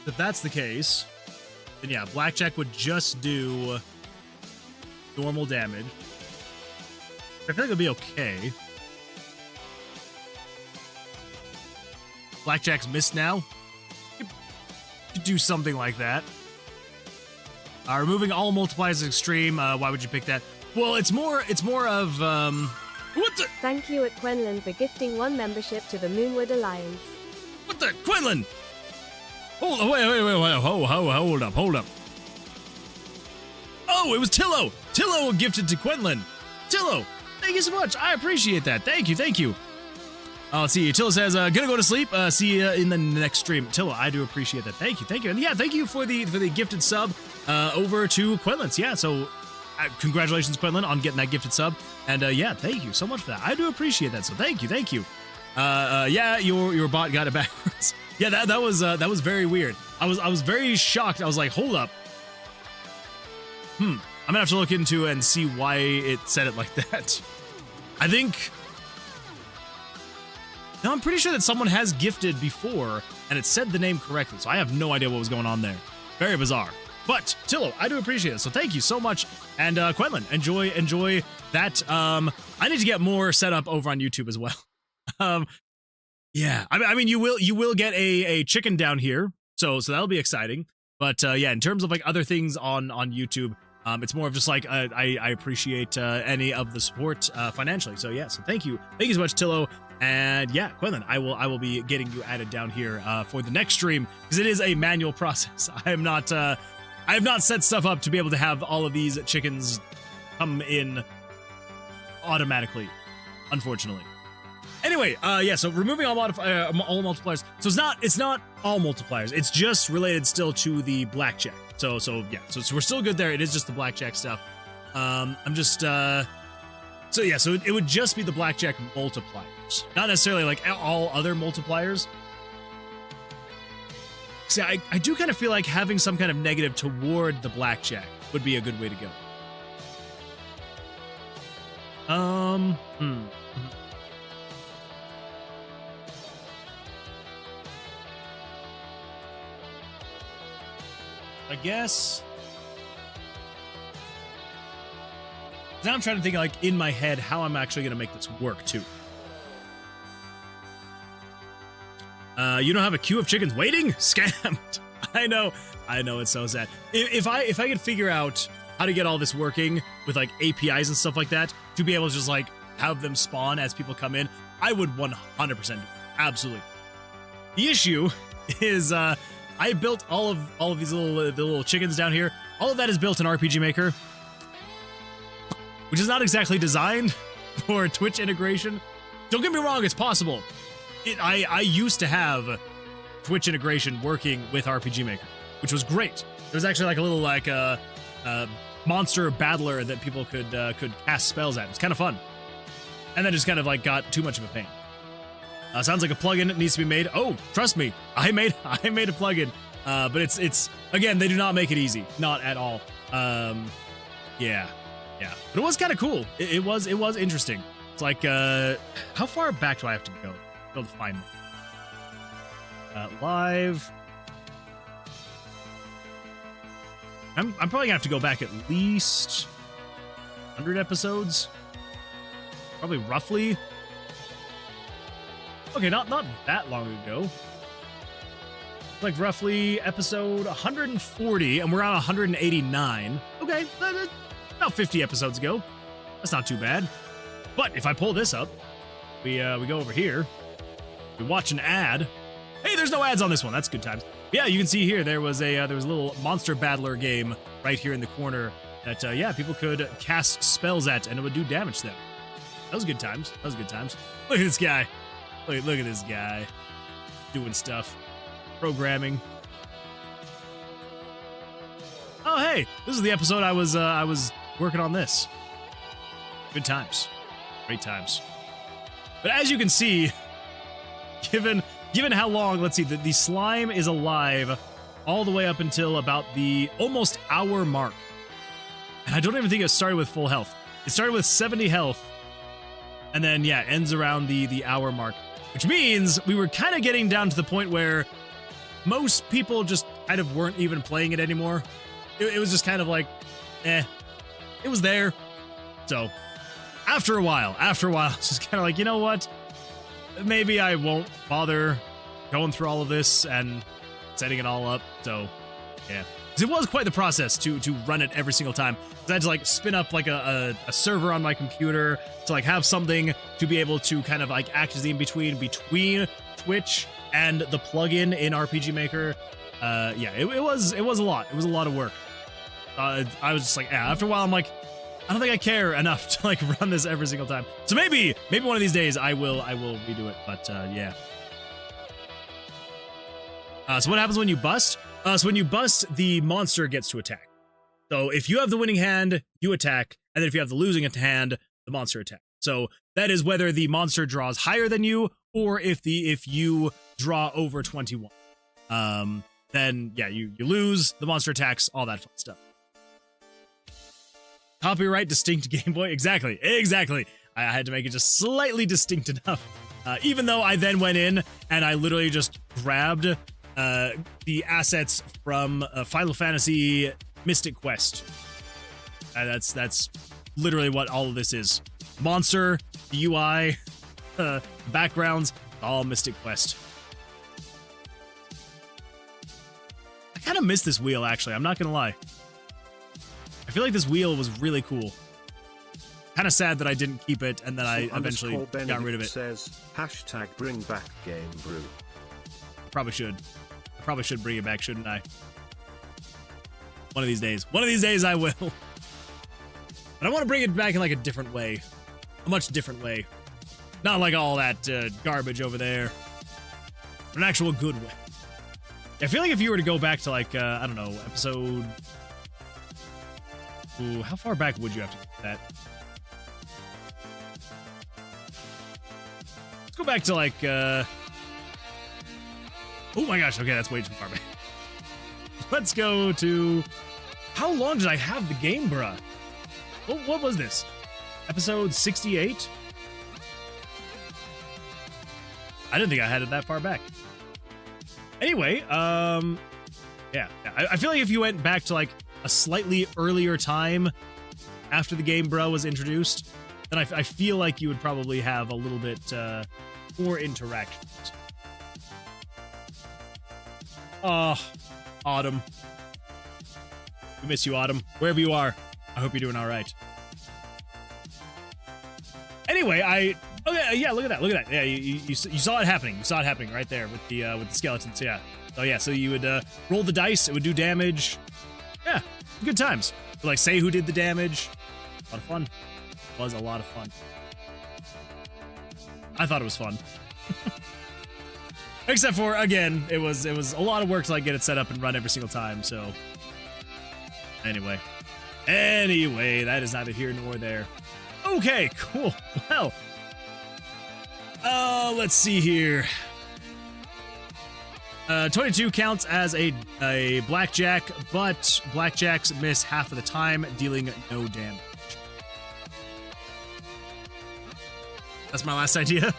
If that's the case, then yeah, blackjack would just do normal damage. I feel like it'll be okay. Blackjack's missed now. You could do something like that. Removing all multipliers is extreme. Why would you pick that? Well, it's more of what the? Thank you at Quenlin for gifting 1 membership to the Moonwood Alliance. What the? Quenlin! Hold on, wait, hold up. Oh, it was Tillo! Tillo gifted to Quenlin. Tillo, thank you so much. I appreciate that. Thank you. Let's see. Tillo says, gonna go to sleep. See you in the next stream. Tillo, I do appreciate that. Thank you. And yeah, thank you for the gifted sub over to Quenlin's. Yeah, so congratulations, Quenlin, on getting that gifted sub. And yeah, thank you so much for that. I do appreciate that. So thank you. Yeah, your bot got it backwards. Yeah, that was very weird. I was very shocked. I was like, hold up. I'm gonna have to look into it and see why it said it like that. I think. No, I'm pretty sure that someone has gifted before, and it said the name correctly, so I have no idea what was going on there. Very bizarre. But, Tillo, I do appreciate it, so thank you so much. And, Quenlin, enjoy that. I need to get more set up over on YouTube as well. Yeah, I mean, you will get a chicken down here, so that'll be exciting. But, yeah, in terms of, like, other things on YouTube, it's more of just, like, I appreciate any of the support financially. So, yeah, so thank you. Thank you so much, Tillo. And yeah, Quenlin, I will be getting you added down here for the next stream, because it is a manual process. I have not set stuff up to be able to have all of these chickens come in automatically, unfortunately. Anyway, yeah, so removing all multipliers. So it's not all multipliers. It's just related still to the blackjack. So yeah, so we're still good there. It is just the blackjack stuff. I'm just so it would just be the blackjack multipliers, not necessarily like all other multipliers. See, I do kind of feel like having some kind of negative toward the blackjack would be a good way to go. I guess. Now I'm trying to think, like, in my head, how I'm actually going to make this work, too. You don't have a queue of chickens waiting? Scammed. I know, it's so sad. If I could figure out how to get all this working with, like, APIs and stuff like that, to be able to just, like, have them spawn as people come in, I would 100% do it. Absolutely. The issue is, I built all of these little chickens down here. All of that is built in RPG Maker, which is not exactly designed for Twitch integration. Don't get me wrong, it's possible. I used to have Twitch integration working with RPG Maker, which was great. There was actually like a little like monster battler that people could cast spells at. It was kind of fun, and then just kind of like got too much of a pain. Sounds like a plugin needs to be made. Oh, trust me, I made a plugin, but it's again, they do not make it easy, not at all. Yeah, but it was kind of cool. It was interesting. It's like, how far back do I have to go to be able to find them? Live. I'm probably gonna have to go back at least 100 episodes, probably roughly. Okay, not that long ago. Like roughly episode 140, and we're on 189. Okay, about 50 episodes ago. That's not too bad. But if I pull this up, we go over here. We watch an ad. Hey, there's no ads on this one. That's good times. Yeah, you can see here there was a little monster battler game right here in the corner that people could cast spells at, and it would do damage to them. That was good times. Look at this guy. Look at this guy doing stuff, programming. Oh, hey, this is the episode I was working on this. Good times, great times. But as you can see, given how long, let's see, the slime is alive all the way up until about the almost hour mark, and I don't even think it started with full health. It started with 70 health, and then ends around the hour mark. Which means we were kind of getting down to the point where most people just kind of weren't even playing it anymore. It was just kind of like, it was there. So after a while, it's just kind of like, you know what? Maybe I won't bother going through all of this and setting it all up. So yeah, because it was quite the process to run it every single time. I had to like spin up like a server on my computer to like have something to be able to kind of like act as the in-between between Twitch and the plugin in RPG Maker. It was a lot. It was a lot of work. I was just like, after a while I'm like, I don't think I care enough to like run this every single time. So maybe one of these days I will redo it. But yeah. So what happens when you bust? So when you bust, the monster gets to attack. So if you have the winning hand, you attack, and then if you have the losing hand, the monster attacks. So that is whether the monster draws higher than you, or if you draw over 21. Then you lose, the monster attacks, all that fun stuff. Copyright distinct Game Boy, exactly. I had to make it just slightly distinct enough. Even though I then went in and I literally just grabbed the assets from Final Fantasy Mystic Quest. That's literally what all of this is. Monster, the UI, backgrounds, all Mystic Quest. I kind of miss this wheel, actually. I'm not gonna lie. I feel like this wheel was really cool. Kind of sad that I didn't keep it, and then I eventually got rid of it. Says, #bring back Game Brew. Probably should. I probably should bring it back, shouldn't I? One of these days I will. But I want to bring it back in like a different way. A much different way. Not like all that garbage over there. An actual good way. I feel like if you were to go back to like, I don't know, episode... Ooh, how far back would you have to get that? Let's go back to like, oh my gosh, okay, that's way too far back. Let's go to... How long did I have the game, bruh? What was this? Episode 68? I didn't think I had it that far back. Anyway, yeah. I feel like if you went back to like a slightly earlier time after the game, bruh, was introduced, then I feel like you would probably have a little bit more interactions. Oh, Autumn. We miss you, Autumn. Wherever you are, I hope you're doing all right. Anyway, okay, yeah, look at that, look at that. Yeah, you saw it happening. You saw it happening right there with the skeletons. Yeah. Oh yeah, so you would roll the dice. It would do damage. Yeah, good times. But, like, say who did the damage. A lot of fun. It was a lot of fun. I thought it was fun. Except for, again, it was a lot of work to like get it set up and run every single time. So anyway, that is neither here nor there. Okay, cool. Well, let's see here. 22 counts as a blackjack, but blackjacks miss half of the time, dealing no damage. That's my last idea.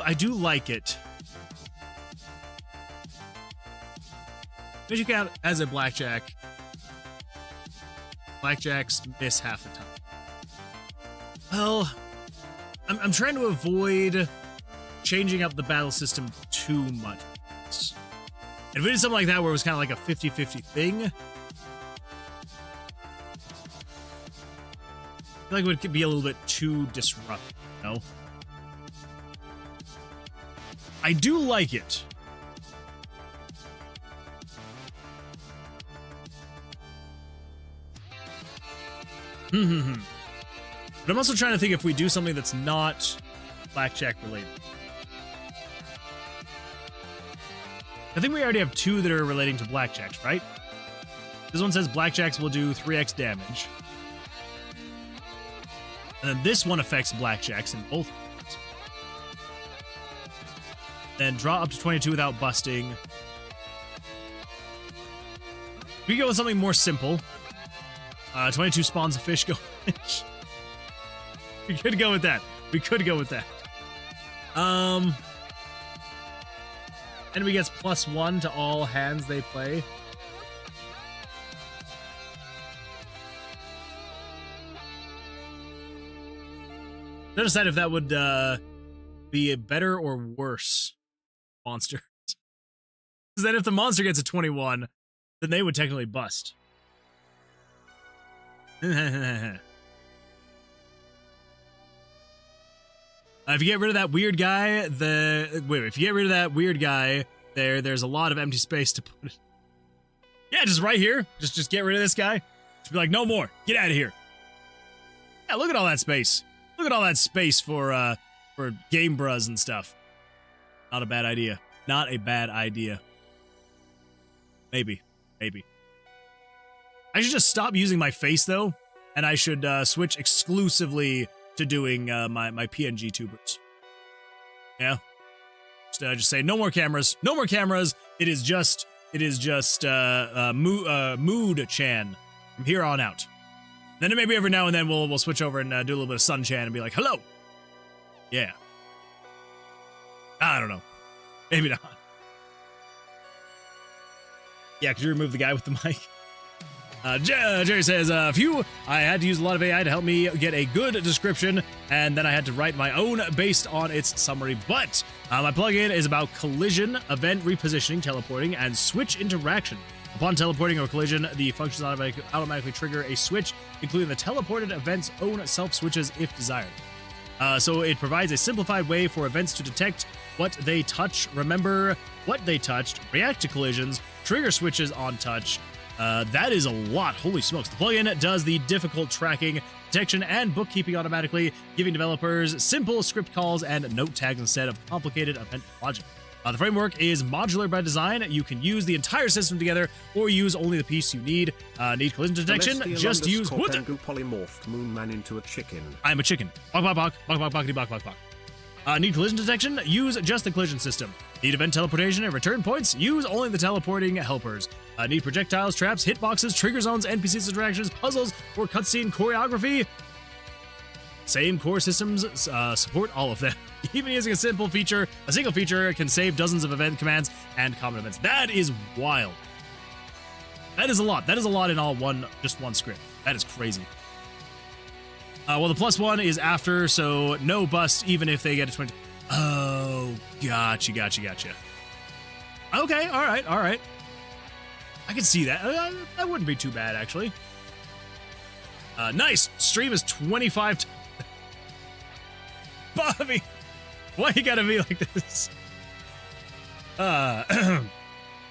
I do like it. If you count as a blackjack, blackjacks miss half the time. Well, I'm trying to avoid changing up the battle system too much. If we did something like that where it was kind of like a 50-50 thing, I feel like it would be a little bit too disruptive, you know? I do like it. But I'm also trying to think if we do something that's not blackjack related. I think we already have two that are relating to blackjacks, right? This one says blackjacks will do 3x damage. And then this one affects blackjacks in both cases. Then draw up to 22 without busting. We go with something more simple. 22 spawns a fish, go fish. We could go with that. Enemy gets +1 to all hands they play. I decide if that would be a better or worse monster. Because then if the monster gets a 21, then they would technically bust. If you get rid of that weird guy, if you get rid of that weird guy, there's a lot of empty space to put it. Yeah, just right here. Just get rid of this guy. Just be like, no more. Get out of here. Yeah, look at all that space. Look at all that space for game bros and stuff. Not a bad idea. Not a bad idea. Maybe. I should just stop using my face though, and I should switch exclusively to doing my PNG tubers. Yeah. Just say no more cameras. No more cameras. It is just Mood Chan from here on out. Then maybe every now and then we'll switch over and do a little bit of Sun Chan and be like, hello. Yeah. I don't know. Maybe not. Yeah, could you remove the guy with the mic? Jerry says, I had to use a lot of AI to help me get a good description, and then I had to write my own based on its summary. But my plugin is about collision, event repositioning, teleporting, and switch interaction. Upon teleporting or collision, the functions automatically trigger a switch, including the teleported event's own self-switches if desired. So it provides a simplified way for events to detect what they touch, remember what they touched, react to collisions, trigger switches on touch, That is a lot. Holy smokes. The plugin does the difficult tracking, detection, and bookkeeping automatically, giving developers simple script calls and note tags instead of complicated event logic. The framework is modular by design. You can use the entire system together or use only the piece you need. Need collision detection? Just use... What the? Polymorphed Moonman into a chicken. I'm a chicken. Bok, bok, bok, bok, bok, bok, bok, bok, bok. Need collision detection? Use just the collision system. Need event teleportation and return points? Use only the teleporting helpers. Need projectiles, traps, hitboxes, trigger zones, NPCs interactions, puzzles, or cutscene choreography? Same core systems support all of them. Even using a single feature can save dozens of event commands and common events. That is wild. That is a lot. That is a lot in all just one script. That is crazy. Well, the +1 is after, so no bust even if they get a 20. Oh, gotcha. Okay, all right. I can see that. That wouldn't be too bad, actually. Nice. Stream is 25. Bobby, why you gotta be like this?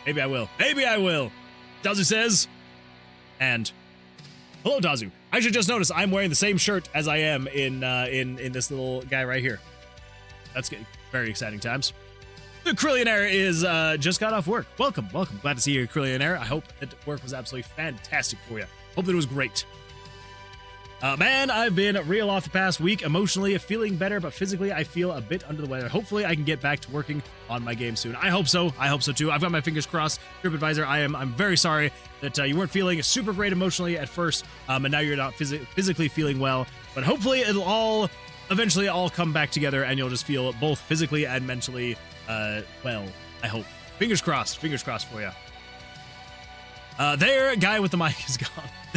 Maybe I will. Dazu says, and hello, Dazu. I should just notice I'm wearing the same shirt as I am in this little guy right here. That's good. Very exciting times. The Krillionaire is just got off work. Welcome. Glad to see you, Krillionaire. I hope that work was absolutely fantastic for you. Hope that it was great. Man, I've been real off the past week. Emotionally feeling better, but physically I feel a bit under the weather. Hopefully I can get back to working on my game soon. I hope so too. I've got my fingers crossed. TripAdvisor, I'm very sorry that you weren't feeling super great emotionally at first, and now you're not physically feeling well. But hopefully it'll eventually all come back together, and you'll just feel both physically and mentally well. I hope. Fingers crossed for you. There, guy with the mic is gone.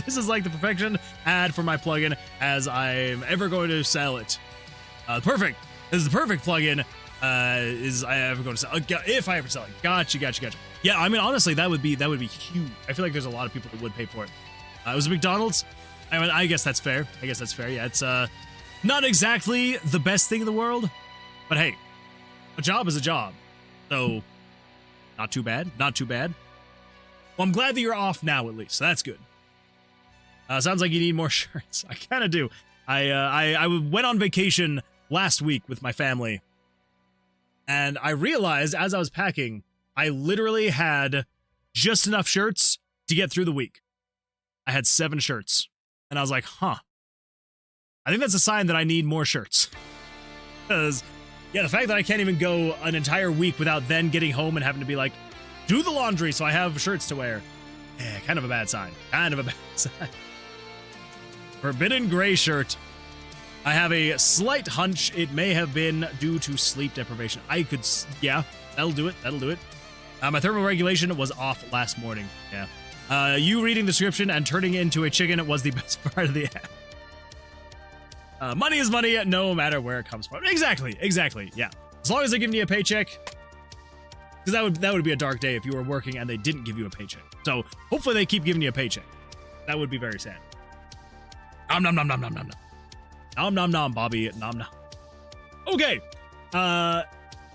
This is like the perfection ad for my plugin, as I'm ever going to sell it. Perfect. This is the perfect plugin. Is I ever going to sell? If I ever sell it. Gotcha. Yeah, I mean, honestly, that would be huge. I feel like there's a lot of people that would pay for it. It was a McDonald's. I mean, I guess that's fair. Yeah, it's not exactly the best thing in the world, but hey, a job is a job. So, not too bad. Well, I'm glad that you're off now, at least. So that's good. Sounds like you need more shirts. I kind of do. I went on vacation last week with my family, and I realized as I was packing, I literally had just enough shirts to get through the week. I had 7 shirts, and I was like, huh. I think that's a sign that I need more shirts. Because, yeah, the fact that I can't even go an entire week without then getting home and having to be like, do the laundry so I have shirts to wear. Yeah, kind of a bad sign. Forbidden gray shirt. I have a slight hunch it may have been due to sleep deprivation. Yeah, that'll do it. My thermal regulation was off last morning. Yeah. You reading the description and turning into a chicken was the best part of the ad. Money is money, no matter where it comes from. Exactly. Yeah. As long as they're giving you a paycheck. Because that would be a dark day if you were working and they didn't give you a paycheck. So hopefully they keep giving you a paycheck. That would be very sad. Nom nom nom nom nom nom nom. Nom nom nom, Bobby. Nom nom. Okay.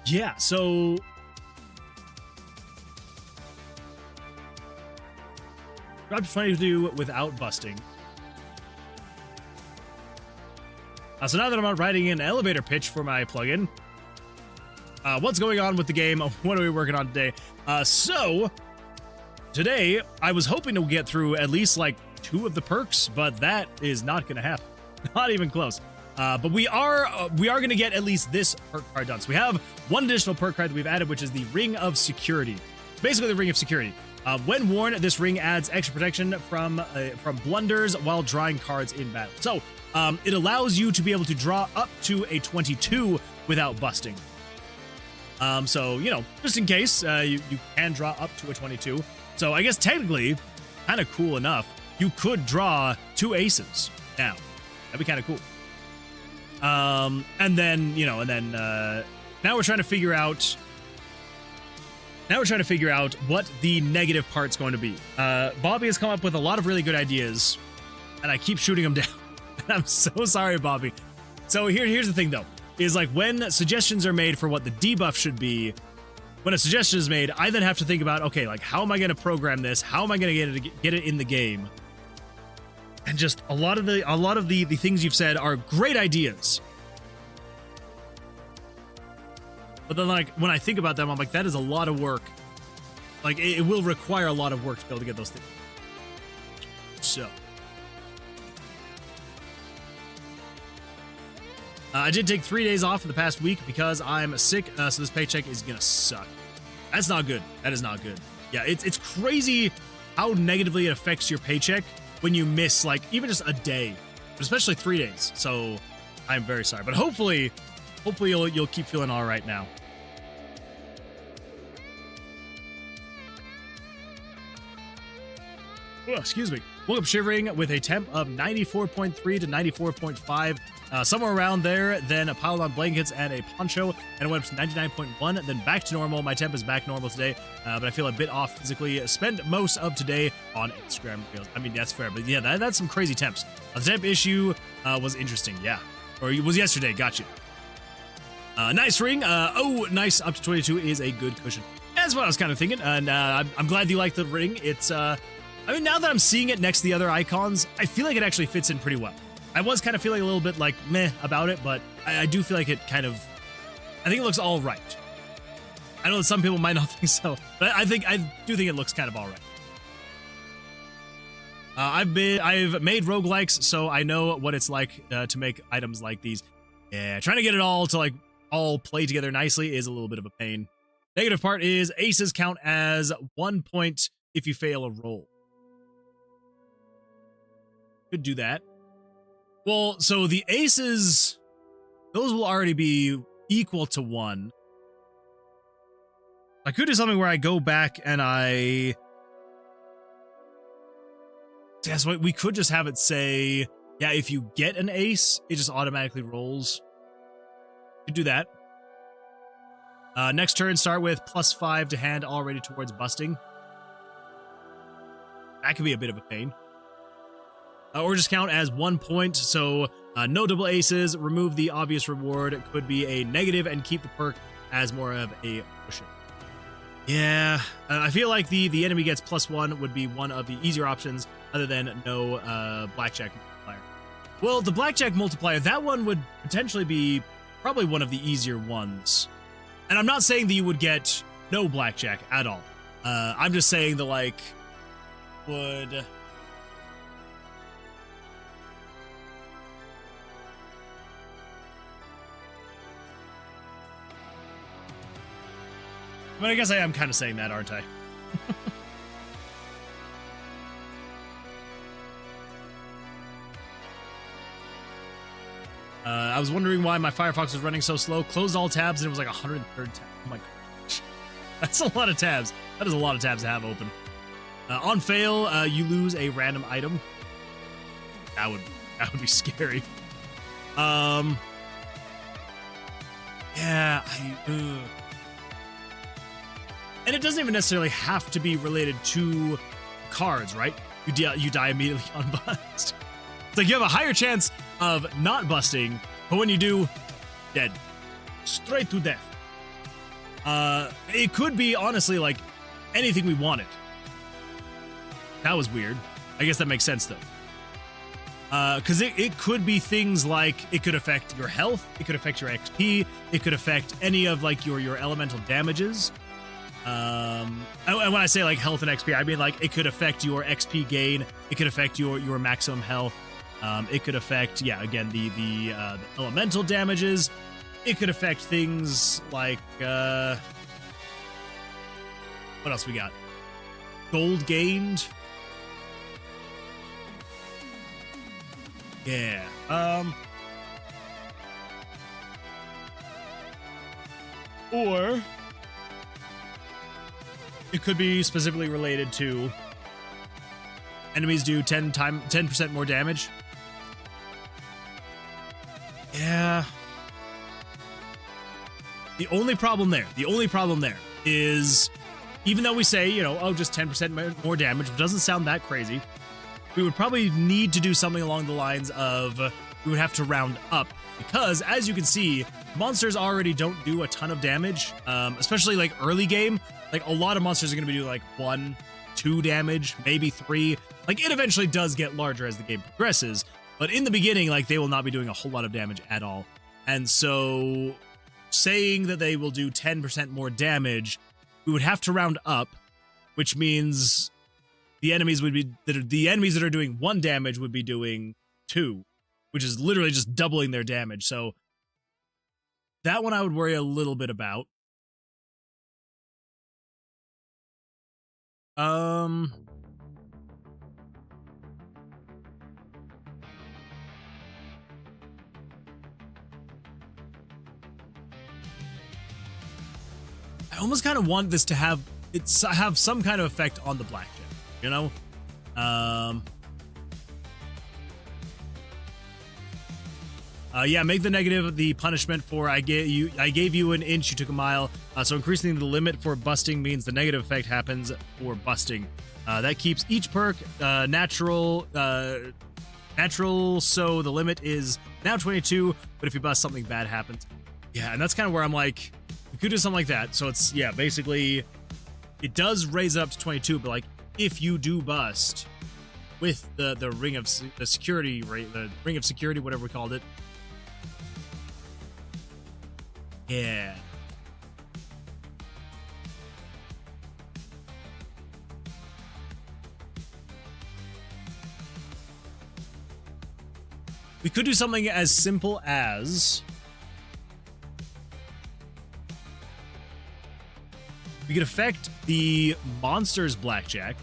Yeah, so dropped 22 without busting. So now that I'm out writing an elevator pitch for my plugin, what's going on with the game? What are we working on today? So today I was hoping to get through at least like 2 of the perks, but that is not going to happen. Not even close. But we are going to get at least this perk card done. So we have one additional perk card that we've added, which is the Ring of Security. Basically, the Ring of Security. When worn, this ring adds extra protection from blunders while drawing cards in battle. So it allows you to be able to draw up to a 22 without busting. So, you know, just in case, you can draw up to a 22. So I guess technically, kind of cool enough, you could draw 2 aces now. That'd be kind of cool. And then, you know, now we're trying to figure out what the negative part's going to be. Bobby has come up with a lot of really good ideas, and I keep shooting them down. And I'm so sorry, Bobby. So here's the thing, though, is like when suggestions are made for what the debuff should be, when a suggestion is made, I then have to think about, okay, like, how am I going to program this? How am I going to get it in the game? And just a lot of the things you've said are great ideas. But then, like, when I think about them, I'm like, that is a lot of work. Like, it will require a lot of work to be able to get those things. So. I did take 3 days off in the past week because I'm sick, so this paycheck is gonna suck. That's not good. That is not good. Yeah, it's crazy how negatively it affects your paycheck when you miss, like, even just a day, but especially 3 days. So I'm very sorry, but hopefully you'll keep feeling all right now. Oh, excuse me. Woke up shivering with a temp of 94.3 to 94.5. Somewhere around there, then piled on blankets and a poncho, and it went up to 99.1, then back to normal. My temp is back normal today, but I feel a bit off physically. Spent most of today on Instagram Reels. I mean, that's fair, but yeah, that's some crazy temps. The temp issue was interesting, yeah. Or it was yesterday, gotcha. Nice ring. Oh, nice. Up to 22 is a good cushion. That's what I was kind of thinking, and I'm glad you like the ring. It's, I mean, now that I'm seeing it next to the other icons, I feel like it actually fits in pretty well. I was kind of feeling a little bit like meh about it, but I do feel like it kind of, I think it looks all right. I know that some people might not think so, but I do think it looks kind of all right. I've made roguelikes, so I know what it's like to make items like these. Yeah, trying to get it all to like all play together nicely is a little bit of a pain. Negative part is aces count as 1 point if you fail a roll. Could do that. Well, so the aces, those will already be equal to 1. I could do something where I go back and I... Yes, we could just have it say, yeah, if you get an ace, it just automatically rolls. Could do that. Next turn, start with +5 to hand already towards busting. That could be a bit of a pain. Or just count as 1 point, so no double aces, remove the obvious reward, could be a negative, and keep the perk as more of a cushion. Yeah, I feel like the enemy gets +1 would be one of the easier options, other than no blackjack multiplier. Well, the blackjack multiplier, that one would potentially be probably one of the easier ones. And I'm not saying that you would get no blackjack at all. I'm just saying that, like, would... But I guess I am kind of saying that, aren't I? I was wondering why my Firefox was running so slow. Closed all tabs and it was like 103rd tab. Oh my gosh. That's a lot of tabs. That is a lot of tabs to have open. On fail, you lose a random item. That would be scary. Yeah, and it doesn't even necessarily have to be related to cards, right? You die immediately on bust. It's like you have a higher chance of not busting, but when you do, dead. Straight to death. It could be, honestly, like anything we wanted. That was weird. I guess that makes sense, though. Because it could be things like it could affect your health, it could affect your XP, it could affect any of, like, your elemental damages. And when I say like health and XP, I mean like it could affect your XP gain, it could affect your maximum health, it could affect, yeah, again, the elemental damages, it could affect things like what else we got? Gold gained. Yeah. Or it could be specifically related to enemies do 10% more damage. Yeah. The only problem there is, even though we say, you know, oh, just 10% more damage, it doesn't sound that crazy. We would probably need to do something along the lines of, we would have to round up because as you can see, monsters already don't do a ton of damage, especially like early game. Like a lot of monsters are going to be doing like 1, 2 damage, maybe 3. Like it eventually does get larger as the game progresses, but in the beginning, like they will not be doing a whole lot of damage at all. And so saying that they will do 10% more damage, we would have to round up, which means the enemies that are doing 1 damage would be doing 2, which is literally just doubling their damage. So that one I would worry a little bit about. I almost kind of want this to have some kind of effect on the blackjack, you know? Yeah, make the negative the punishment for I gave you an inch, you took a mile. So increasing the limit for busting means the negative effect happens for busting. That keeps each perk natural. So the limit is now 22, but if you bust, something bad happens. Yeah, and that's kind of where I'm like, we could do something like that. So it's, yeah, basically it does raise it up to 22, but like if you do bust with the ring of the security rate, the ring of security, whatever we called it. Yeah. We could do something as simple as we could affect the monster's blackjack.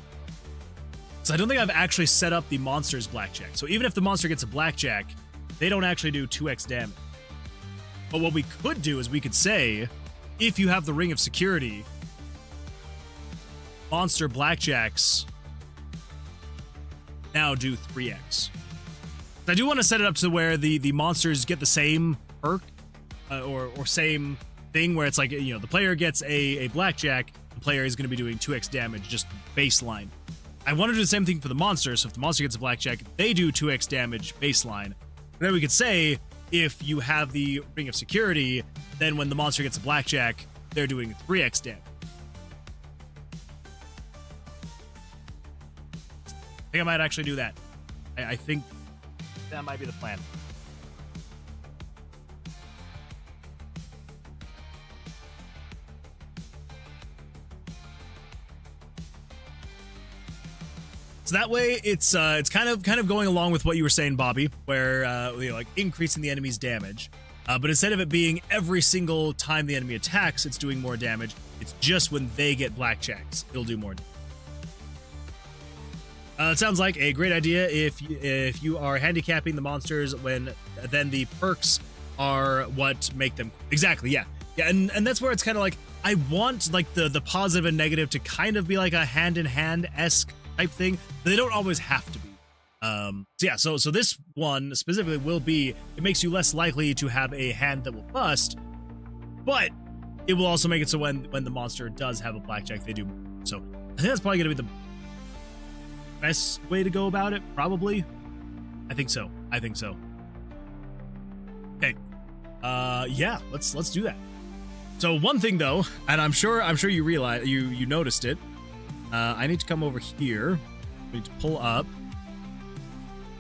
So I don't think I've actually set up the monster's blackjack. So even if the monster gets a blackjack, they don't actually do 2x damage. But what we could do is we could say, if you have the ring of security, monster blackjacks now do 3x. I do want to set it up to where the monsters get the same perk or same thing where it's like, you know, the player gets a blackjack, the player is going to be doing 2x damage, just baseline. I want to do the same thing for the monster, so if the monster gets a blackjack, they do 2x damage baseline. And then we could say, if you have the ring of security, then when the monster gets a blackjack, they're doing 3x damage. I think I might actually do that. I think that might be the plan. So that way, it's kind of going along with what you were saying, Bobby, where you know, like increasing the enemy's damage, but instead of it being every single time the enemy attacks, it's doing more damage. It's just when they get blackjacks, it'll do more damage. It sounds like a great idea if you are handicapping the monsters when then the perks are what make them exactly, yeah, and that's where it's kind of like I want like the positive and negative to kind of be like a hand-in-hand-esque type thing, but they don't always have to be. So yeah, so this one specifically will be, it makes you less likely to have a hand that will bust, but it will also make it so when the monster does have a blackjack, they do more. So I think that's probably gonna be the best way to go about it, probably. I think so. Okay. Yeah, let's do that. So one thing though, and I'm sure you realize you noticed it. I need to come over here. We need to pull up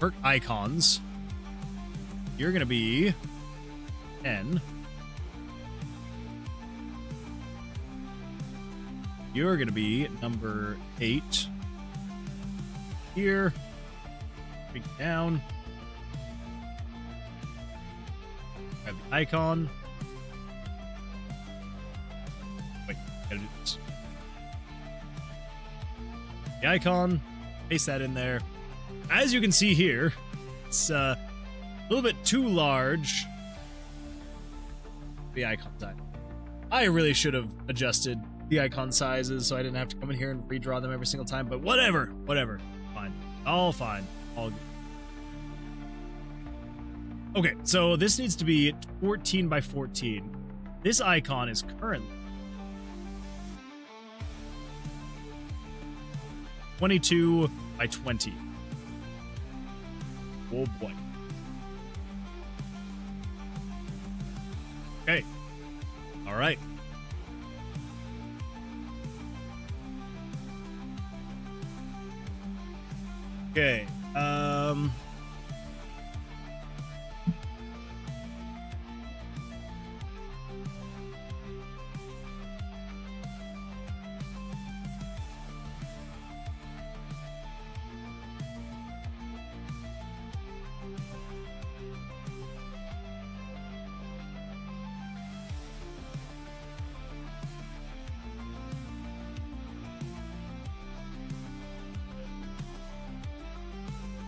perk icons. You're gonna be 10. You're gonna be number 8. Here. Bring it down. Grab the icon. Wait, gotta do this. The icon, paste that in there. As you can see here, it's a little bit too large. The icon size. I really should have adjusted the icon sizes so I didn't have to come in here and redraw them every single time, but whatever. Fine. All fine. All good. Okay, so this needs to be 14 by 14. This icon is currently 22 by 20. Oh boy. Okay. All right. Okay.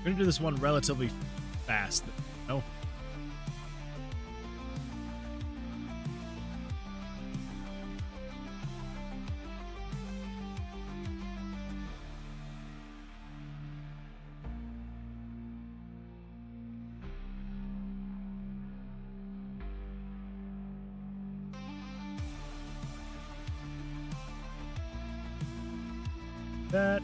I'm gonna do this one relatively fast. No. That.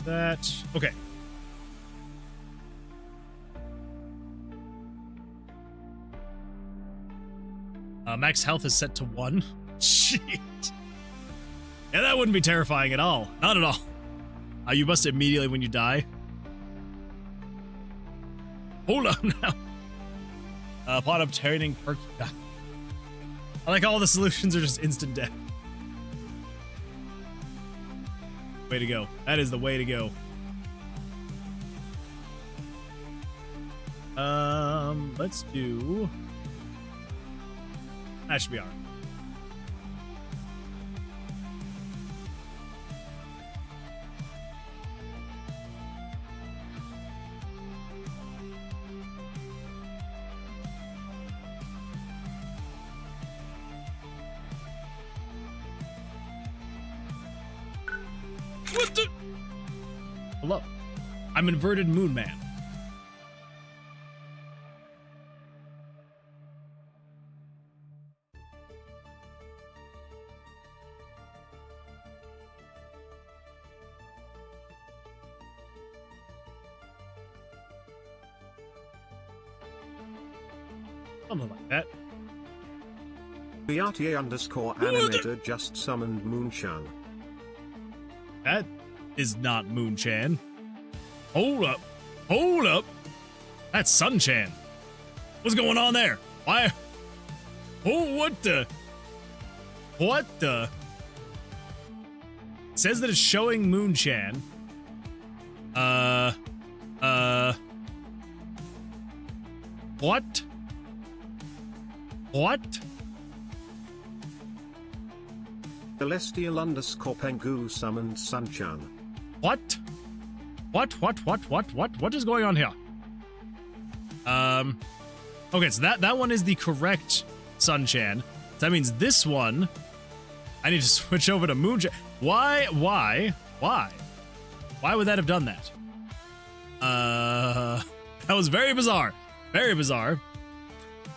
That. Okay. Max health is set to 1. Shit. Yeah, that wouldn't be terrifying at all. Not at all. You bust immediately when you die. Hold on now. Upon obtaining perk. I like all the solutions are just instant death. Way to go. That is the way to go. Let's do... That should be alright. What the? Hello. I'm Inverted Moon Man. Something like that. BRTA_animator just summoned Moonchan. That is not Moonchan. Hold up. Hold up. That's Sunchan. What's going on there? Why? Oh, what the? What the? It says that it's showing Moonchan. What? What? Celestial_Pengu summoned Sunchan. What? What is going on here? Okay, so that one is the correct Sunchan. So that means this one, I need to switch over to Moonchan. Why would that have done that? That was very bizarre. Very bizarre.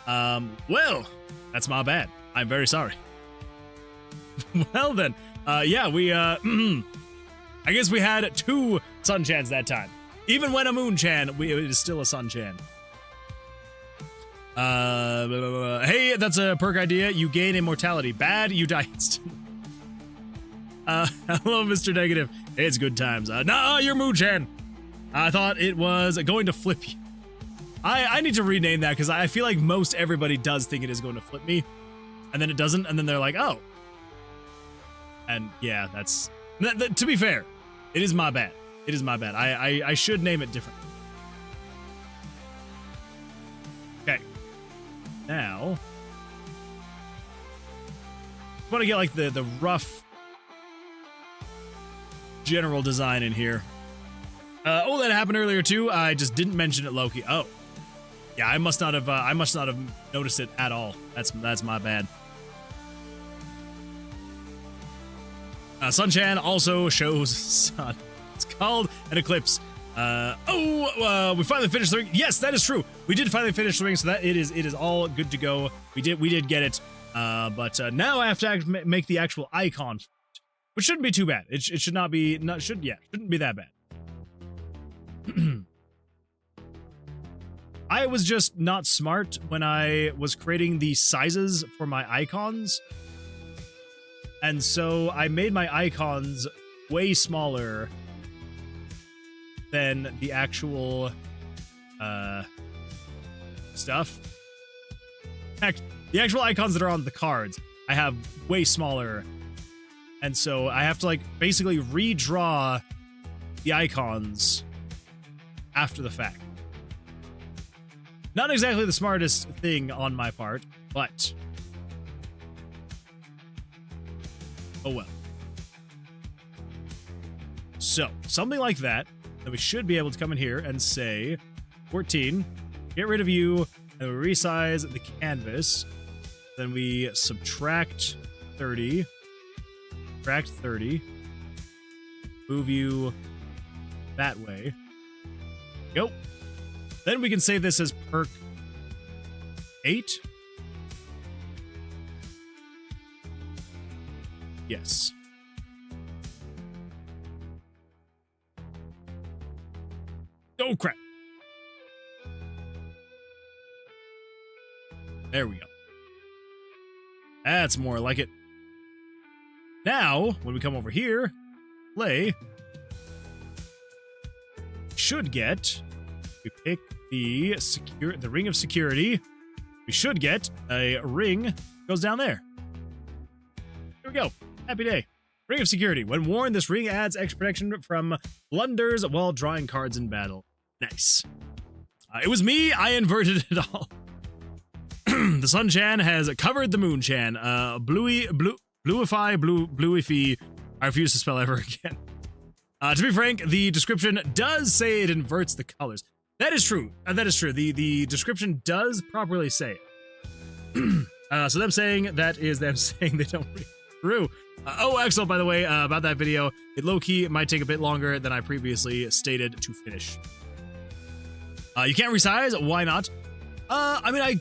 Well, that's my bad. I'm very sorry. Well then, yeah, we, I guess we had 2 Sunchans that time. Even when a Moonchan, it is still a Sunchan. Hey, that's a perk idea. You gain immortality. Bad, you die instantly. Hello, Mr. Negative. It's good times. Nah, you're Moonchan. I thought it was going to flip you. I need to rename that because I feel like most everybody does think it is going to flip me. And then it doesn't, and then they're like, oh. And yeah, that's... to be fair, it is my bad. It is my bad. I should name it differently. Okay. Now... I want to get like the rough general design in here. Oh, that happened earlier too. I just didn't mention it, Loki. Oh. Yeah, I must not have noticed it at all. That's my bad. Sunchan also shows sun. It's called an eclipse. We finally finished the ring. Yes, that is true. We did finally finish the ring, so that it is all good to go. We did get it. But now I have to make the actual icon, which shouldn't be too bad. It should not be, shouldn't be that bad. I was just not smart when I was creating the sizes for my icons. And so I made my icons way smaller than the actual stuff. The actual icons that are on the cards, I have way smaller. And so I have to like basically redraw the icons after the fact. Not exactly the smartest thing on my part, but oh well. So, something like that, then we should be able to come in here and say 14, get rid of you, and we resize the canvas. Then we subtract 30, move you that way. Go. Then we can save this as perk 8. Yes. Oh, crap. There we go. That's more like it. Now, when we come over here, play, should get, we pick the ring of security, we should get a ring, goes down there. There we go. Happy day. Ring of security. When worn, this ring adds extra protection from blunders while drawing cards in battle. Nice. It was me. I inverted it all. The Sun-chan has covered the Moon-chan. Bluify. I refuse to spell ever again. To be frank, the description does say it inverts the colors. That is true. That is true. The description does properly say it. So them saying that is them saying they don't read through. Oh, Axel, by the way, about that video, it low-key might take a bit longer than I previously stated to finish. You can't resize? Why not? I mean, I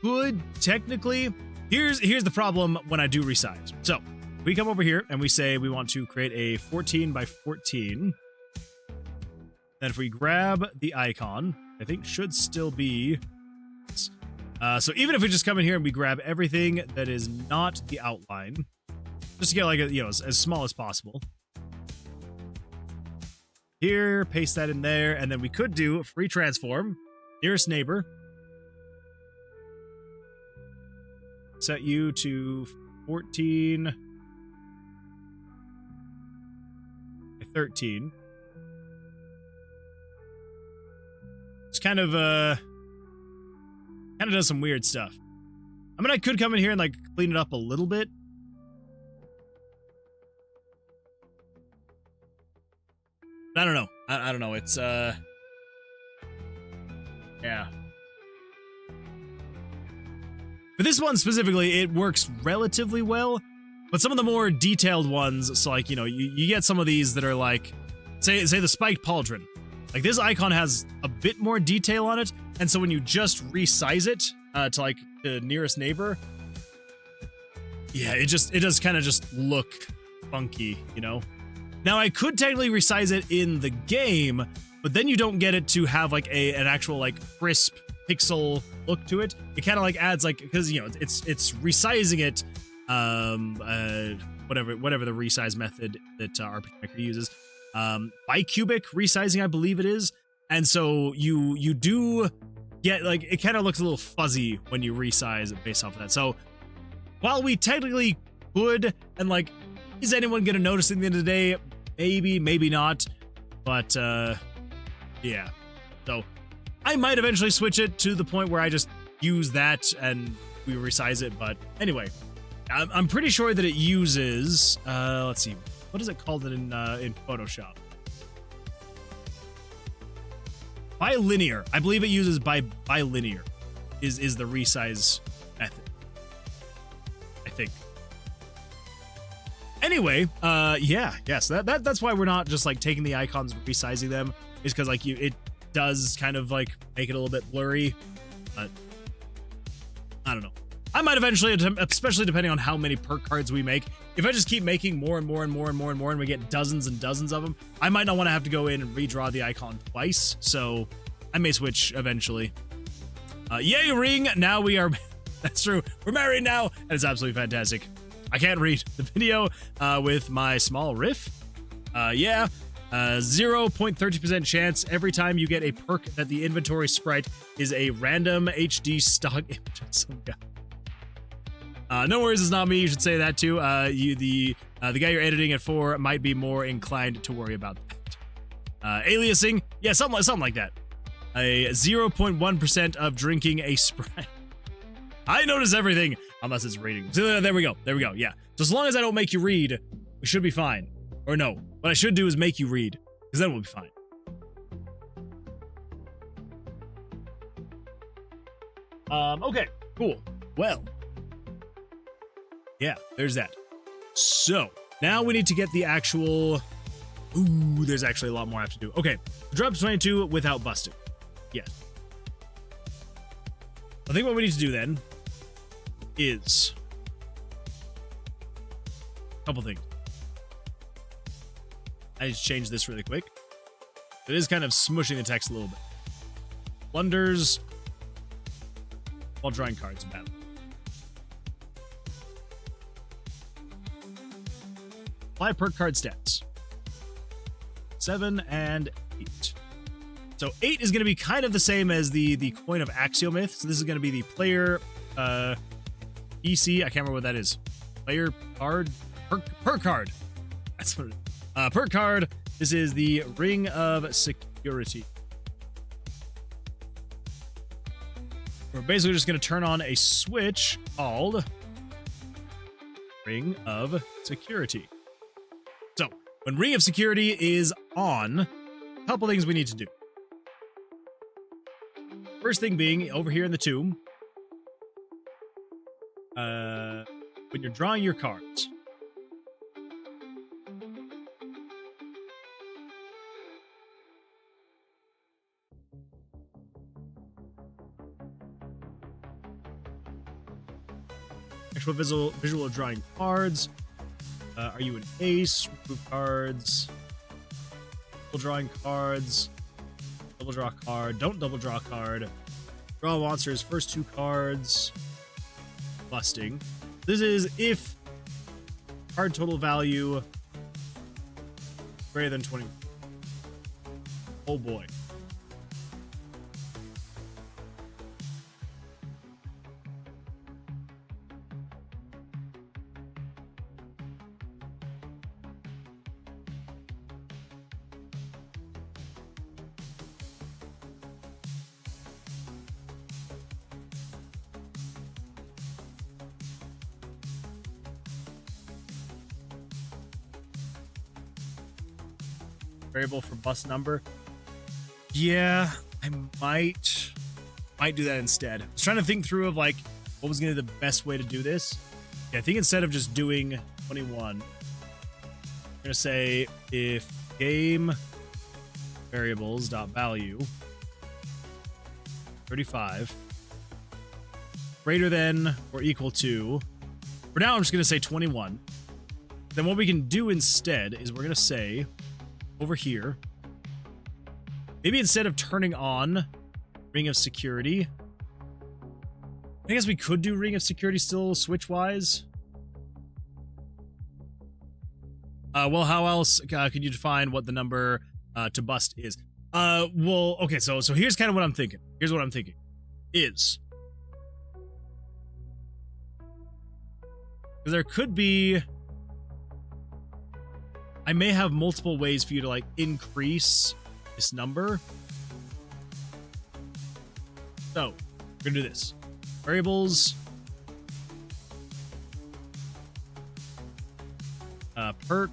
could technically. Here's the problem when I do resize. So we come over here and we say we want to create a 14 by 14. Then if we grab the icon, I think should still be. So even if we just come in here and we grab everything that is not the outline, just to get like a, as small as possible. Here, paste that in there, and then we could do free transform, nearest neighbor. Set you to 14 by 13. It's kind of does some weird stuff. I mean, I could come in here and like clean it up a little bit. I don't know. I don't know. It's yeah. For this one specifically, it works relatively well, but some of the more detailed ones, so like, you get some of these that are like, say the spiked pauldron. Like this icon has a bit more detail on it, and so when you just resize it to like the nearest neighbor, yeah, it does kind of just look funky, Now I could technically resize it in the game, but then you don't get it to have like an actual like crisp pixel look to it. It kind of like adds like, because it's resizing it, whatever the resize method that RPG Maker uses, bicubic resizing, I believe it is, and so you do get like, it kind of looks a little fuzzy when you resize it based off of that. So while we technically could, and like, is anyone gonna notice at the end of the day? Maybe, maybe not, but yeah. So I might eventually switch it to the point where I just use that and we resize it. But anyway, I'm pretty sure that it uses, let's see, what is it called in Photoshop? Bilinear. I believe it uses bilinear is the resize method, I think. Anyway, yes, that's why we're not just like taking the icons and resizing them, is because like it does kind of like make it a little bit blurry, but I don't know. I might eventually, especially depending on how many perk cards we make. If I just keep making more and more and more and more and more, and we get dozens and dozens of them, I might not want to have to go in and redraw the icon twice. So I may switch eventually. Yay, ring! Now we are. That's true. We're married now, and it's absolutely fantastic. I can't read the video with my small riff. Yeah. 0.30% chance every time you get a perk that the inventory sprite is a random HD stock image of some guy. No worries, it's not me. You should say that too. The guy you're editing it for might be more inclined to worry about that. Aliasing, yeah, something like that. A 0.1% of drinking a Sprite. I notice everything unless it's reading. So there we go. There we go. Yeah. So as long as I don't make you read, we should be fine. Or no, what I should do is make you read, because then we'll be fine. Okay, cool. Well, yeah, there's that. So now we need to get the actual. Ooh, there's actually a lot more I have to do. Okay, drop 22 without busting. Yes. I think what we need to do then is a couple things. I just changed this really quick. It is kind of smushing the text a little bit. Blunders while drawing cards in battle. Apply perk card stats. 7 and 8. So 8 is going to be kind of the same as the coin of Axiomyth. So this is going to be the player EC. I can't remember what that is. Player card? Perk card. That's what it is. Per card, this is the Ring of Security. We're basically just going to turn on a switch called Ring of Security. So, when Ring of Security is on, a couple things we need to do. First thing being, over here in the tomb, when you're drawing your cards, actual visual of drawing cards. Are you an ace? Remove cards. Double drawing cards. Double draw card. Don't double draw card. Draw monsters. First 2 cards. Busting. This is if card total value greater than 20. Oh boy. Variable for bus number. Yeah, I might do that instead. I was trying to think through of like what was gonna be the best way to do this. Yeah, I think instead of just doing 21, I'm gonna say if game variables dot value 35 greater than or equal to. For now, I'm just gonna say 21. Then what we can do instead is we're gonna say over here, maybe instead of turning on Ring of Security, I guess we could do Ring of Security still switch-wise. Well, how else could you define what the number to bust is? Well, okay, so here's kind of what I'm thinking. Here's what I'm thinking. Is there could be... I may have multiple ways for you to like increase this number. So we're gonna do this. Variables. Perk.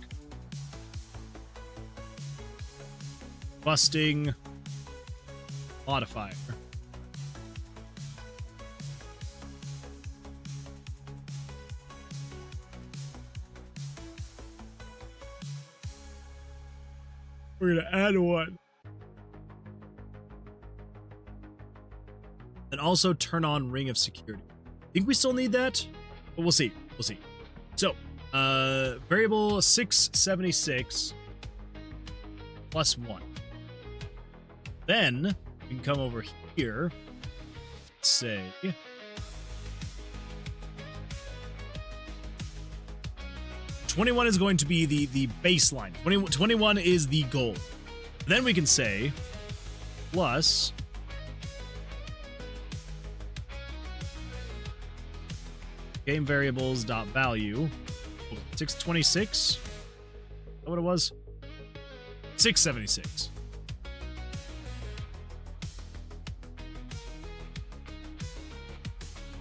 Busting. Modifier. We're gonna add one. And also turn on Ring of Security. think we still need that, but we'll see. We'll see. So, variable 676 plus 1. Then we can come over here. Say 21 is going to be the baseline. 21 is the goal. Then we can say plus game variables dot value 626. Is that what it was? 676.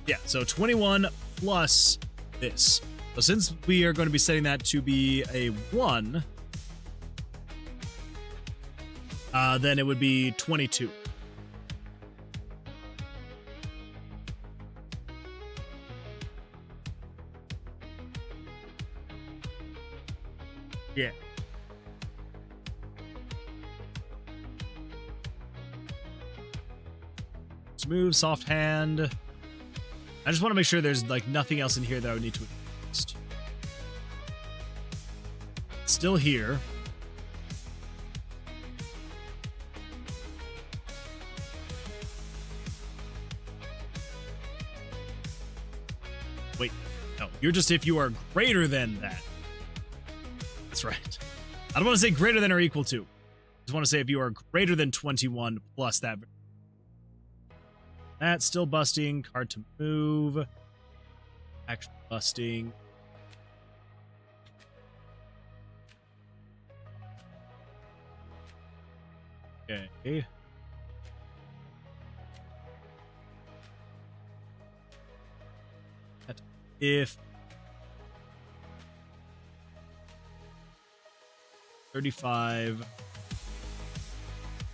Yeah, so 21 plus this. So since we are going to be setting that to be a 1, then it would be 22. Yeah. Smooth, soft hand. I just want to make sure there's like nothing else in here that I would need to adjust. Still here. Wait, no, you're just if you are greater than that. That's right. I don't want to say greater than or equal to. I just want to say if you are greater than 21 plus that. That's still busting. Hard to move. Actually busting. Okay. If 35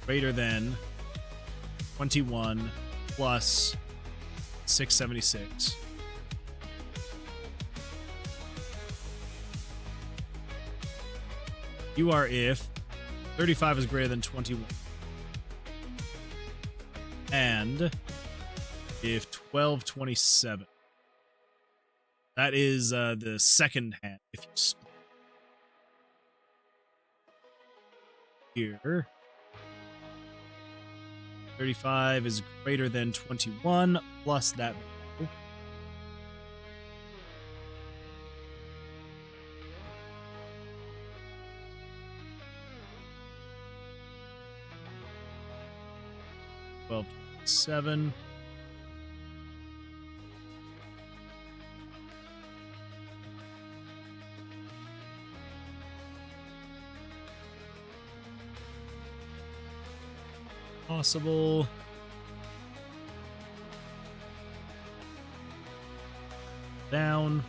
greater than 21 plus 676. You are if 35 is greater than 21. And if 1227. That is the second hand. If you split here. 35 is greater than 21 plus that value. $12.27. Possible. Down.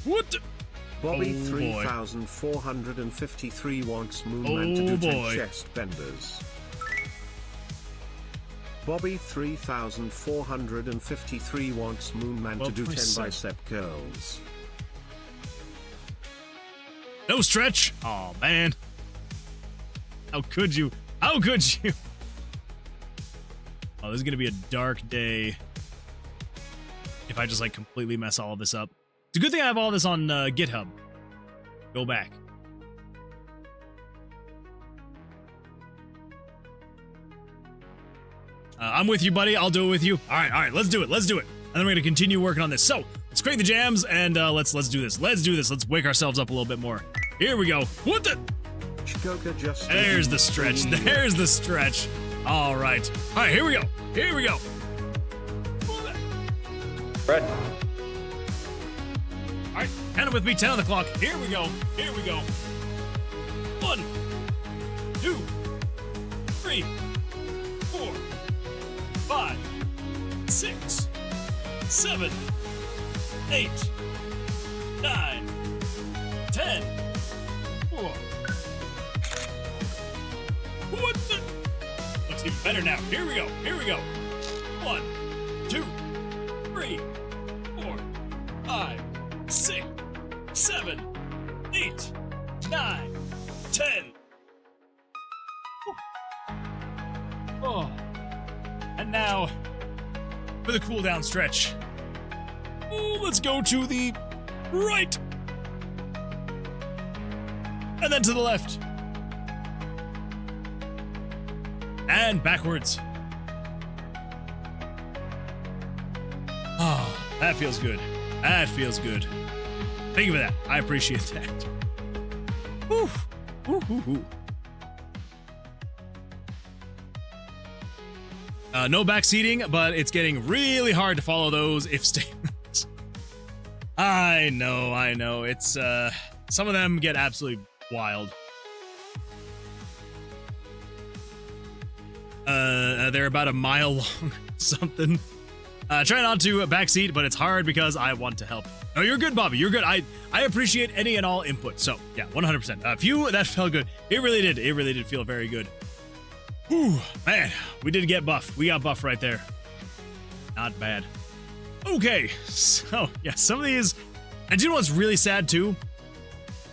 What? Bobby Oh, 3453 wants Moonman to do 10 chest benders. Bobby 3453 wants Moonman to do 10 bicep curls. No stretch. Oh man. How could you? How could you? Oh, this is gonna be a dark day if I just like completely mess all of this up. It's a good thing I have all this on GitHub. Go back. I'm with you, buddy. I'll do it with you. All right. Let's do it. Let's do it. And then we're gonna continue working on this. So let's crank the jams and let's do this. Let's do this. Let's wake ourselves up a little bit more. Here we go. What the? There's the stretch. There's the stretch. All right. All right. Here we go. Here we go. Fred. All right. Count it with me. 10 on the clock. Here we go. Here we go. 1, 2, 3, 4, 5, 6, 7, 8, 9, 10. What the? Looks even better now. Here we go. Here we go. 1, 2, 3, 4, 5, 6, 7, 8, 9, 10. for the cooldown stretch. Oh, let's go to the right. And then to the left. And backwards. Oh, that feels good. That feels good. Thank you for that. I appreciate that. Whew. Whew, whew, whew. No backseating, but it's getting really hard to follow those if statements. I know. It's, some of them get absolutely wild. They're about a mile long, something. Try not to backseat, but it's hard because I want to help. Oh, you're good, Bobby. You're good. I appreciate any and all input. So, yeah, 100%. Phew, that felt good. It really did. It really did feel very good. Whew, man, we did get buff. We got buff right there. Not bad. Okay, so, yeah, some of these... And do you know what's really sad, too?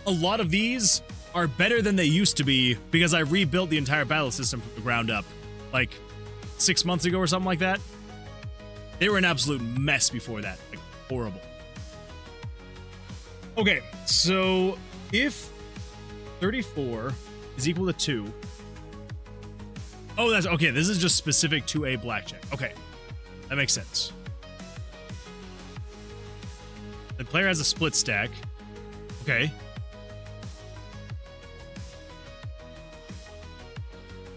A lot of these are better than they used to be because I rebuilt the entire battle system from the ground up. Like, 6 months ago or something like that. They were an absolute mess before that. Like, horrible. Okay, so if 34 is equal to 2... Oh, that's... Okay, this is just specific to a blackjack. Okay, that makes sense. The player has a split stack. Okay.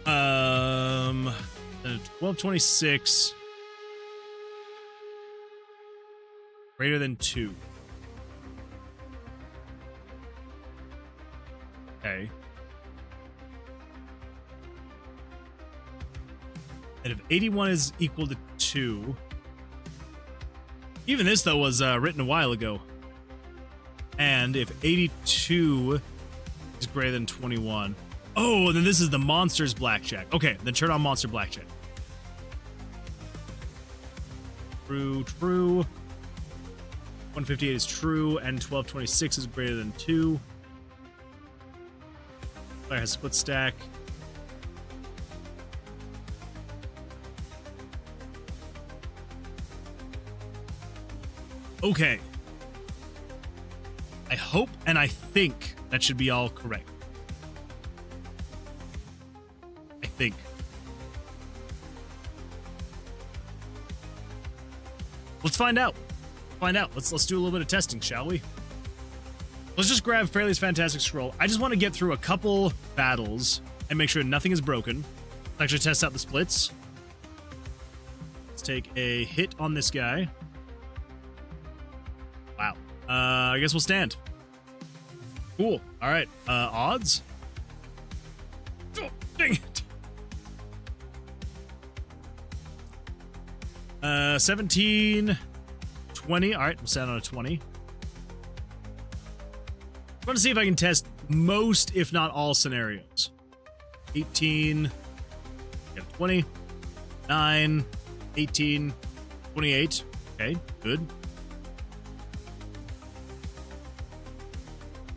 1226 greater than 2. Okay. And if 81 is equal to 2, even this though was written a while ago. And if 82 is greater than 21. Oh, then this is the monster's blackjack. Okay, then turn on monster blackjack. True. 158 is true, and 1226 is greater than 2. Player has split stack. Okay. I hope and I think that should be all correct. I think. Let's find out. Let's do a little bit of testing, shall we? Let's just grab Fairly's Fantastic Scroll. I just want to get through a couple battles and make sure nothing is broken. Let's actually test out the splits. Let's take a hit on this guy. Wow. I guess we'll stand. Cool. All right. Odds? Oh, dang it. 17, 20. All right, we'll stand on a 20. I want to see if I can test most, if not all, scenarios. 18, 20, 9, 18, 28. Okay, good.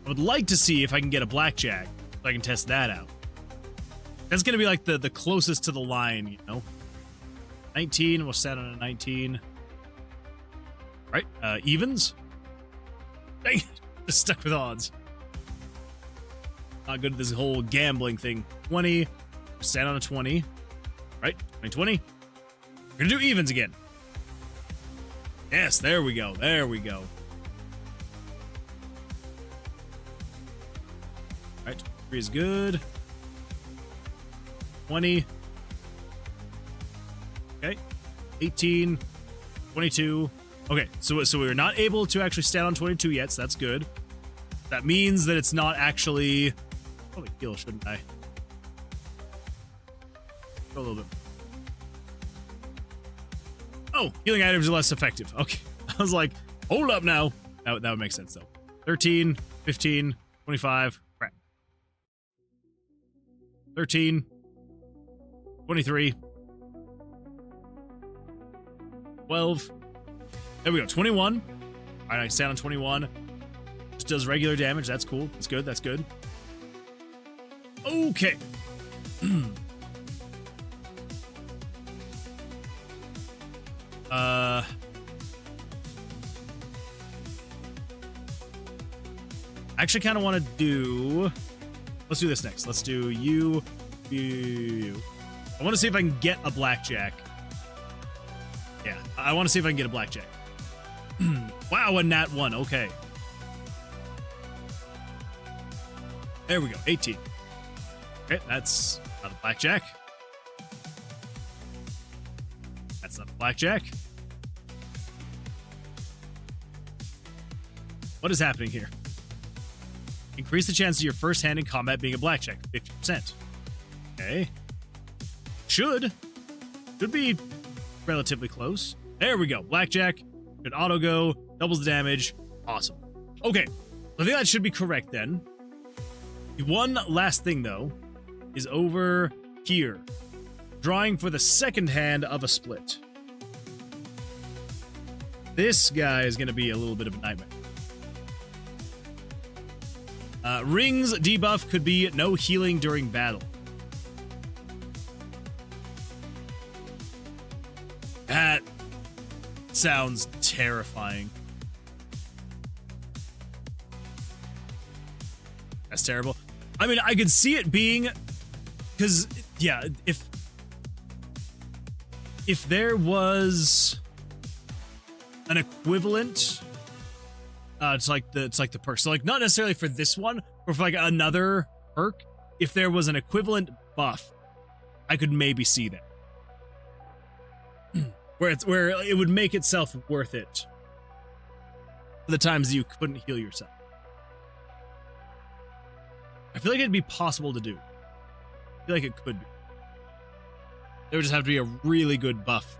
I would like to see if I can get a blackjack, so I can test that out. That's going to be like the closest to the line, you know? 19, we'll stand on a 19. All right, evens. Dang it, just stuck with odds. Not good at this whole gambling thing. 20, stand on a 20. All right, 20. We're gonna do evens again. Yes, there we go, there we go. All right, 3 is good. 20. Okay, 18, 22. Okay, so we're not able to actually stand on 22 yet, so that's good. That means that it's not actually... Probably heal, shouldn't I? Go a little bit. Oh, healing items are less effective. Okay, I was like, hold up now. That would make sense, though. 13, 15, 25. Crap. 13, 23. 12. There we go. 21. All right, I stand on 21. Just does regular damage. That's cool. That's good. That's good. Okay. I actually kind of want to do... Let's do this next. Let's do you. I want to see if I can get a blackjack. Yeah, I want to see if I can get a blackjack. Wow, a nat 1. Okay. There we go. 18. Okay, that's not a blackjack. That's not a blackjack. What is happening here? Increase the chance of your first hand in combat being a blackjack, 50%. Okay. Should be relatively close. There we go. Blackjack. Should auto go. Doubles the damage. Awesome. Okay. I think that should be correct then. The one last thing, though, is over here. Drawing for the second hand of a split. This guy is going to be a little bit of a nightmare. Rings debuff could be no healing during battle. That sounds terrifying. That's terrible. I mean, I could see it being, because yeah, if there was an equivalent, it's like the perk. So like not necessarily for this one, or for like another perk. If there was an equivalent buff, I could maybe see that. Where it would make itself worth it for the times you couldn't heal yourself. I feel like it'd be possible to do. I feel like it could be. There would just have to be a really good buff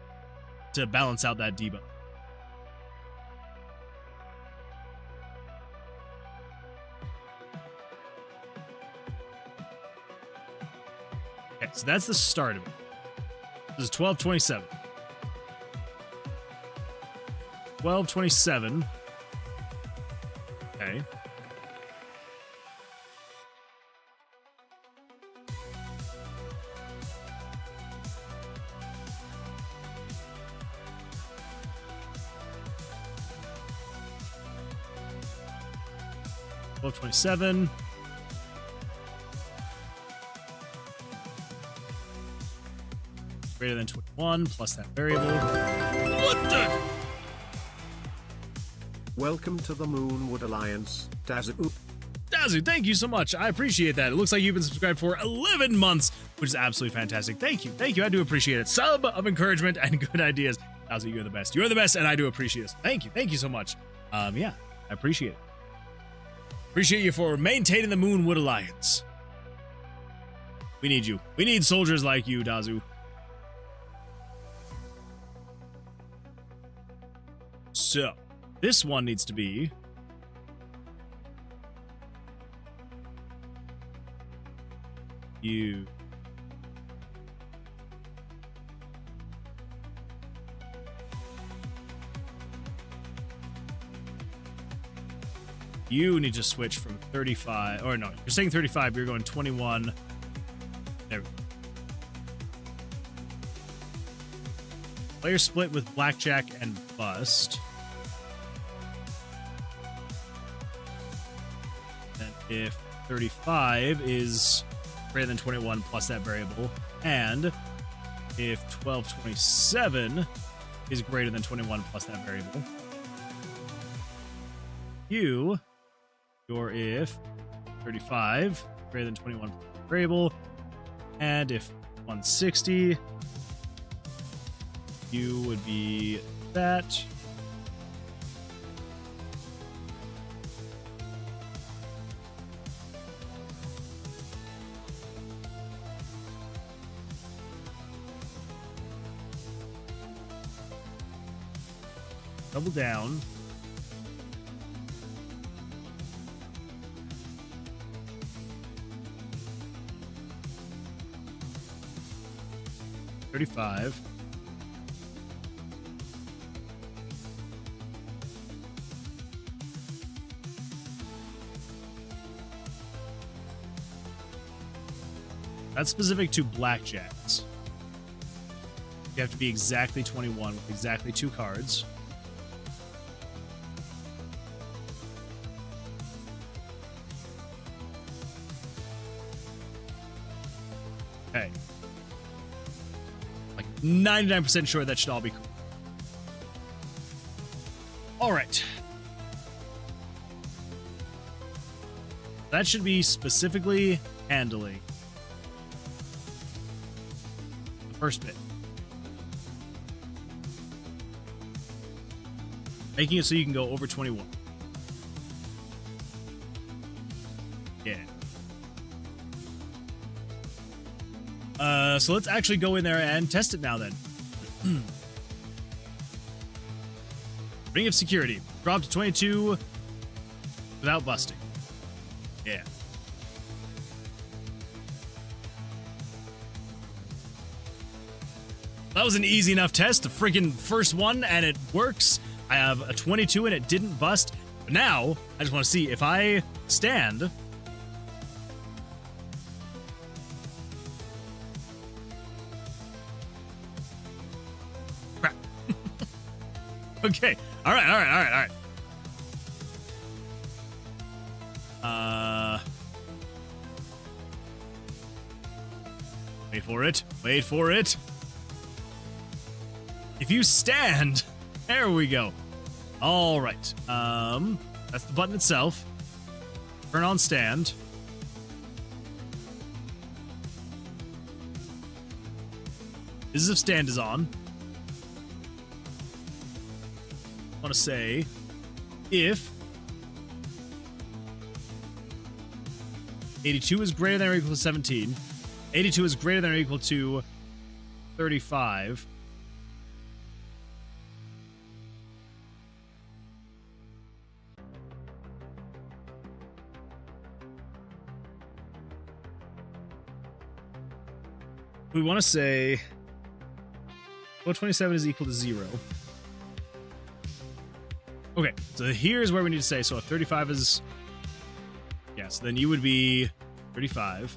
to balance out that debuff. Okay, so that's the start of it. This is 1227. 1227. Okay. $12.27. Greater than 21 plus that variable. What the? Welcome to the Moonwood Alliance, Dazu. Dazu, thank you so much. I appreciate that. It looks like you've been subscribed for 11 months, which is absolutely fantastic. Thank you. Thank you. I do appreciate it. Sub of encouragement and good ideas. Dazu, you're the best. You're the best, and I do appreciate it. Thank you. Thank you so much. Yeah, I appreciate it. Appreciate you for maintaining the Moonwood Alliance. We need you. We need soldiers like you, Dazu. So, this one needs to be... you. You need to switch from 35, or no, you're saying 35, you're going 21. There we go. Player split with blackjack and bust. And if 35 is greater than 21 plus that variable, and if 1227 is greater than 21 plus that variable, your if 35 greater than 21 plus that variable, and if 160, you would be that. Double down. $35. That's specific to blackjacks. You have to be exactly 21 with exactly 2 cards. Okay. Like 99% sure that should all be cool. All right. That should be specifically handling the first bit. Making it so you can go over 21. Yeah. So let's actually go in there and test it now then. Ring of Security. Drop to 22 without busting. Yeah. That was an easy enough test. The freaking first one, and it works. I have a 22 and it didn't bust. But now, I just want to see if I stand. Crap. Okay. All right. Wait for it. If you stand, there we go. All right. That's the button itself. Turn on stand. This is if stand is on. I want to say if 82 is greater than or equal to 17, 82 is greater than or equal to 35. We want to say 27 is equal to 0. Okay, so here's where we need to say, so if 35 is... Yeah, so then you would be 35.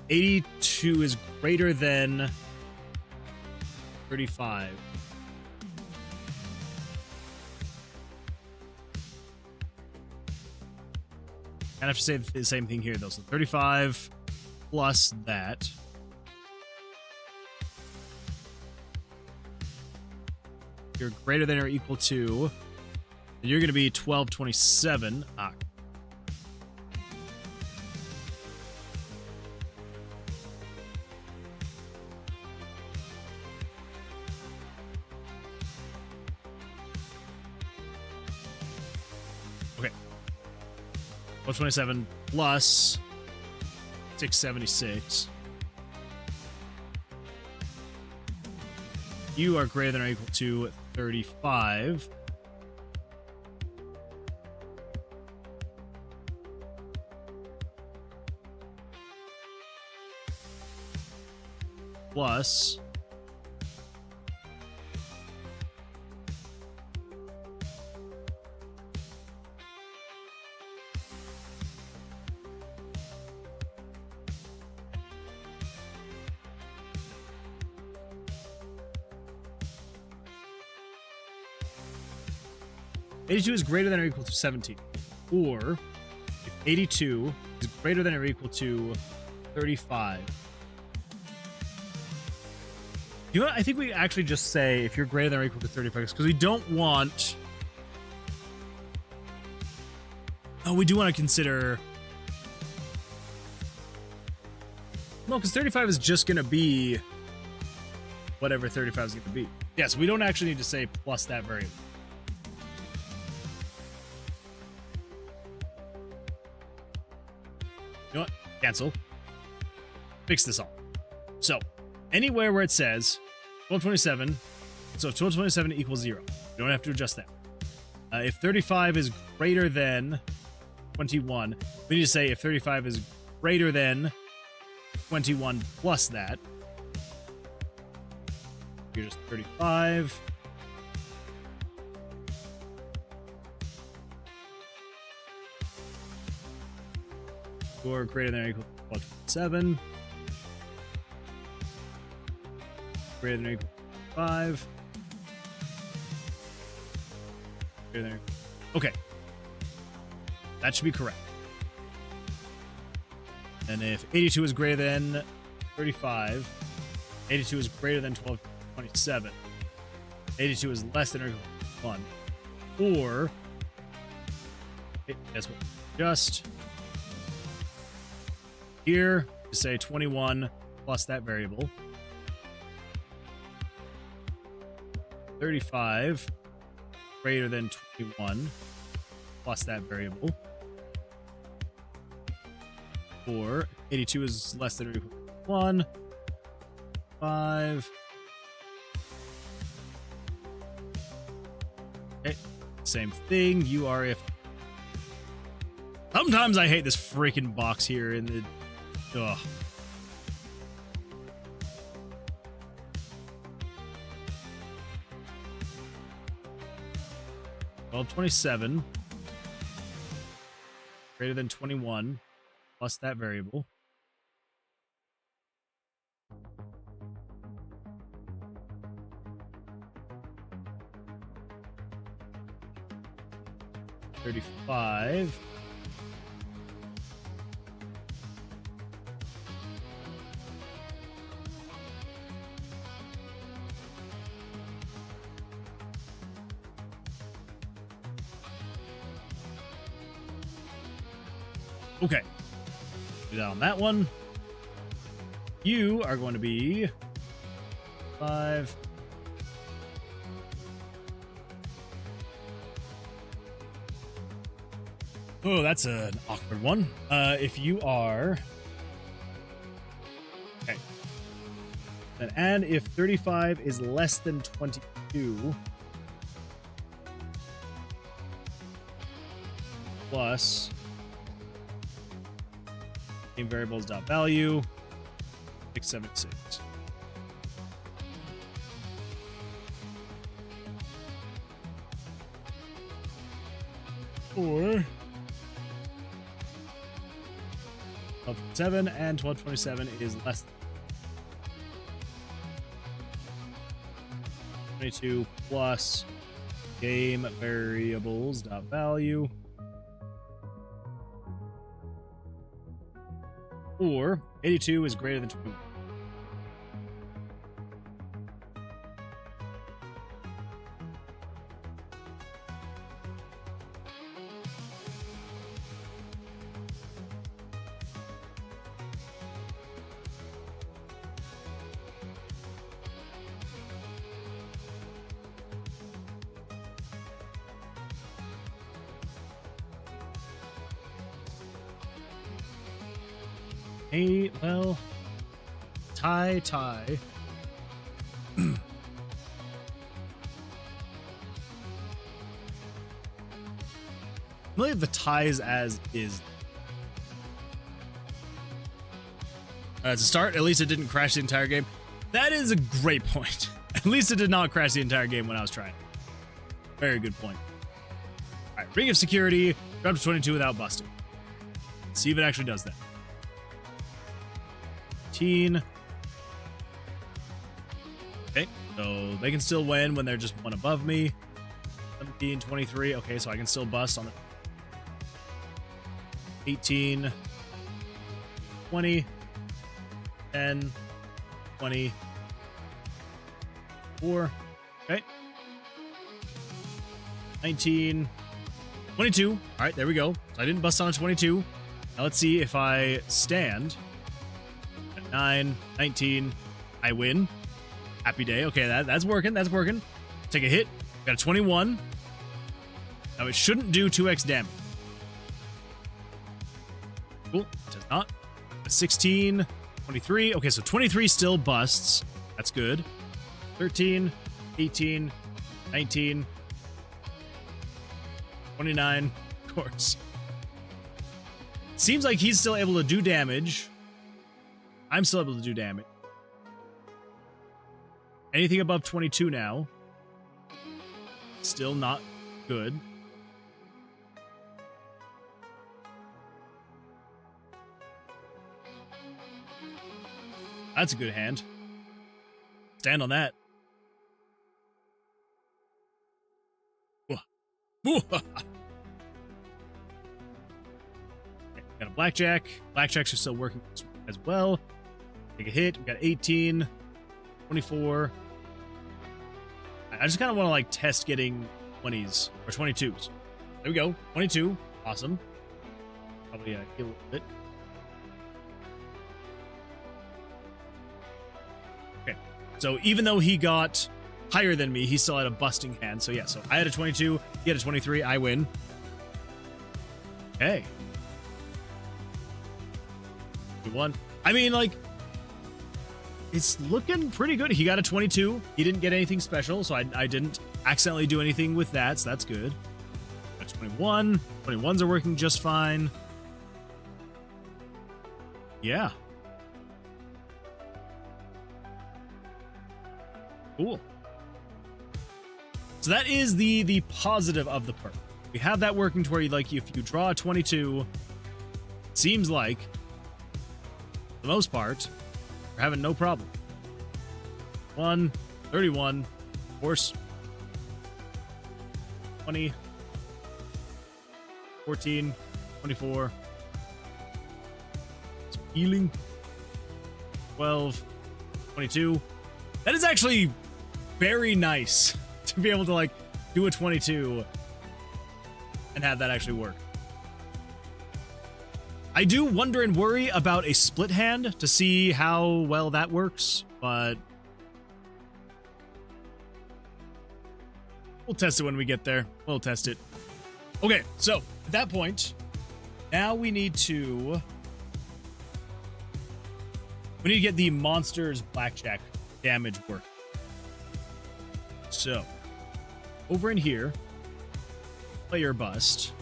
$82 is greater than 35. I have to say the same thing here, though. So 35 plus that. You're greater than or equal to. And you're going to be 1227. Ah. Okay. 1227 plus 676. You are greater than or equal to 35. Plus 82 is greater than or equal to 17. Or if 82 is greater than or equal to 35. You know what? I think we actually just say if you're greater than or equal to 35, because we don't want... Oh, we do want to consider... No, because 35 is just going to be whatever 35 is going to be. Yes, we don't actually need to say plus that variable. You know what? Cancel. Fix this all. So, anywhere where it says 1227, so if 1227 equals 0, you don't have to adjust that. If 35 is greater than 21, we need to say if 35 is greater than 21 plus that. You're just 35. Or greater than or equal 1227. Greater than or equal to 5. Greater than or equal. Okay. That should be correct. And if 82 is greater than 35, 82 is greater than 1227, 82 is less than or equal to 1, or that's what just here to say 21 plus that variable, 35 greater than 21 plus that variable, or 82 is less than or equal to 1, 5. Okay, same thing. You are if. Sometimes I hate this freaking box here in the. Ugh. Well, 27 greater than 21 plus that variable. $35. Okay. Do that on that one. You are going to be 5. Oh, that's an awkward one. If you are... Okay. And if 35 is less than 22... plus... game variables dot value 676. Or 1227 and 1227 is less than 22 plus game variables dot value, or 82 is greater than 21. Hey, well, tie. I'm leave the ties as is. To start, at least it didn't crash the entire game. That is a great point. At least it did not crash the entire game when I was trying. Very good point. All right, Ring of Security, drop to 22 without busting. Let's see if it actually does that. 18. Okay, so they can still win when they're just one above me. 17, 23. Okay, so I can still bust on the 18, 20, 10, 20, 4. Okay. 19, 22. All right, there we go. So I didn't bust on a 22. Now let's see if I stand. 9, 19, I win. Happy day. Okay, that's working. That's working. Take a hit. Got a 21. Now it shouldn't do 2x damage. Cool. It does not. A 16, 23. Okay, so 23 still busts. That's good. 13, 18, 19, 29. Of course. Seems like he's still able to do damage. I'm still able to do damage. Anything above 22 now. Still not good. That's a good hand. Stand on that. Okay, got a blackjack. Blackjacks are still working as well. Take a hit. We got 18, 24. I just kind of want to like test getting 20s or 22s. There we go. 22. Awesome. Probably heal a little bit. Okay. So even though he got higher than me, he still had a busting hand. So yeah, so I had a 22, he had a 23, I win. Okay. 1. I mean, like, it's looking pretty good. He got a 22. He didn't get anything special, so I didn't accidentally do anything with that, so that's good. Got 21. 21s are working just fine. Yeah. Cool. So that is the positive of the perk. We have that working to where, like, if you draw a 22, it seems like, for the most part, we're having no problem. 1, 31, of course. 20, 14, 24. Some healing. 12, 22. That is actually very nice to be able to, like, do a 22 and have that actually work. I do wonder and worry about a split hand to see how well that works, but we'll test it when we get there. We'll test it. Okay, so at that point, now we need to get the monster's blackjack damage work. So over in here, player bust.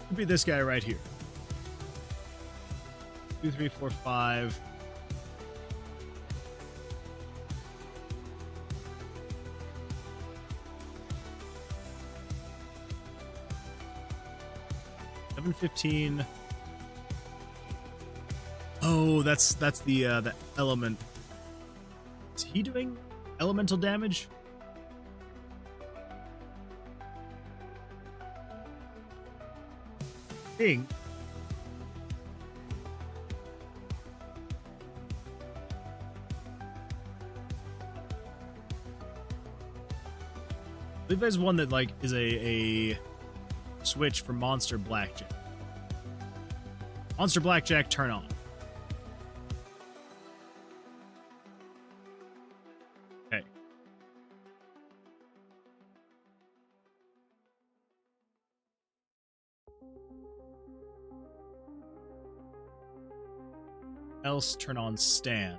Could be this guy right here. 2, 3, 4, 5. $7.15. Oh, that's the element. Is he doing elemental damage? Thing. I believe there's one that, like, is a switch for monster blackjack. Monster blackjack, turn on. Okay. Else, turn on stand.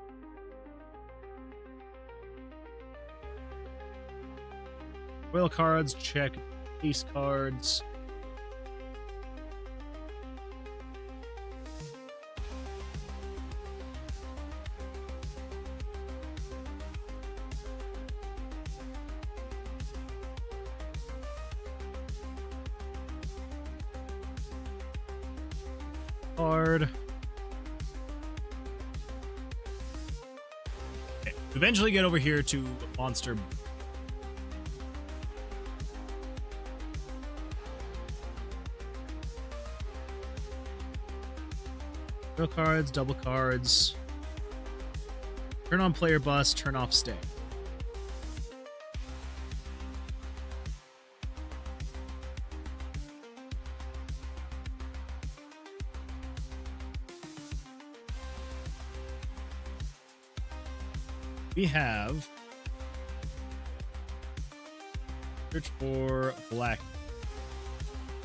Royal cards, check ace cards. Card. Okay, eventually get over here to monster. Real cards, double cards. Turn on player bus, turn off stay. We have search for black.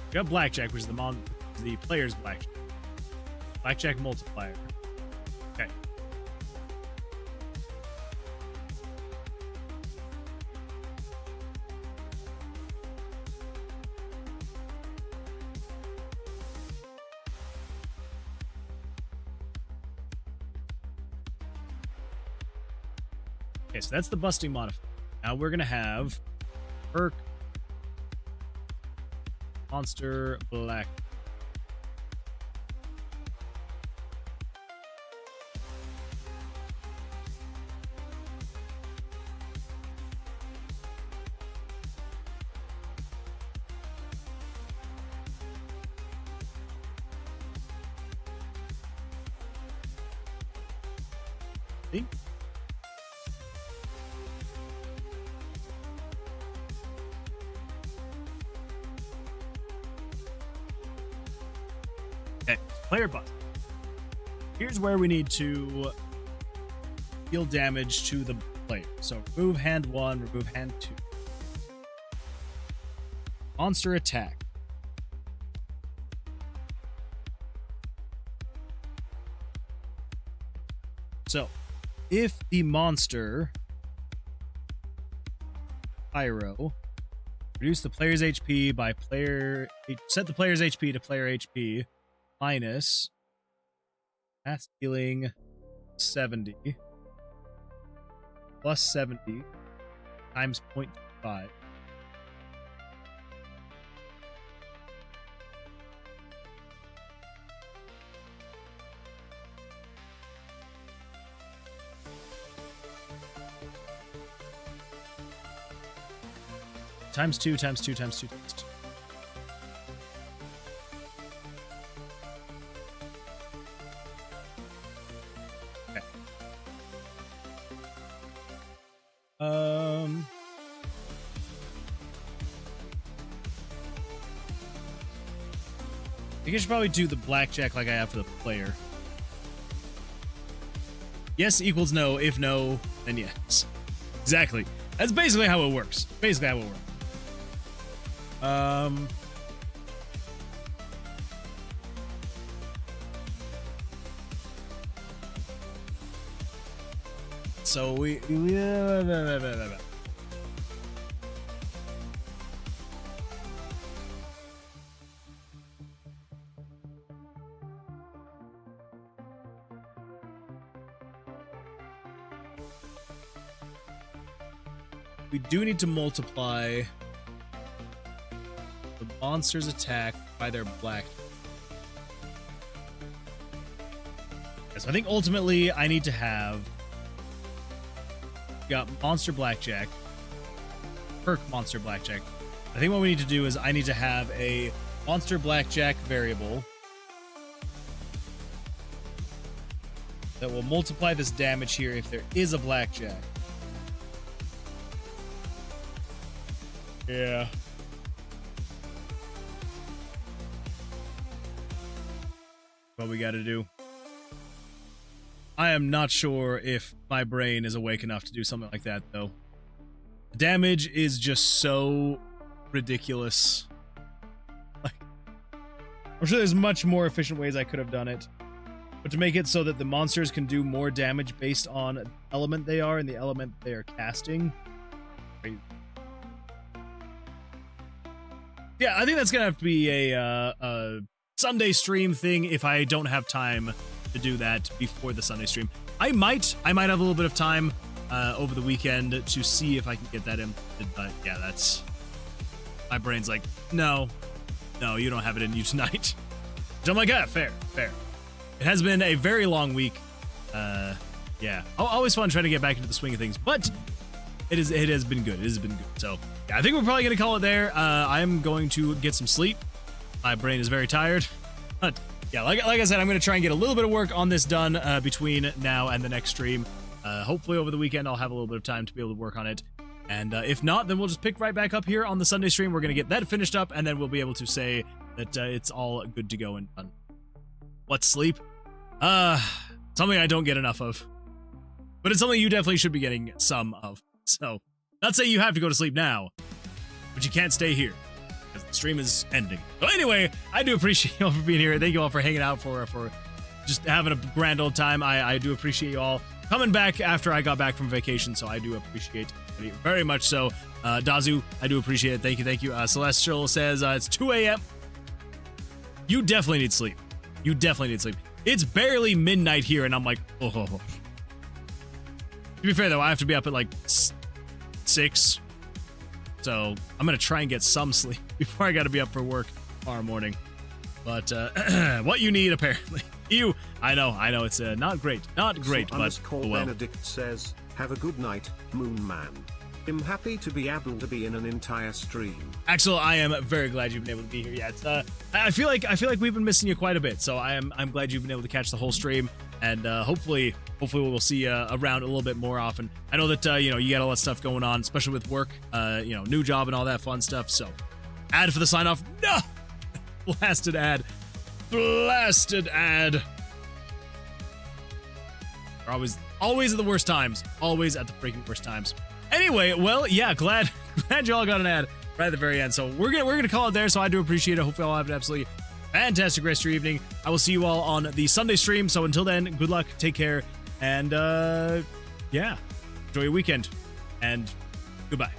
We got blackjack, which is the player's blackjack. Blackjack multiplier. Okay. Okay, so that's the busting modifier. Now we're gonna have perk. Monster Black. See? Okay, player bust. Here's where we need to deal damage to the player. So remove hand 1, remove hand 2. Monster attack. So, if the monster Pyro reduce the player's HP by set the player's HP to player HP minus mass healing 70 plus 70 times 0.5. Times 2, times 2, times 2, times 2. Okay. I think I should probably do the blackjack like I have for the player. Yes equals no. If no, then yes. Exactly. That's basically how it works. Basically how it works. So we do need to multiply the monster's attack by their black. So I think ultimately I need to have got monster blackjack, perk monster blackjack. I think what we need to do is I need to have a monster blackjack variable that will multiply this damage here if there is a blackjack. Yeah. What we gotta do. I am not sure if my brain is awake enough to do something like that, though. The damage is just so ridiculous. Like, I'm sure there's much more efficient ways I could have done it. But to make it so that the monsters can do more damage based on the element they are and the element they are casting. Crazy. Yeah, I think that's gonna have to be a Sunday stream thing if I don't have time to do that before the Sunday stream. I might have a little bit of time over the weekend to see if I can get that implemented, but yeah, that's my brain's like, no, you don't have it in you tonight. So I'm like, yeah, fair. It has been a very long week. Yeah, always fun trying to get back into the swing of things, but it has been good. It has been good. So yeah, I think we're probably gonna call it there. I'm going to get some sleep. My brain is very tired, but yeah, like I said, I'm going to try and get a little bit of work on this done between now and the next stream. Hopefully over the weekend I'll have a little bit of time to be able to work on it. And if not, then we'll just pick right back up here on the Sunday stream. We're going to get that finished up, and then we'll be able to say that it's all good to go and done. What's sleep? Something I don't get enough of. But it's something you definitely should be getting some of. So, not saying you have to go to sleep now, but you can't stay here. Because the stream is ending. So anyway, I do appreciate you all for being here. Thank you all for hanging out, for just having a grand old time. I do appreciate you all coming back after I got back from vacation, so I do appreciate it very much so. Dazu, I do appreciate it. Thank you. Celestial says it's 2 a.m. You definitely need sleep. It's barely midnight here, and I'm like, oh. To be fair, though, I have to be up at like 6. So I'm going to try and get some sleep before I got to be up for work tomorrow morning. But what you need, apparently. I know, it's not great, but Underscore oh well. Benedict says, have a good night, Moon Man. I'm happy to be able to be in an entire stream. Axel, I am very glad you've been able to be here. Yeah, it's, I feel like we've been missing you quite a bit, so I'm glad you've been able to catch the whole stream, and hopefully we'll see you around a little bit more often. I know that you got all that stuff going on, especially with work, new job and all that fun stuff. So, ad for the sign off. No, blasted ad. Always at the worst times. Always at the freaking worst times. Anyway, well, yeah, glad y'all got an ad right at the very end. So we're gonna call it there. So I do appreciate it. Hope you all have an absolutely fantastic rest of your evening. I will see you all on the Sunday stream. So until then, good luck, take care, and yeah, enjoy your weekend, and goodbye.